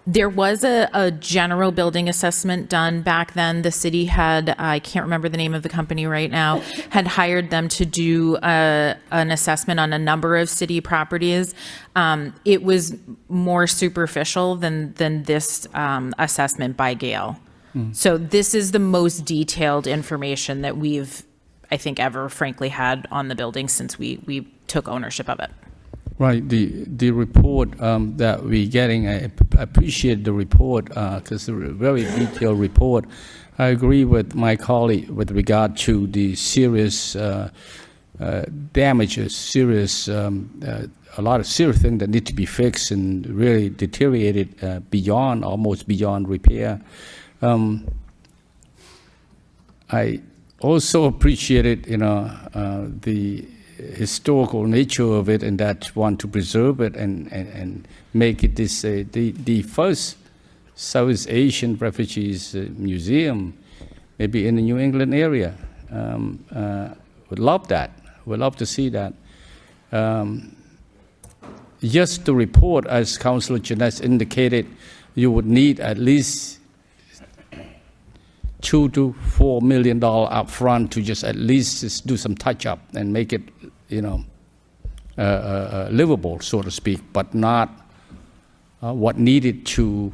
Speaker 21: there was a general building assessment done back then. The city had, I can't remember the name of the company right now, had hired them to do an assessment on a number of city properties. It was more superficial than this assessment by Gale. So this is the most detailed information that we've, I think, ever frankly had on the building since we took ownership of it.
Speaker 10: Right, the report that we're getting, I appreciate the report because it's a very detailed report. I agree with my colleague with regard to the serious damages, serious, a lot of serious things that need to be fixed and really deteriorated beyond, almost beyond repair. I also appreciated, the historical nature of it, and that want to preserve it and make it this the first Southeast Asian refugees museum, maybe in the New England area. Would love that. Would love to see that. Just the report, as Councillor Jeanette indicated, you would need at least $2 to $4 million up front to just at least just do some touch up and make it, livable, so to speak, but not what needed to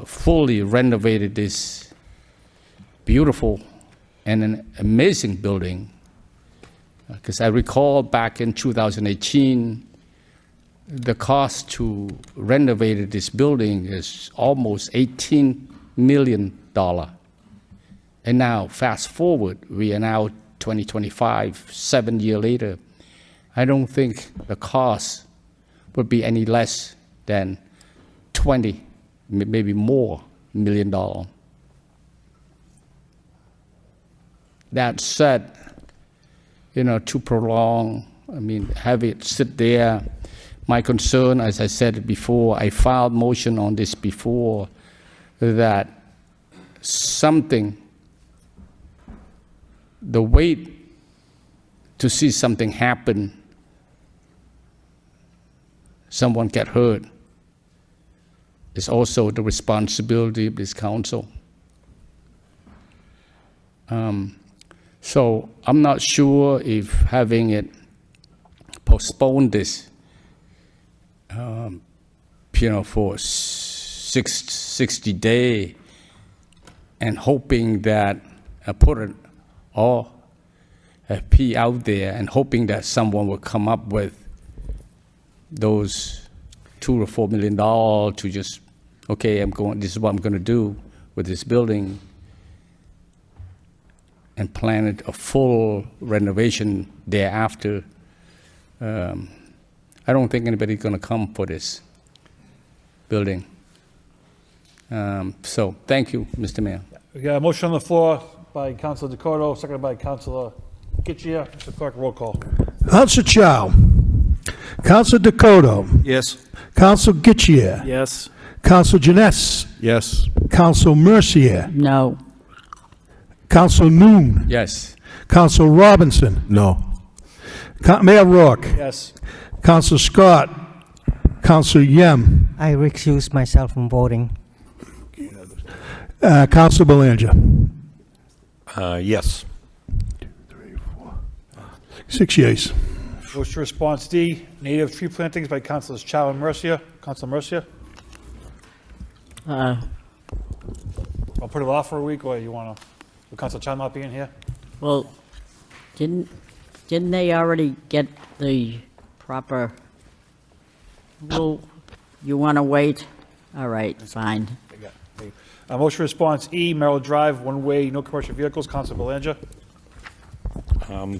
Speaker 10: fully renovate this beautiful and an amazing building. Because I recall back in 2018, the cost to renovate this building is almost $18 million. And now, fast forward, we are now 2025, 7 years later. I don't think the cost would be any less than $20, maybe more, $million. That said, to prolong, have it sit there. My concern, as I said before, I filed motion on this before, that the wait to see something happen, someone get hurt, is also the responsibility of this council. So I'm not sure if having it postpone this, for 60 days, and hoping that put it all a P out there, and hoping that someone will come up with those $2 or $4 million to just, okay, this is what I'm going to do with this building, and plan it a full renovation thereafter. I don't think anybody's going to come for this building. So thank you, Mr. Mayor.
Speaker 1: We got a motion on the floor by Councilor Dakota, seconded by Councilor Getchia. Mr. Clerk, roll call.
Speaker 2: Council Chow. Council Dakota.
Speaker 7: Yes.
Speaker 2: Council Getchia.
Speaker 4: Yes.
Speaker 2: Council Janess.
Speaker 14: Yes.
Speaker 2: Council Mercier.
Speaker 3: No.
Speaker 2: Council Noon.
Speaker 10: Yes.
Speaker 2: Council Robinson.
Speaker 9: No.
Speaker 2: Mayor Rourke.
Speaker 1: Yes.
Speaker 2: Council Scott. Council Yem.
Speaker 6: I recuse myself from voting.
Speaker 2: Council Belanger.
Speaker 13: Yes.
Speaker 2: 6 yeas.
Speaker 1: Motion response D, native tree plantings by Councilors Chow and Mercia. Councilor Mercia, I'll put it off for a week, or you want to, with Councilor Chow not being here?
Speaker 3: Well, didn't they already get the proper, well, you want to wait? All right, fine.
Speaker 1: Motion response E, Merrill Drive, one-way, no commercial vehicles. Councilor Belanger.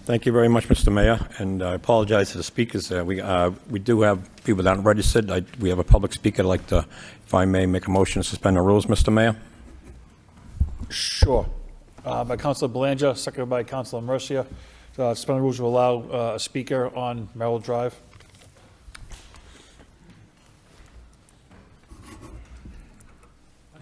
Speaker 13: Thank you very much, Mr. Mayor, and I apologize to the speakers. We do have people that aren't registered. We have a public speaker. I'd like to, if I may, make a motion to suspend the rules, Mr. Mayor.
Speaker 1: Sure. By Councilor Belanger, seconded by Councilor Mercia. Suspend the rules to allow a speaker on Merrill Drive.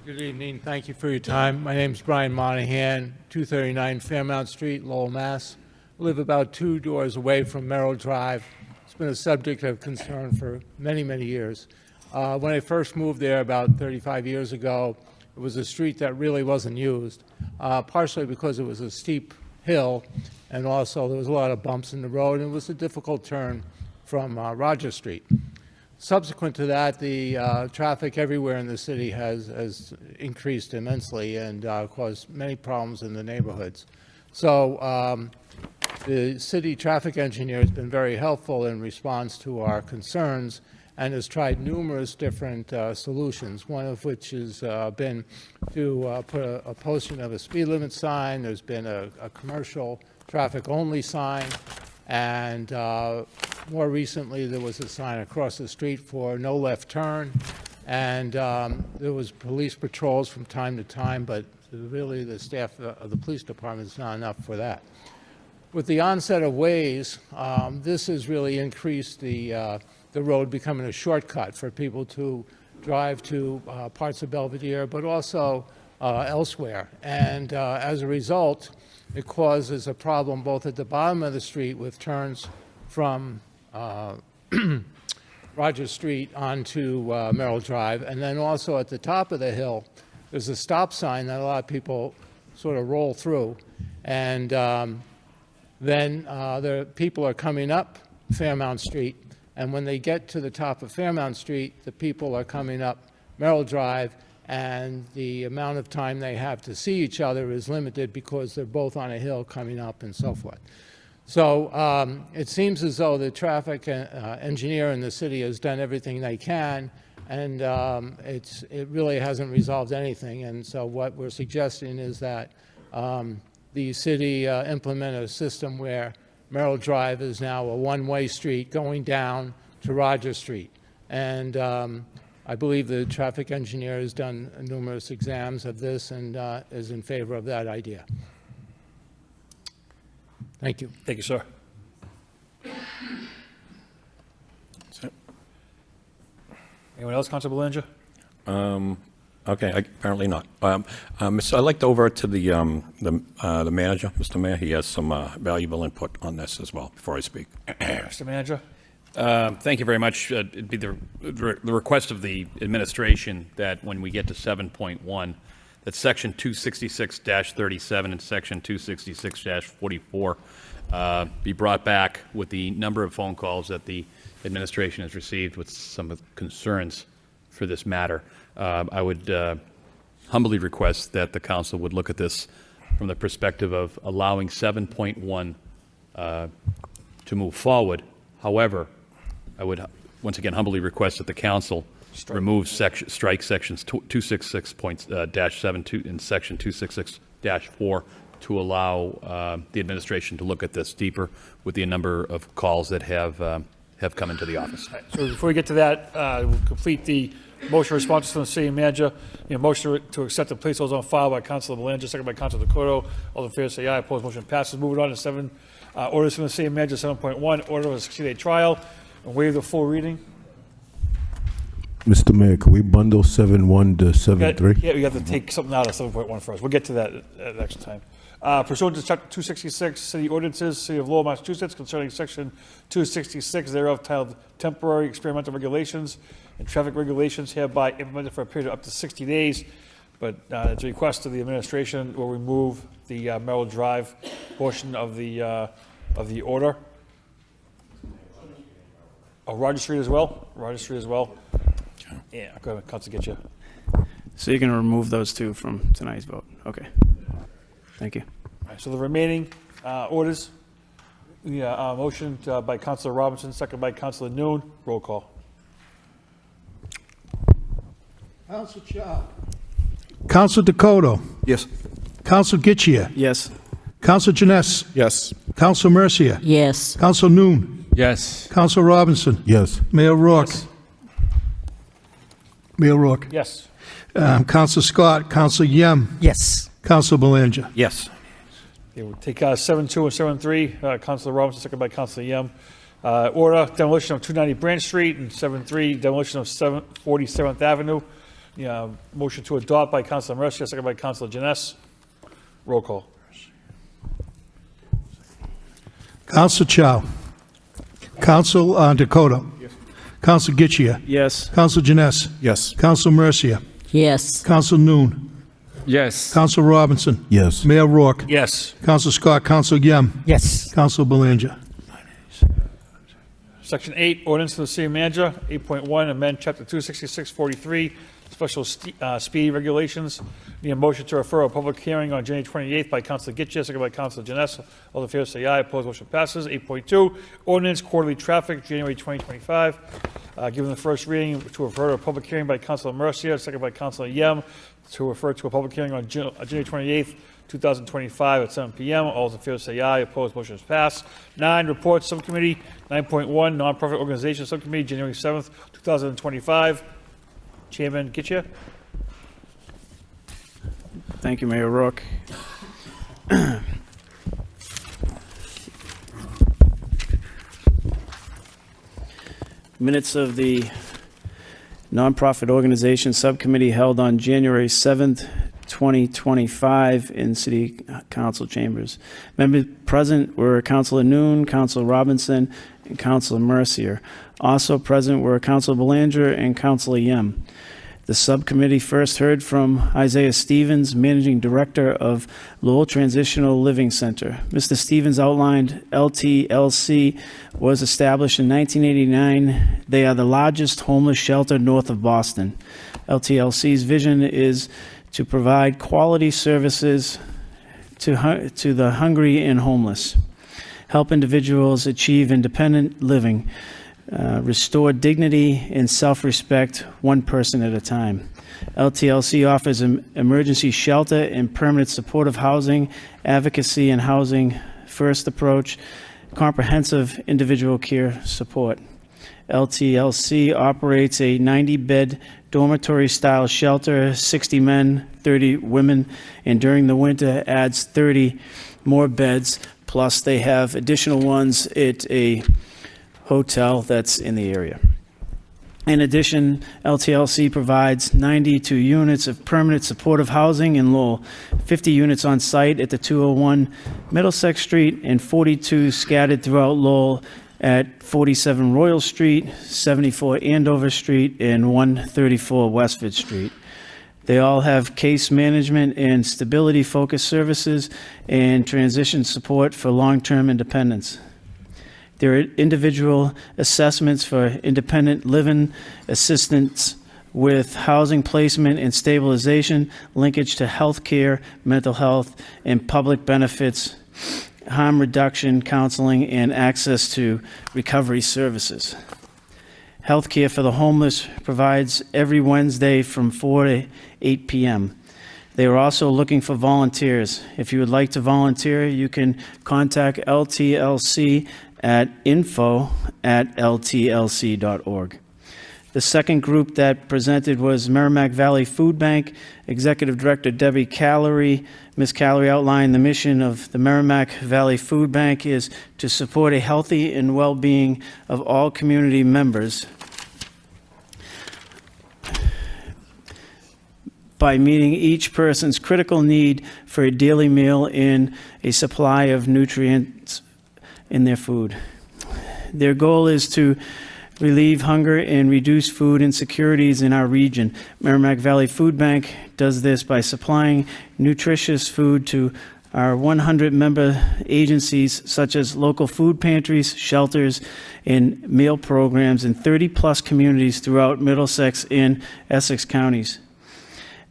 Speaker 8: Good evening. Thank you for your time. My name is Brian Monahan, 239 Fairmount Street, Lowell, Mass. I live about 2 doors away from Merrill Drive. It's been a subject of concern for many, many years. When I first moved there about 35 years ago, it was a street that really wasn't used, partially because it was a steep hill, and also there was a lot of bumps in the road, and it was a difficult turn from Roger Street. Subsequent to that, the traffic everywhere in the city has increased immensely and caused many problems in the neighborhoods. So the city traffic engineer has been very helpful in response to our concerns and has tried numerous different solutions, one of which has been to put a posting of a speed limit sign. There's been a commercial traffic-only sign, and more recently there was a sign across the street for no left turn, and there was police patrols from time to time, but really the staff of the police department is not enough for that. With the onset of Waze, this has really increased the road becoming a shortcut for people to drive to parts of Belvedere, but also elsewhere. And as a result, it causes a problem both at the bottom of the street with turns from Rogers Street onto Merrill Drive, and then also at the top of the hill, there's a stop sign that a lot of people sort of roll through. And then the people are coming up Fairmount Street, and when they get to the top of Fairmount Street, the people are coming up Merrill Drive, and the amount of time they have to see each other is limited because they're both on a hill coming up and so forth. So it seems as though the traffic engineer in the city has done everything they can, and it really hasn't resolved anything. And so what we're suggesting is that the city implement a system where Merrill Drive is now a one-way street going down to Rogers Street. And I believe the traffic engineer has done numerous exams of this and is in favor of that idea. Thank you.
Speaker 1: Thank you, sir. Anyone else, Councilor Belanger?
Speaker 13: Okay, apparently not. I'd like to over to the manager, Mr. Mayor. He has some valuable input on this as well before I speak.
Speaker 1: Mr. Manager?
Speaker 11: Thank you very much. It'd be the request of the administration that when we get to 7.1, that section 266-37 and section 266-44 be brought back with the number of phone calls that the administration has received with some of the concerns for this matter. I would humbly request that the council would look at this from the perspective of allowing 7.1 to move forward. However, I would once again humbly request that the council remove strike sections 266.-7 and section 266-4 to allow the administration to look at this deeper with the number of calls that have come into the office.
Speaker 1: So before we get to that, we'll complete the motion responses from the city manager. Motion to accept the placeholders on file by Councilor Belanger, second by Councilor Dakota. All in favor say aye. Opposed, motion passes. Moving on to orders from the city manager. 7.1, order of a 60-day trial and waive the full reading.
Speaker 9: Mr. Mayor, can we bundle 7.1 to 7.3?
Speaker 1: Yeah, we have to take something out of 7.1 first. We'll get to that at next time. Pursuant to Chapter 266, City Ordinances, City of Lowell, Massachusetts, concerning Section 266 thereof titled Temporary Experimental Regulations and Traffic Regulations, hereby implemented for a period of up to 60 days. But at the request of the administration, we'll remove the Merrill Drive portion of the order. Oh, Roger Street as well? Roger Street as well? Yeah, go ahead, Councilor Getcha.
Speaker 4: So you're going to remove those two from tonight's vote? Okay. Thank you.
Speaker 1: All right, so the remaining orders, motion by Councilor Robinson, second by Councilor Noon. Roll call.
Speaker 2: Council Chow. Council Dakota.
Speaker 7: Yes.
Speaker 2: Council Getchia.
Speaker 4: Yes.
Speaker 2: Council Janess.
Speaker 14: Yes.
Speaker 2: Council Mercia.
Speaker 3: Yes.
Speaker 2: Council Noon.
Speaker 10: Yes.
Speaker 2: Council Robinson.
Speaker 9: Yes.
Speaker 2: Mayor Rourke. Mayor Rourke.
Speaker 1: Yes.
Speaker 2: Council Scott. Council Yem.
Speaker 6: Yes.
Speaker 2: Council Belanger.
Speaker 13: Yes.
Speaker 1: Okay, we'll take 7.2 and 7.3. Councilor Robinson, second by Councilor Yem. Order demolition of 290 Branch Street, and 7.3 demolition of 47th Avenue. Motion to adopt by Councilor Mercia, second by Councilor Janess. Roll call.
Speaker 2: Council Chow. Council Dakota.
Speaker 14: Yes.
Speaker 2: Council Getchia.
Speaker 4: Yes.
Speaker 2: Council Janess.
Speaker 14: Yes.
Speaker 2: Council Mercia.
Speaker 3: Yes.
Speaker 2: Council Noon.
Speaker 10: Yes.
Speaker 2: Council Robinson.
Speaker 9: Yes.
Speaker 2: Mayor Rourke.
Speaker 1: Yes.
Speaker 2: Council Scott. Council Yem.
Speaker 6: Yes.
Speaker 2: Council Belanger.
Speaker 1: Section 8, ordinance to the city manager. 8.1, amend chapter 266-43, special speed regulations. Need a motion to refer a public hearing on January 28th by Councilor Getchia, second by Councilor Janessa. All in favor say aye. Opposed, motion passes. 8.2, ordinance quarterly traffic, January 2025. Given the first reading, to refer to a public hearing by Councilor Mercia, second by Councilor Yem, to refer to a public hearing on January 28th, 2025 at 7 p.m. All those in favor say aye. Opposed, motion is passed. 9, reports subcommittee. 9.1, nonprofit organization subcommittee, January 7th, 2025. Chairman Getchia.
Speaker 4: Thank you, Mayor Rourke. Minutes of the nonprofit organization subcommittee held on January 7th, 2025 in City Council chambers. Members present were Councilor Noon, Councilor Robinson, and Councilor Mercier. Also present were Councilor Belanger and Councilor Yem. The subcommittee first heard from Isaiah Stevens, Managing Director of Lowell Transitional Living Center. Mr. Stevens outlined LTLC was established in 1989. They are the largest homeless shelter north of Boston. LTLC's vision is to provide quality services to the hungry and homeless, help individuals achieve independent living, restore dignity and self-respect one person at a time. LTLC offers emergency shelter and permanent supportive housing, advocacy and housing first approach, comprehensive individual care support. LTLC operates a 90-bed dormitory-style shelter, 60 men, 30 women, and during the winter adds 30 more beds, plus they have additional ones at a hotel that's in the area. In addition, LTLC provides 92 units of permanent supportive housing in Lowell, 50 units on site at the 201 Middlesex Street, and 42 scattered throughout Lowell at 47 Royal Street, 74 Andover Street, and 134 Westford Street. They all have case management and stability-focused services and transition support for long-term independence. There are individual assessments for independent living assistance with housing placement and stabilization, linkage to health care, mental health, and public benefits, harm reduction, counseling, and access to recovery services. Healthcare for the homeless provides every Wednesday from 4 to 8 p.m. They are also looking for volunteers. If you would like to volunteer, you can contact LTLC at info@ltlc.org. The second group that presented was Merrimack Valley Food Bank. Executive Director Debbie Callery. Ms. Callery outlined the mission of the Merrimack Valley Food Bank is to support a healthy and well-being of all community members by meeting each person's critical need for a daily meal and a supply of nutrients in their food. Their goal is to relieve hunger and reduce food insecurities in our region. Merrimack Valley Food Bank does this by supplying nutritious food to our 100 member agencies such as local food pantries, shelters, and meal programs in 30-plus communities throughout Middlesex and Essex counties.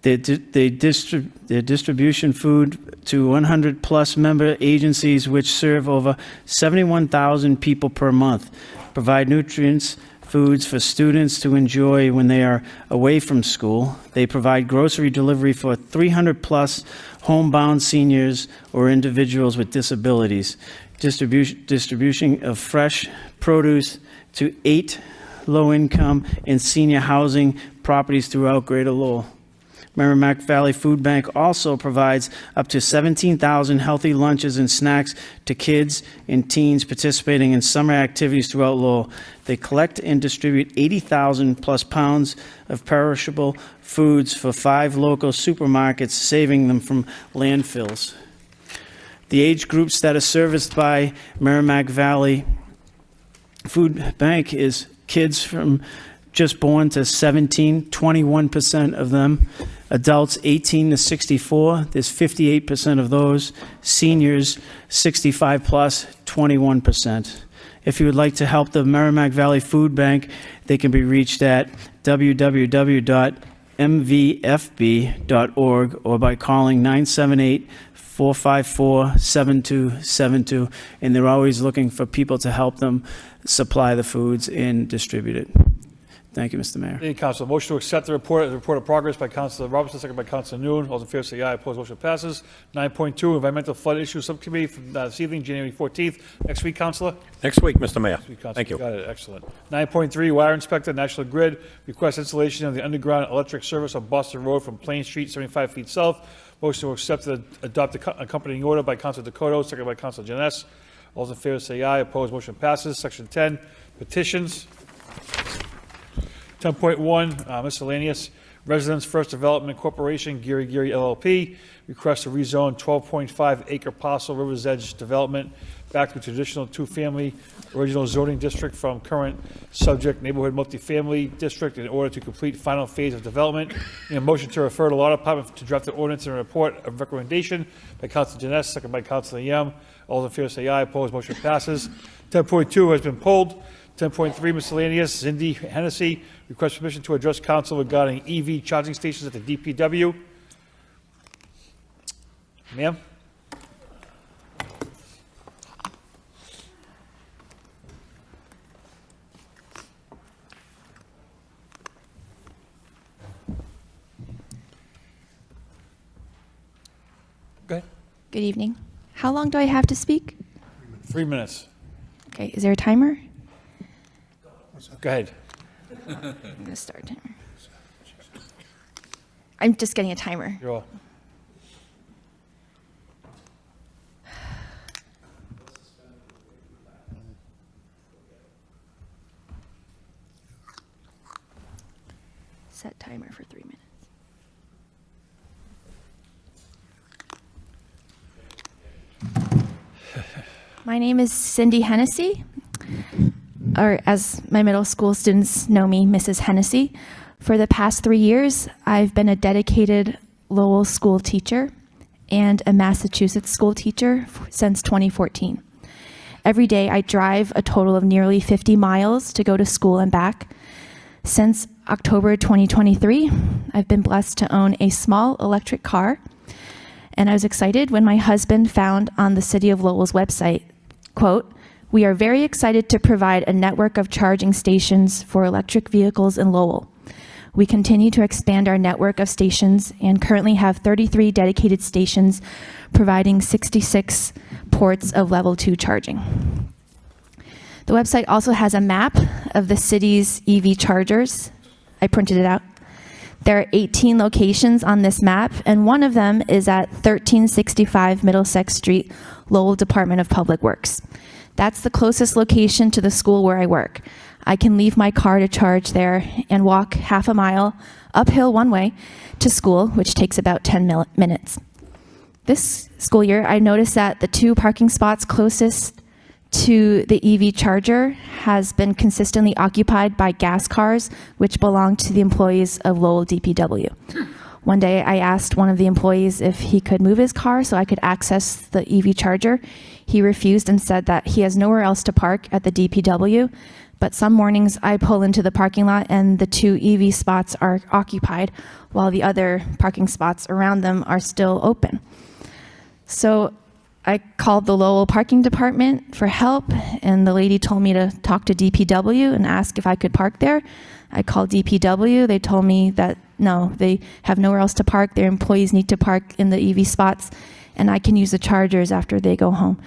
Speaker 4: They distribution food to 100-plus member agencies which serve over 71,000 people per month, provide nutrients, foods for students to enjoy when they are away from school. They provide grocery delivery for 300-plus homebound seniors or individuals with disabilities, distribution of fresh produce to 8 low-income and senior housing properties throughout Greater Lowell. Merrimack Valley Food Bank also provides up to 17,000 healthy lunches and snacks to kids and teens participating in summer activities throughout Lowell. They collect and distribute 80,000 plus pounds of perishable foods for 5 local supermarkets, saving them from landfills. The age groups that are serviced by Merrimack Valley Food Bank is kids from just born to 17, 21% of them. Adults 18 to 64, there's 58% of those. Seniors 65 plus, 21%. If you would like to help the Merrimack Valley Food Bank, they can be reached at www.mvfb.org or by calling 978-454-7272, and they're always looking for people to help them supply the foods and distribute it. Thank you, Mr. Mayor.
Speaker 1: Thank you, Councilor. Motion to accept the report of progress by Councilor Robertson, second by Councilor Noon. All those in favor say aye. Opposed, motion passes. 9.2, Environmental Flood Issue Subcommittee from this evening, January 14th. Next week, Councilor?
Speaker 13: Next week, Mr. Mayor.
Speaker 1: Next week, Councilor.
Speaker 13: Thank you.
Speaker 1: Got it, excellent. 9.3, Wire Inspector, National Grid, request installation of the underground electric service on Boston Road from Plain Street, 75 feet south. Motion to accept the adopt the accompanying order by Councilor Dakota, second by Councilor Janess. All those in favor say aye. Opposed, motion passes. Section 10, petitions. 10.1, miscellaneous. Residents First Development Corporation, Geary LLP, request to rezone 12.5 acre parcel River's Edge development back to traditional 2-family original zoning district from current subject neighborhood multifamily district in order to complete final phase of development. In a motion to refer to Law Department to draft the ordinance and report of recommendation by Councilor Janess, second by Councilor Yem. All in favor say aye. Opposed, motion passes. 10.2 has been pulled. 10.3 miscellaneous, Cindy Hennessy, request permission to address council regarding EV charging stations at the DPW. Ma'am? Go ahead.
Speaker 12: Good evening. How long do I have to speak?
Speaker 1: 3 minutes.
Speaker 12: Okay, is there a timer?
Speaker 1: Go ahead.
Speaker 12: I'm going to start a timer. I'm just getting a timer.
Speaker 1: You're all.
Speaker 19: My name is Cindy Hennessy, or as my middle school students know me, Mrs. Hennessy. For the past 3 years, I've been a dedicated Lowell school teacher and a Massachusetts school teacher since 2014. Every day I drive a total of nearly 50 miles to go to school and back. Since October 2023, I've been blessed to own a small electric car, and I was excited when my husband found on the City of Lowell's website, quote, "We are very excited to provide a network of charging stations for electric vehicles in Lowell. We continue to expand our network of stations and currently have 33 dedicated stations providing 66 ports of level 2 charging." The website also has a map of the city's EV chargers. I printed it out. There are 18 locations on this map, and one of them is at 1365 Middlesex Street, Lowell Department of Public Works. That's the closest location to the school where I work. I can leave my car to charge there and walk half a mile uphill one way to school, which takes about 10 minutes. This school year, I noticed that the 2 parking spots closest to the EV charger has been consistently occupied by gas cars, which belong to the employees of Lowell DPW. One day I asked one of the employees if he could move his car so I could access the EV charger. He refused and said that he has nowhere else to park at the DPW, but some mornings I pull into the parking lot and the 2 EV spots are occupied while the other parking spots around them are still open. So I called the Lowell Parking Department for help, and the lady told me to talk to DPW and ask if I could park there. I called DPW. They told me that no, they have nowhere else to park. Their employees need to park in the EV spots, and I can use the chargers after they go home.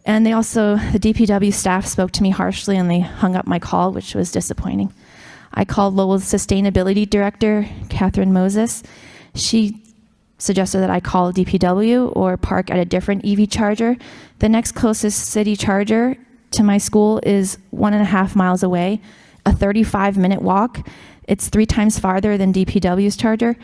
Speaker 19: And they also, the DPW staff spoke to me harshly, and they hung up my call, which was disappointing. I called Lowell's Sustainability Director, Catherine Moses. She suggested that I call DPW or park at a different EV charger. The next closest city charger to my school is 1.5 miles away, a 35-minute walk. It's 3 times farther than DPW's charger.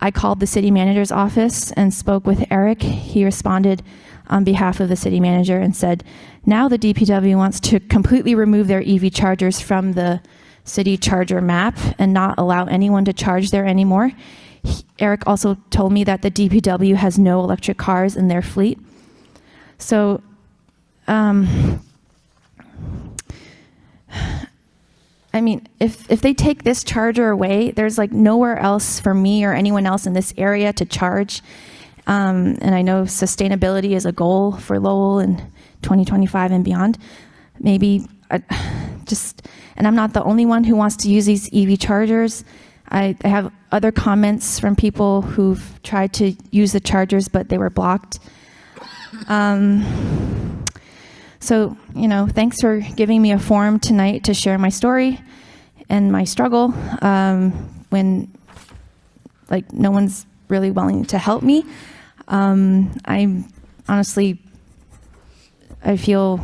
Speaker 19: I called the city manager's office and spoke with Eric. He responded on behalf of the city manager and said, now the DPW wants to completely remove their EV chargers from the city charger map and not allow anyone to charge there anymore. Eric also told me that the DPW has no electric cars in their fleet. So, I mean, if they take this charger away, there's like nowhere else for me or anyone else in this area to charge. And I know sustainability is a goal for Lowell in 2025 and beyond. Maybe and I'm not the only one who wants to use these EV chargers. I have other comments from people who've tried to use the chargers, but they were blocked. So, thanks for giving me a forum tonight to share my story and my struggle when, no one's really willing to help me. I feel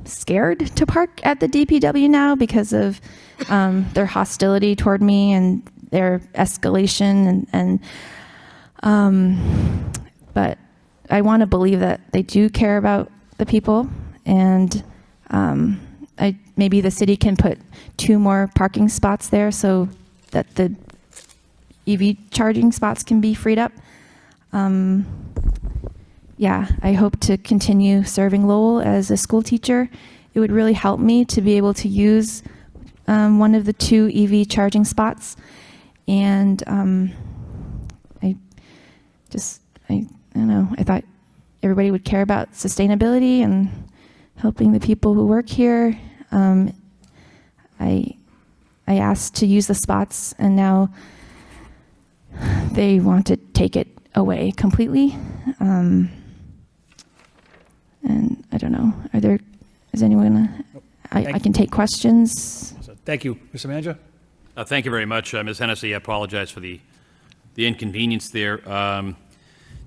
Speaker 19: scared to park at the DPW now because of their hostility toward me and their escalation but I want to believe that they do care about the people, and maybe the city can put 2 more parking spots there so that the EV charging spots can be freed up. I hope to continue serving Lowell as a school teacher. It would really help me to be able to use one of the 2 EV charging spots. And I don't know, I thought everybody would care about sustainability and helping the people who work here. I asked to use the spots, and now they want to take it away completely. And I don't know, is anyone, I can take questions.
Speaker 1: Thank you. Mr. Manager?
Speaker 11: Thank you very much, Ms. Hennessy. I apologize for the inconvenience there.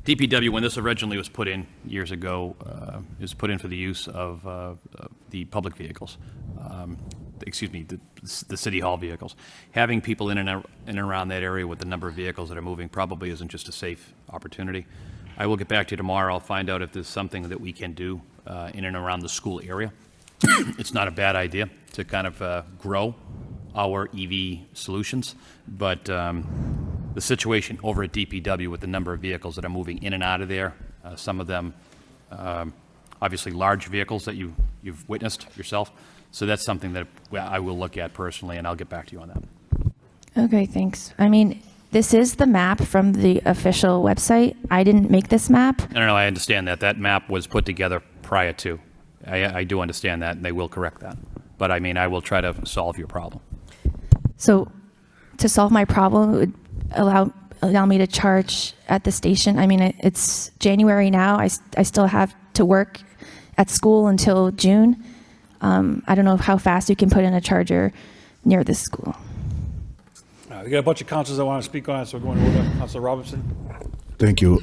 Speaker 11: DPW, when this originally was put in years ago, it was put in for the use of the public vehicles, the city hall vehicles. Having people in and around that area with the number of vehicles that are moving probably isn't just a safe opportunity. I will get back to you tomorrow. I'll find out if there's something that we can do in and around the school area. It's not a bad idea to kind of grow our EV solutions, but the situation over at DPW with the number of vehicles that are moving in and out of there, some of them obviously large vehicles that you've witnessed yourself. So that's something that I will look at personally, and I'll get back to you on that.
Speaker 19: Okay, thanks. I mean, this is the map from the official website. I didn't make this map.
Speaker 11: No, I understand that. That map was put together prior to. I do understand that, and they will correct that. But I mean, I will try to solve your problem.
Speaker 19: So to solve my problem, it would allow me to charge at the station. I mean, it's January now. I still have to work at school until June. I don't know how fast you can put in a charger near this school.
Speaker 1: We got a bunch of councilors that want to speak on it, so we're going to order. Councilor Robinson.
Speaker 9: Thank you.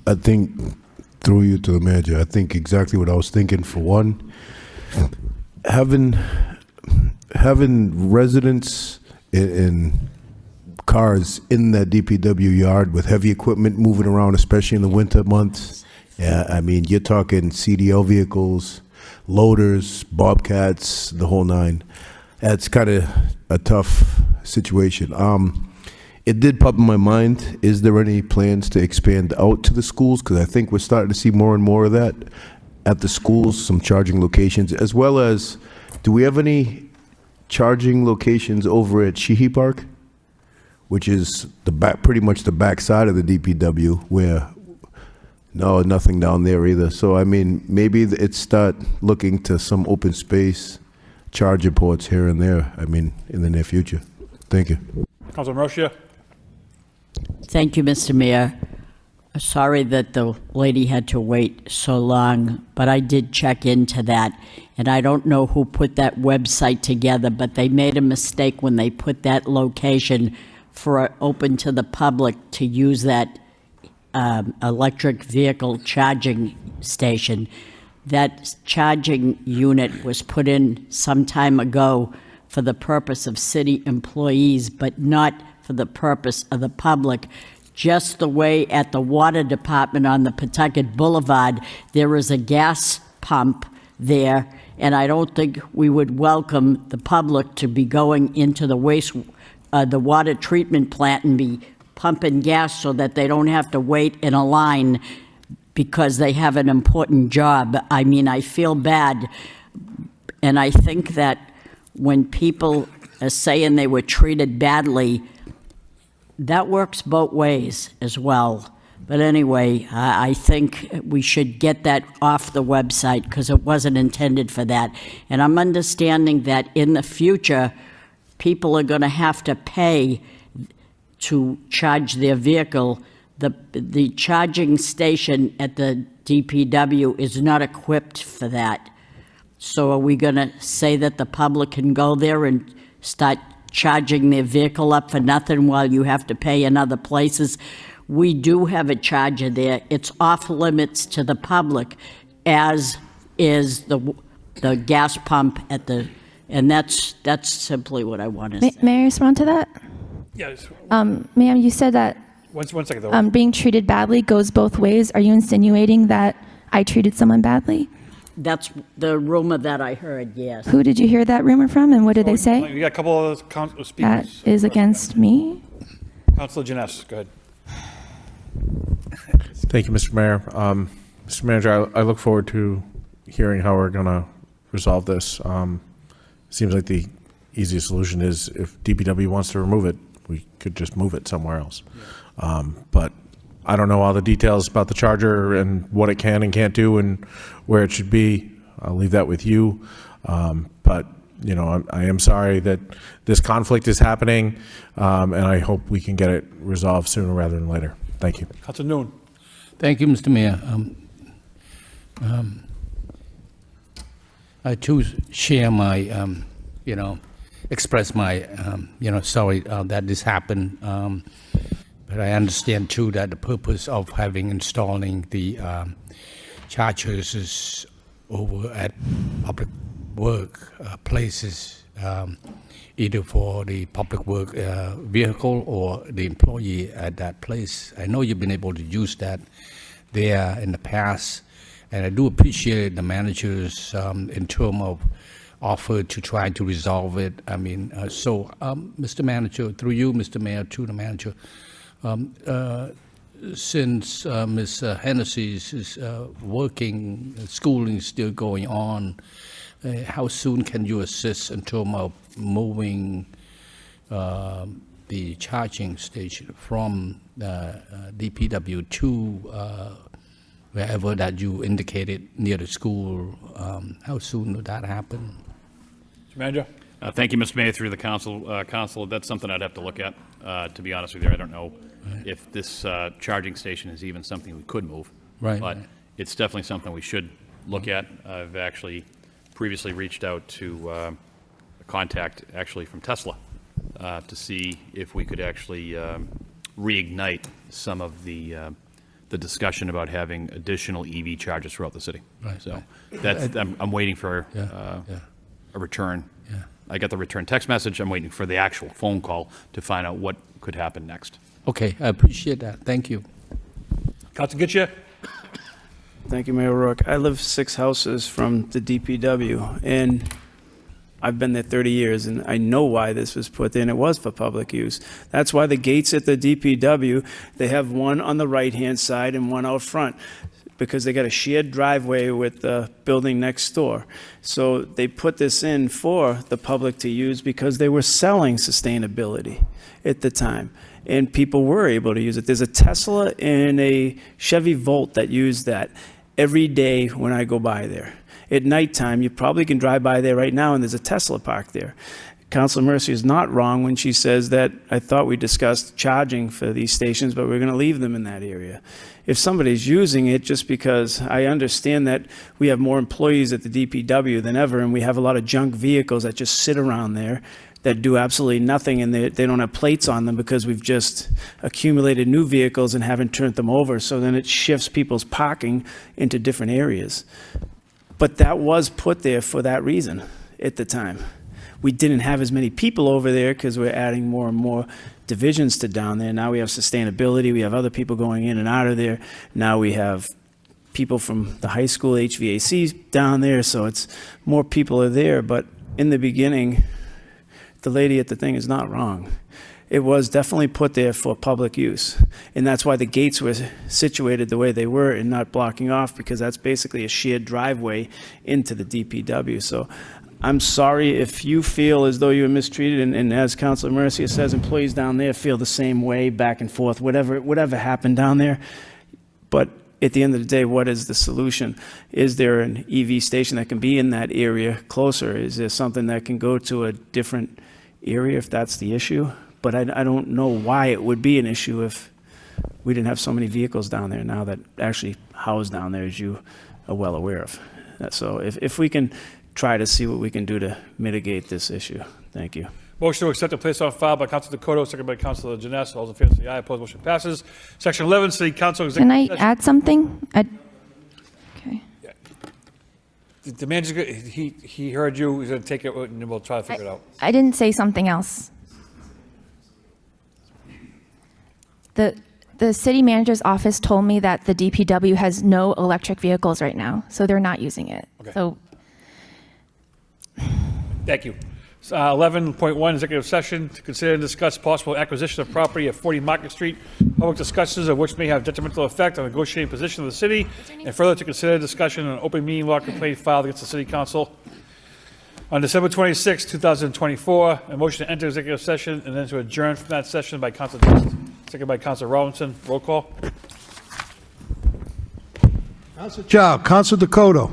Speaker 9: I think, through you to the manager, I think exactly what I was thinking. For one, having residents in cars in that DPW yard with heavy equipment moving around, especially in the winter months. Yeah, I mean, you're talking CDL vehicles, loaders, bobcats, the whole nine. That's kind of a tough situation. It did pop in my mind, is there any plans to expand out to the schools? Because I think we're starting to see more and more of that at the schools, some charging locations, as well as, do we have any charging locations over at Sheehy Park? Which is the back, pretty much the back side of the DPW, where, no, nothing down there either. So, I mean, maybe it's start looking to some open space charging ports here and there, I mean, in the near future. Thank you.
Speaker 1: Councilor Mercia.
Speaker 3: Thank you, Mr. Mayor. Sorry that the lady had to wait so long, but I did check into that. And I don't know who put that website together, but they made a mistake when they put that location for open to the public to use that electric vehicle charging station. That charging unit was put in some time ago for the purpose of city employees, but not for the purpose of the public. Just the way at the water department on the Pawtucket Boulevard, there is a gas pump there, and I don't think we would welcome the public to be going into the the water treatment plant and be pumping gas so that they don't have to wait in a line because they have an important job. I mean, I feel bad, and I think that when people are saying they were treated badly, that works both ways as well. But anyway, I think we should get that off the website because it wasn't intended for that. And I'm understanding that in the future, people are going to have to pay to charge their vehicle. The charging station at the DPW is not equipped for that. So are we going to say that the public can go there and start charging their vehicle up for nothing while you have to pay in other places? We do have a charger there. It's off limits to the public, as is the gas pump at the, and that's simply what I want to say.
Speaker 19: May I respond to that?
Speaker 1: Yes.
Speaker 19: Ma'am, you said that
Speaker 1: One second, though.
Speaker 19: being treated badly goes both ways. Are you insinuating that I treated someone badly?
Speaker 3: That's the rumor that I heard, yes.
Speaker 19: Who did you hear that rumor from, and what did they say?
Speaker 1: We got a couple of speakers.
Speaker 19: That is against me.
Speaker 1: Councilor Janess, go ahead.
Speaker 14: Thank you, Mr. Mayor. Mr. Manager, I look forward to hearing how we're going to resolve this. Seems like the easiest solution is if DPW wants to remove it, we could just move it somewhere else. But I don't know all the details about the charger and what it can and can't do and where it should be. I'll leave that with you. But, you know, I am sorry that this conflict is happening, and I hope we can get it resolved sooner rather than later. Thank you.
Speaker 1: Councilor Noon.
Speaker 10: Thank you, Mr. Mayor. I too share my, express my, sorry that this happened. But I understand too that the purpose of installing the chargers is over at public work places, either for the public work vehicle or the employee at that place. I know you've been able to use that there in the past, and I do appreciate the managers in terms of offer to try to resolve it. I mean, Mr. Manager, through you, Mr. Mayor, to the manager, since Ms. Hennessy's is working, schooling is still going on, how soon can you assist in terms of moving the charging station from DPW to wherever that you indicated near the school? How soon would that happen?
Speaker 1: Mr. Manager?
Speaker 11: Thank you, Mr. Mayor, through the council. Council, that's something I'd have to look at. To be honest with you, I don't know if this charging station is even something we could move.
Speaker 10: Right.
Speaker 11: But it's definitely something we should look at. I've actually previously reached out to a contact actually from Tesla to see if we could actually reignite some of the discussion about having additional EV chargers throughout the city.
Speaker 10: Right,
Speaker 11: So
Speaker 10: right.
Speaker 11: that's, I'm waiting for a return.
Speaker 10: Yeah.
Speaker 11: I got the return text message. I'm waiting for the actual phone call to find out what could happen next.
Speaker 10: Okay, I appreciate that. Thank you.
Speaker 1: Council Getcha?
Speaker 4: Thank you, Mayor Rourke. I live 6 houses from the DPW, and I've been there 30 years, and I know why this was put in. It was for public use. That's why the gates at the DPW, they have one on the right-hand side and one out front, because they got a shared driveway with the building next door. So they put this in for the public to use because they were selling sustainability at the time, and people were able to use it. There's a Tesla and a Chevy Volt that use that every day when I go by there. At nighttime, you probably can drive by there right now, and there's a Tesla parked there. Councilor Mercy is not wrong when she says that I thought we discussed charging for these stations, but we're going to leave them in that area. If somebody's using it, just because I understand that we have more employees at the DPW than ever, and we have a lot of junk vehicles that just sit around there that do absolutely nothing, and they don't have plates on them because we've just accumulated new vehicles and haven't turned them over. So then it shifts people's parking into different areas. But that was put there for that reason at the time. We didn't have as many people over there because we're adding more and more divisions to down there. Now we have sustainability. We have other people going in and out of there. Now we have people from the high school HVAC down there. So it's more people are there. But in the beginning, the lady at the thing is not wrong. It was definitely put there for public use. And that's why the gates were situated the way they were and not blocking off, because that's basically a shared driveway into the DPW. So I'm sorry if you feel as though you were mistreated, and as Councilor Mercia says, employees down there feel the same way, back and forth, whatever happened down there. But at the end of the day, what is the solution? Is there an EV station that can be in that area closer? Is there something that can go to a different area if that's the issue? But I don't know why it would be an issue if we didn't have so many vehicles down there now that actually housed down there, as you are well aware of. So if we can try to see what we can do to mitigate this issue. Thank you.
Speaker 1: Motion to accept and place on file by Councilor Dakota, second by Councilor Janess. All those in favor say aye. Opposed, motion passes. Section 11, City Council
Speaker 12: Can I
Speaker 1: Executive Session.
Speaker 12: add something? Okay.
Speaker 1: The manager, he heard you. He's going to take it, and we'll try to figure it out.
Speaker 12: I didn't say something else. The city manager's office told me that the DPW has no electric vehicles right now, so they're not using it.
Speaker 1: Okay.
Speaker 12: So
Speaker 1: Thank you. 11.1, executive session, to consider and discuss possible acquisition of property at 40 Market Street, public discussions of which may have detrimental effect on the negotiating position of the city, and further to consider discussion on an open meeting law complaint filed against the city council on December 26, 2024. A motion to enter executive session and then to adjourn from that session by Councilor Just, second by Councilor Robinson. Roll call.
Speaker 2: Council Chow, Council Dakota,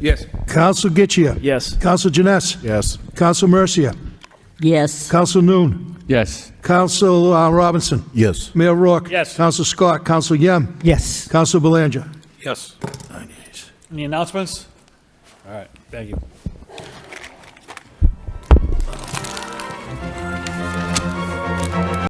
Speaker 11: Yes.
Speaker 2: Council Getchia.
Speaker 4: Yes.
Speaker 2: Council Janess.
Speaker 14: Yes.
Speaker 2: Council Mercia.
Speaker 3: Yes.
Speaker 2: Council Noon.
Speaker 10: Yes.
Speaker 2: Council Robinson.
Speaker 9: Yes.
Speaker 2: Mayor Rourke.
Speaker 1: Yes.
Speaker 2: Council Scott. Council Yem.
Speaker 6: Yes.
Speaker 2: Council Belanger.
Speaker 11: Yes.
Speaker 1: Any announcements? All right, thank you.